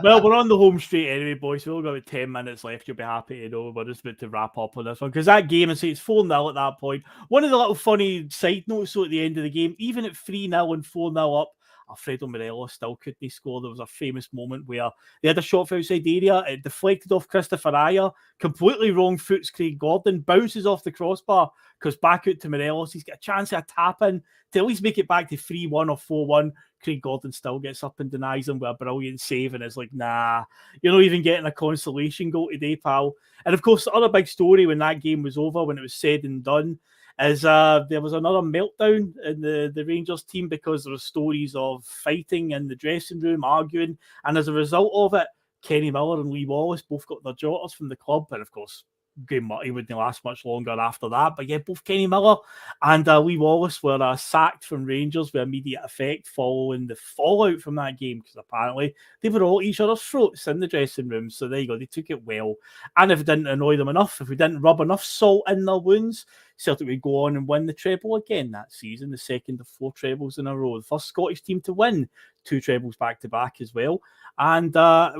Well, we're on the home straight anyway, boys. We've only got about 10 minutes left. You'll be happy to know we're just about to wrap up on this one. Because that game, I say it's 4-0 at that point. One of the little funny side notes, though, at the end of the game, even at 3-0 and 4-0 up, Alfredo Morelos still couldn't score. There was a famous moment where they had a shot from outside the area. It deflected off Christopher Ayer. Completely wrong foots Craig Gordon. Bounces off the crossbar. Goes back out to Morelos. He's got a chance of a tap-in to at least make it back to 3-1 or 4-1. Craig Gordon still gets up and denies him with a brilliant save. And it's like, nah, you're not even getting a consolation goal today, pal. And of course, the other big story when that game was over, when it was said and done, is there was another meltdown in the Rangers team because there were stories of fighting in the dressing room, arguing, and as a result of it, Kenny Miller and Lee Wallace both got their daughters from the club, and of course, Graham Murray wouldn't last much longer after that. But yeah, both Kenny Miller and Lee Wallace were sacked from Rangers with immediate effect following the fallout from that game, because apparently they were all at each other's throats in the dressing room. So there you go, they took it well. And if it didn't annoy them enough, if we didn't rub enough salt in their wounds, Celtic would go on and win the treble again that season, the second of 4 trebles in a row. The first Scottish team to win 2 trebles back-to-back as well. And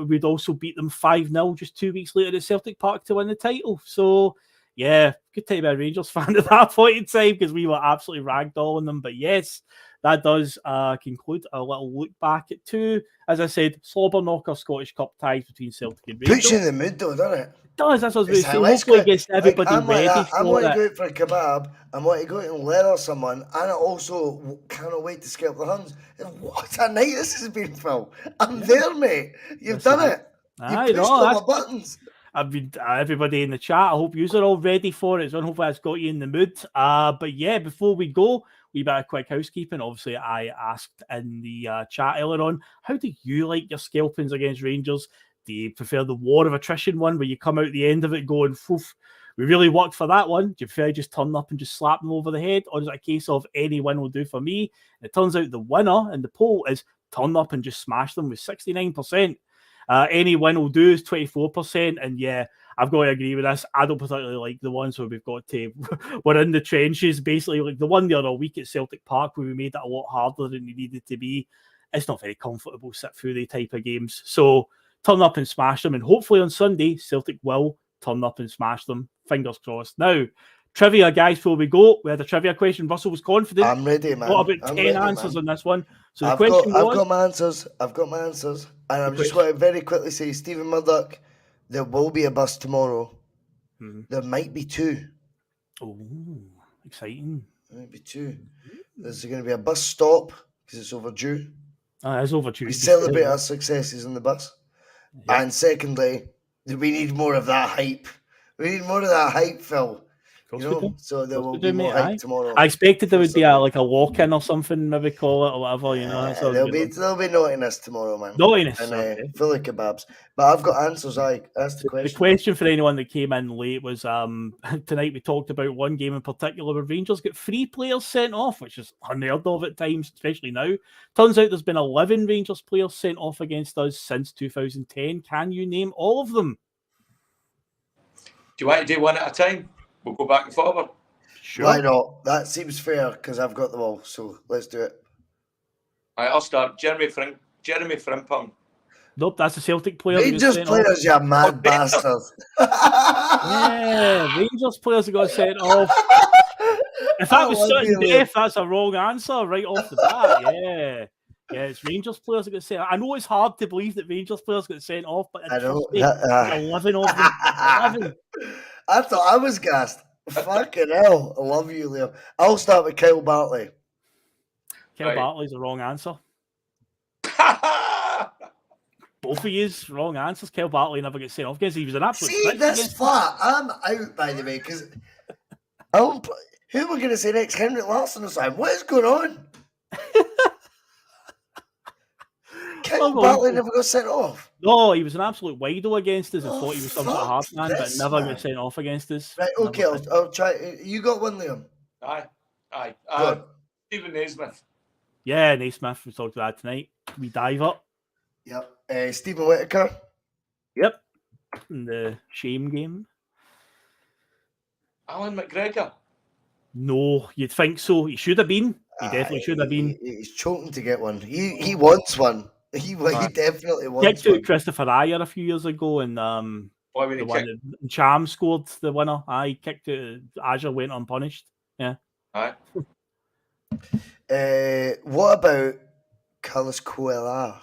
we'd also beat them 5-0 just 2 weeks later at Celtic Park to win the title. So, yeah, good time to be a Rangers fan at that point in time, because we were absolutely ragdolling them. But yes, that does conclude a little look back at 2, as I said, Slobberknocker Scottish Cup ties between Celtic and Rangers. Puts you in the mood, though, doesn't it? It does, that's what I was going to say. Hopefully it gets everybody ready for it. I want to go out for a kebab, I want to go out and leather someone, and I also cannot wait to scalp the Huns. What a night this has been, Phil. I'm there, mate. You've done it. You've pushed all my buttons. I mean, everybody in the chat, I hope you are all ready for it. So hopefully that's got you in the mood. But yeah, before we go, we bit of quick housekeeping. Obviously, I asked in the chat earlier on, how do you like your Skelpings against Rangers? Do you prefer the war of attrition one where you come out the end of it going, "Foof, we really worked for that one"? Do you prefer just turn up and just slap them over the head? Or is it a case of any win will do for me? And it turns out the winner in the poll is turn up and just smash them with 69%. Any win will do is 24%. And yeah, I've got to agree with this. I don't particularly like the ones where we've got to, we're in the trenches, basically like the one the other week at Celtic Park where we made it a lot harder than it needed to be. It's not very comfortable sit through the type of games. So turn up and smash them. And hopefully on Sunday, Celtic will turn up and smash them. Fingers crossed. Now, trivia, guys, before we go, we had a trivia question. Russell was confident. I'm ready, man. Got about 10 answers on this one. So I've got my answers. I've got my answers. And I'm just going to very quickly say, Stephen Murdoch, there will be a bus tomorrow. Mm-hmm. There might be 2. Oh, exciting. There might be 2. There's going to be a bus stop because it's overdue. It's overdue. We celebrate our successes on the bus. Yeah. And secondly, we need more of that hype. We need more of that hype, Phil. You know? So there will be more hype tomorrow. I expected there would be a walk-in or something, maybe call it or whatever, you know. So there'll be naughtiness tomorrow, man. Naughtiness. And full of kebabs. But I've got answers, that's the question. The question for anyone that came in late was, tonight we talked about one game in particular where Rangers got 3 players sent off, which is unheard of at times, especially now. Turns out there's been 11 Rangers players sent off against us since 2010. Can you name all of them? Do you want to do one at a time? We'll go back and forward. Sure. Why not? That seems fair because I've got them all. So let's do it. All right, I'll start. Jeremy Frimpong. Nope, that's a Celtic player. Rangers players, you mad bastard. Yeah, Rangers players have got sent off. If that was sudden death, that's a wrong answer right off the bat. Yeah. Yeah, it's Rangers players that got sent off. I know it's hard to believe that Rangers players got sent off, but I know. 11 of them. 11. I thought I was gassed. Fucking hell. I love you, Leo. I'll start with Kyle Bartley. Kyle Bartley's the wrong answer. Both of yous wrong answers. Kyle Bartley never gets sent off because he was an absolute. See, this flat. I'm out, by the way, because who am I going to say next? Henrik Larsson or something? What is going on? Kyle Bartley never got sent off. No, he was an absolute wido against us and thought he was some sort of hard man, but never got sent off against us. Right, okay, I'll try. You got one, Liam? Aye. Stephen Naismith. Yeah, Naismith. We talked about that tonight. We dive up. Yep. Stephen Whittaker. Yep. In the shame game. Alan McGregor. No, you'd think so. He should have been. He definitely should have been. He's choking to get one. He wants one. He definitely wants kicked one. Out Christopher Ayer a few years ago, and the one that Cham scored the winner. He kicked out. Ayer went unpunished. Yeah. Aye. What about Carlos Coelho?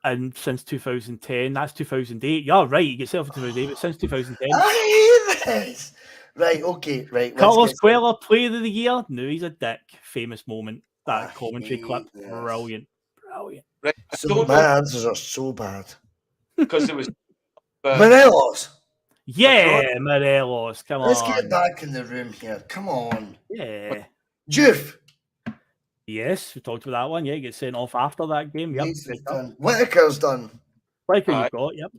And since 2010, that's 2008. You're right. You get yourself in 2008, but since 2010. I hate this. Right. Okay. Right. Carlos Coelho, Player of the Year. No, he's a dick. Famous moment. That commentary clip. This. Brilliant. Right. So my answers are so bad. Because it was Morelos. Yeah, Morelos. Come on. Let's get back in the room here. Come on. Yeah. Juve. Yes, we talked about that one. Yeah, he gets sent off after that game. Yep. Done. Whittaker's done. Whittaker you've got, yep.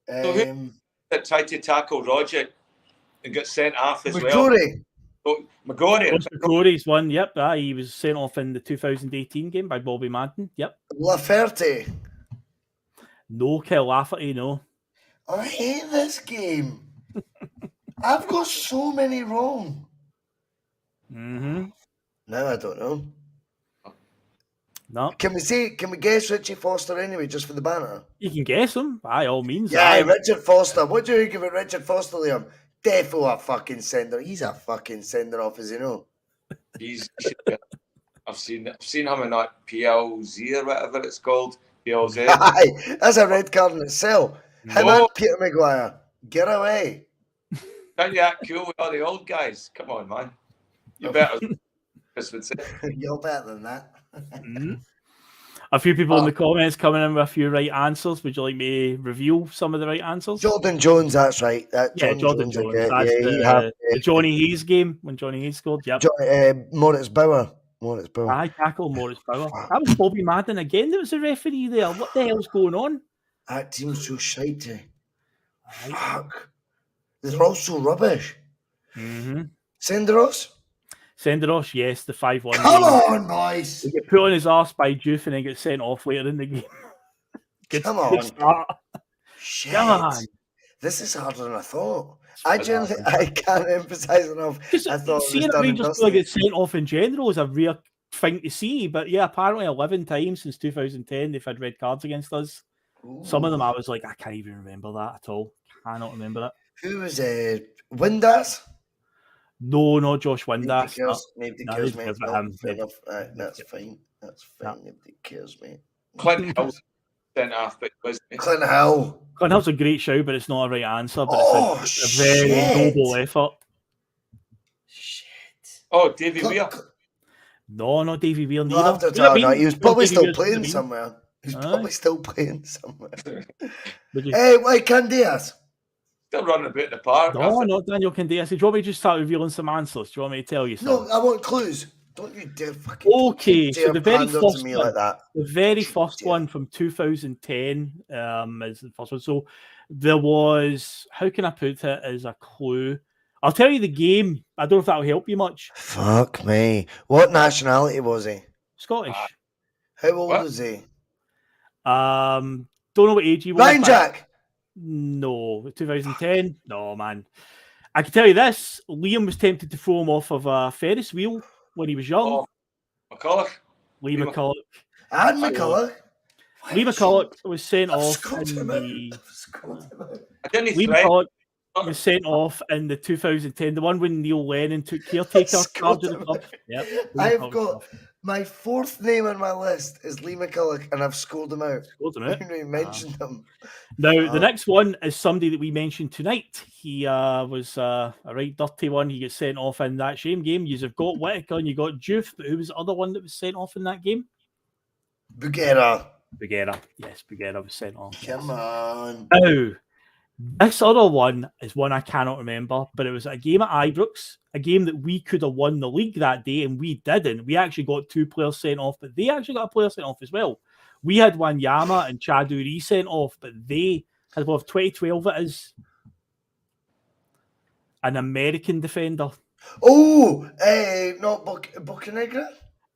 So who that tried to tackle Roger and got sent off as McGrory. well? McGrory. McGrory's one, yep. He was sent off in the 2018 game by Bobby Madden. Yep. Laferte. No, Kel Lafferty, no. I hate this game. I've got so many wrong. Mm-hmm. No, I don't know. No. Can we guess Richie Foster anyway, just for the banner? You can guess him, by all means. Yeah, Richard Foster. What do you think about Richard Foster, Liam? Defo a fucking sender. He's a fucking sender off, as you know. I've seen him in that PLZ or whatever it's called. PLZ. Aye, that's a red card in itself. Him and Peter Maguire. Get away. Can't you act cool with all the old guys? Come on, man. You better. You're better than that. A few people in the comments coming in with a few right answers. Would you like me to reveal some of the right answers? Jordan Jones, that's right. Jordan Jones. That's the Johnny Hayes game when Johnny Hayes scored. Yep. Moritz Bauer. I tackled Moritz Bauer. That was Bobby Madden again. There was a referee there. What the hell's going on? That team's so shitey. Fuck. They're all so rubbish. Mm-hmm. Senderos? Senderos, yes, the 5-1. Come on, boys. He get put on his arse by Juve and then get sent off later in the game. Come on. Start. Shit. Come on. This is harder than I thought. I can't emphasise enough. I thought seeing a Rangers player get sent off in general is a rare thing to see. But yeah, apparently 11 times since 2010 they've had red cards against us. Ooh. Some of them I was like, I can't even remember that at all. Cannot remember it. Who was Windass? No, not Josh Windass. Nobody cares, mate. That's fine. That's fine. Nobody cares, mate. Clint Hill sent off, but wasn't Clint Hill. Clint Hill's a great shout, but it's not a right answer. But it's a very noble effort. Shit. Oh, Davy Weir. No, not Davy Weir. He was probably still playing somewhere. He's probably still playing somewhere. Hey, wait, Candias. Still running about the park. No, not Daniel Candias. Do you want me to just start revealing some answers? Do you want me to tell you something? No, I want clues. Don't you dare fucking. Okay, so the very first one, like that. The very first one from 2010 is the first one. So there was. How can I put it as a clue? I'll tell you the game. I don't know if that'll help you much. Fuck me. What nationality was he? Scottish. How old was he? Don't know what age he was. Ryan Jack. No, 2010. No, man. I can tell you this: Liam was tempted to throw him off of a Ferris wheel when he was young. McCulloch. Lee McCulloch. And McCulloch. Lee McCulloch was sent off in the. Lee McCulloch was sent off in the 2010, the one when Neil Lennon took caretaker charge of the club. Yep. I've got my fourth name on my list is Lee McCulloch, and I've scored him out. You mentioned him. Now, the next one is somebody that we mentioned tonight. He was a right dirty one. He gets sent off in that shame game. You've got Whittaker and you got Juve, but who was the other one that was sent off in that game? Bugera. Yes, Bugera was sent off. Come on. Now, this other one is one I cannot remember, but it was a game at Ibrox, a game that we could have won the league that day, and we didn't. We actually got 2 players sent off, but they actually got a player sent off as well. We had Wanyama and Chaduri sent off, but they had, well, 2012 it is, an American defender. Oh, not Bocanegra?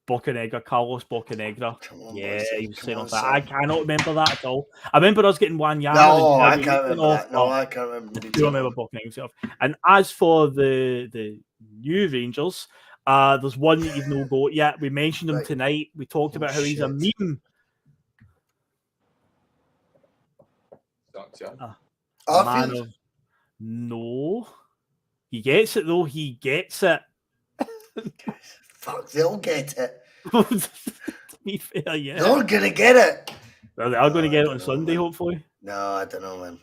Bocanegra, Carlos Bocanegra. Yeah, boys, he was come saying on, off that. son. I cannot remember that at all. I remember us getting one yard. No, I can't remember that. No, I can't remember. I do remember Bocanegra himself. And as for the new Rangers, there's one that you've no got yet. We mentioned him tonight. We talked about how he's a meme. No. He gets it though. He gets it. Fuck, they'll get it. To be fair, yeah. They're gonna get it. Well, they are going to get it on Sunday, hopefully. No, I don't know, man.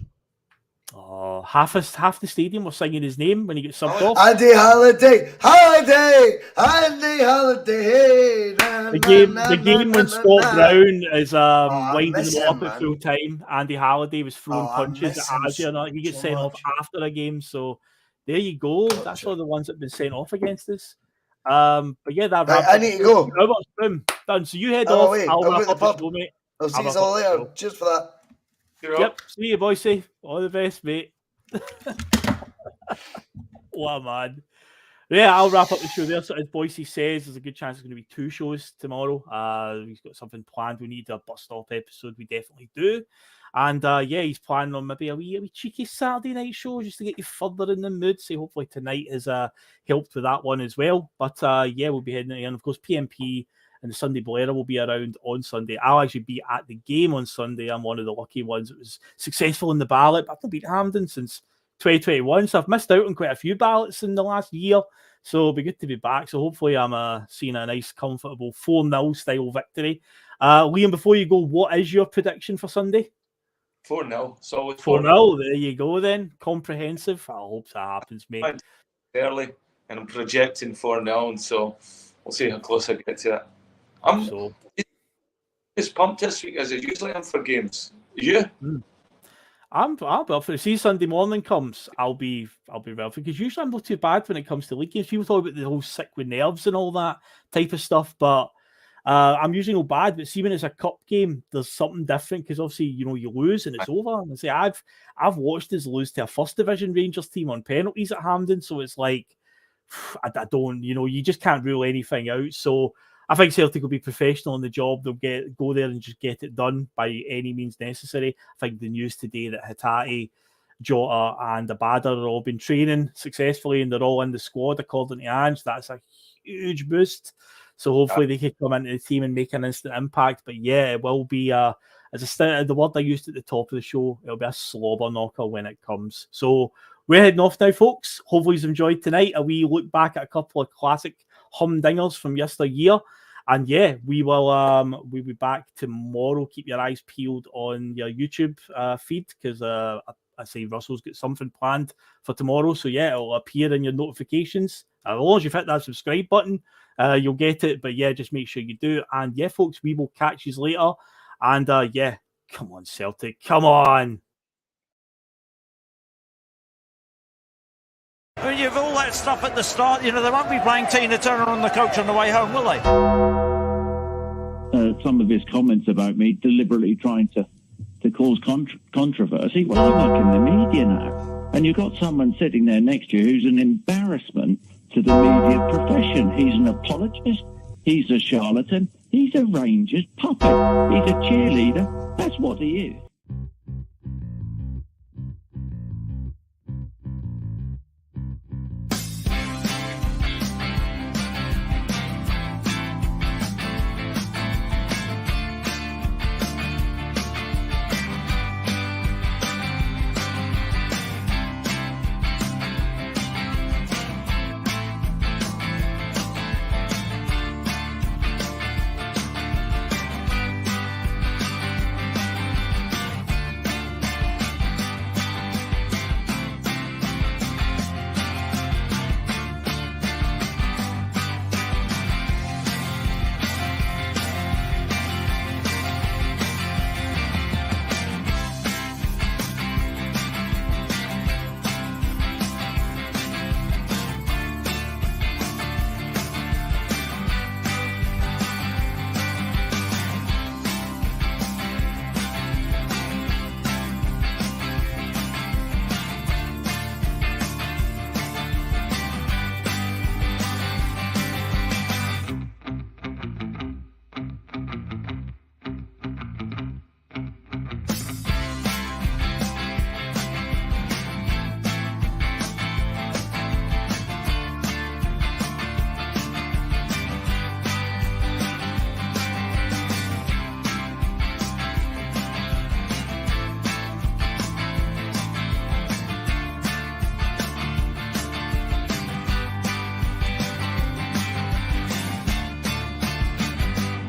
Oh, half the stadium were singing his name when he gets subbed off. Andy Halliday, Andy Halliday. The game when Scott Brown is winding them up at full time. Andy Halliday was throwing punches at Asia. He gets sent off after a game. So there you go. That's all the ones that have been sent off against us. But yeah, that. Right, I need to go. Boom, done. So you head off. Wait, I'll I'm wrap at the up pub. the show, mate. I'll see you all later. Cheers for that. Yep. See you, Boise. All the best, mate. What a man. Yeah, I'll wrap up the show there. So as Boise says, there's a good chance there's going to be 2 shows tomorrow. He's got something planned. We need a bus stop episode. We definitely do. And yeah, he's planning on maybe a wee cheeky Saturday night show just to get you further in the mood. So hopefully tonight has helped with that one as well. But yeah, we'll be heading in. Of course, PMP and the Sunday Blair will be around on Sunday. I'll actually be at the game on Sunday. I'm one of the lucky ones that was successful in the ballot. I've not beat Hampden since 2021, so I've missed out on quite a few ballots in the last year. So it'll be good to be back. So hopefully I'm seeing a nice, comfortable 4-0 style victory. Liam, before you go, what is your prediction for Sunday? 4-0. So 4-0. There you go then. Comprehensive. I hope that happens, mate. Early, and I'm projecting 4-0, so we'll see how close I get to it. I'm as pumped this week as I usually am for games. You? I'm up for it. See, Sunday morning comes, I'll be ready because usually I'm not too bad when it comes to league games. People talk about the whole sick with nerves and all that type of stuff, but I'm usually no bad. But see, when it's a cup game, there's something different because obviously you lose and it's over. And I say I've watched us lose to a first division Rangers team on penalties at Hampden, so it's like I don't, you just can't rule anything out. So I think Celtic will be professional in the job. They'll go there and just get it done by any means necessary. I think the news today that Hatate, Jota and Abada have all been training successfully and they're all in the squad according to Ange. That's a huge boost. So hopefully they can come into the team and make an instant impact. But yeah, it will be, the word I used at the top of the show, it'll be a slobber knocker when it comes. So we're heading off now, folks. Hopefully you've enjoyed tonight. We look back at a couple of classic humdingers from yesteryear. And yeah, we'll be back tomorrow. Keep your eyes peeled on your YouTube feed because I say Russell's got something planned for tomorrow. So yeah, it'll appear in your notifications. As long as you've hit that subscribe button, you'll get it. But yeah, just make sure you do. And yeah, folks, we will catch you later. And yeah, come on, Celtic, come on. I mean, you've all that stuff at the start. They won't be playing Tina Turner on the coach on the way home, will they? Some of his comments about me deliberately trying to cause controversy. Well, I'm like in the media now. And you've got someone sitting there next to you who's an embarrassment to the media profession. He's an apologist. He's a charlatan. He's a Rangers puppet. He's a cheerleader. That's what he is.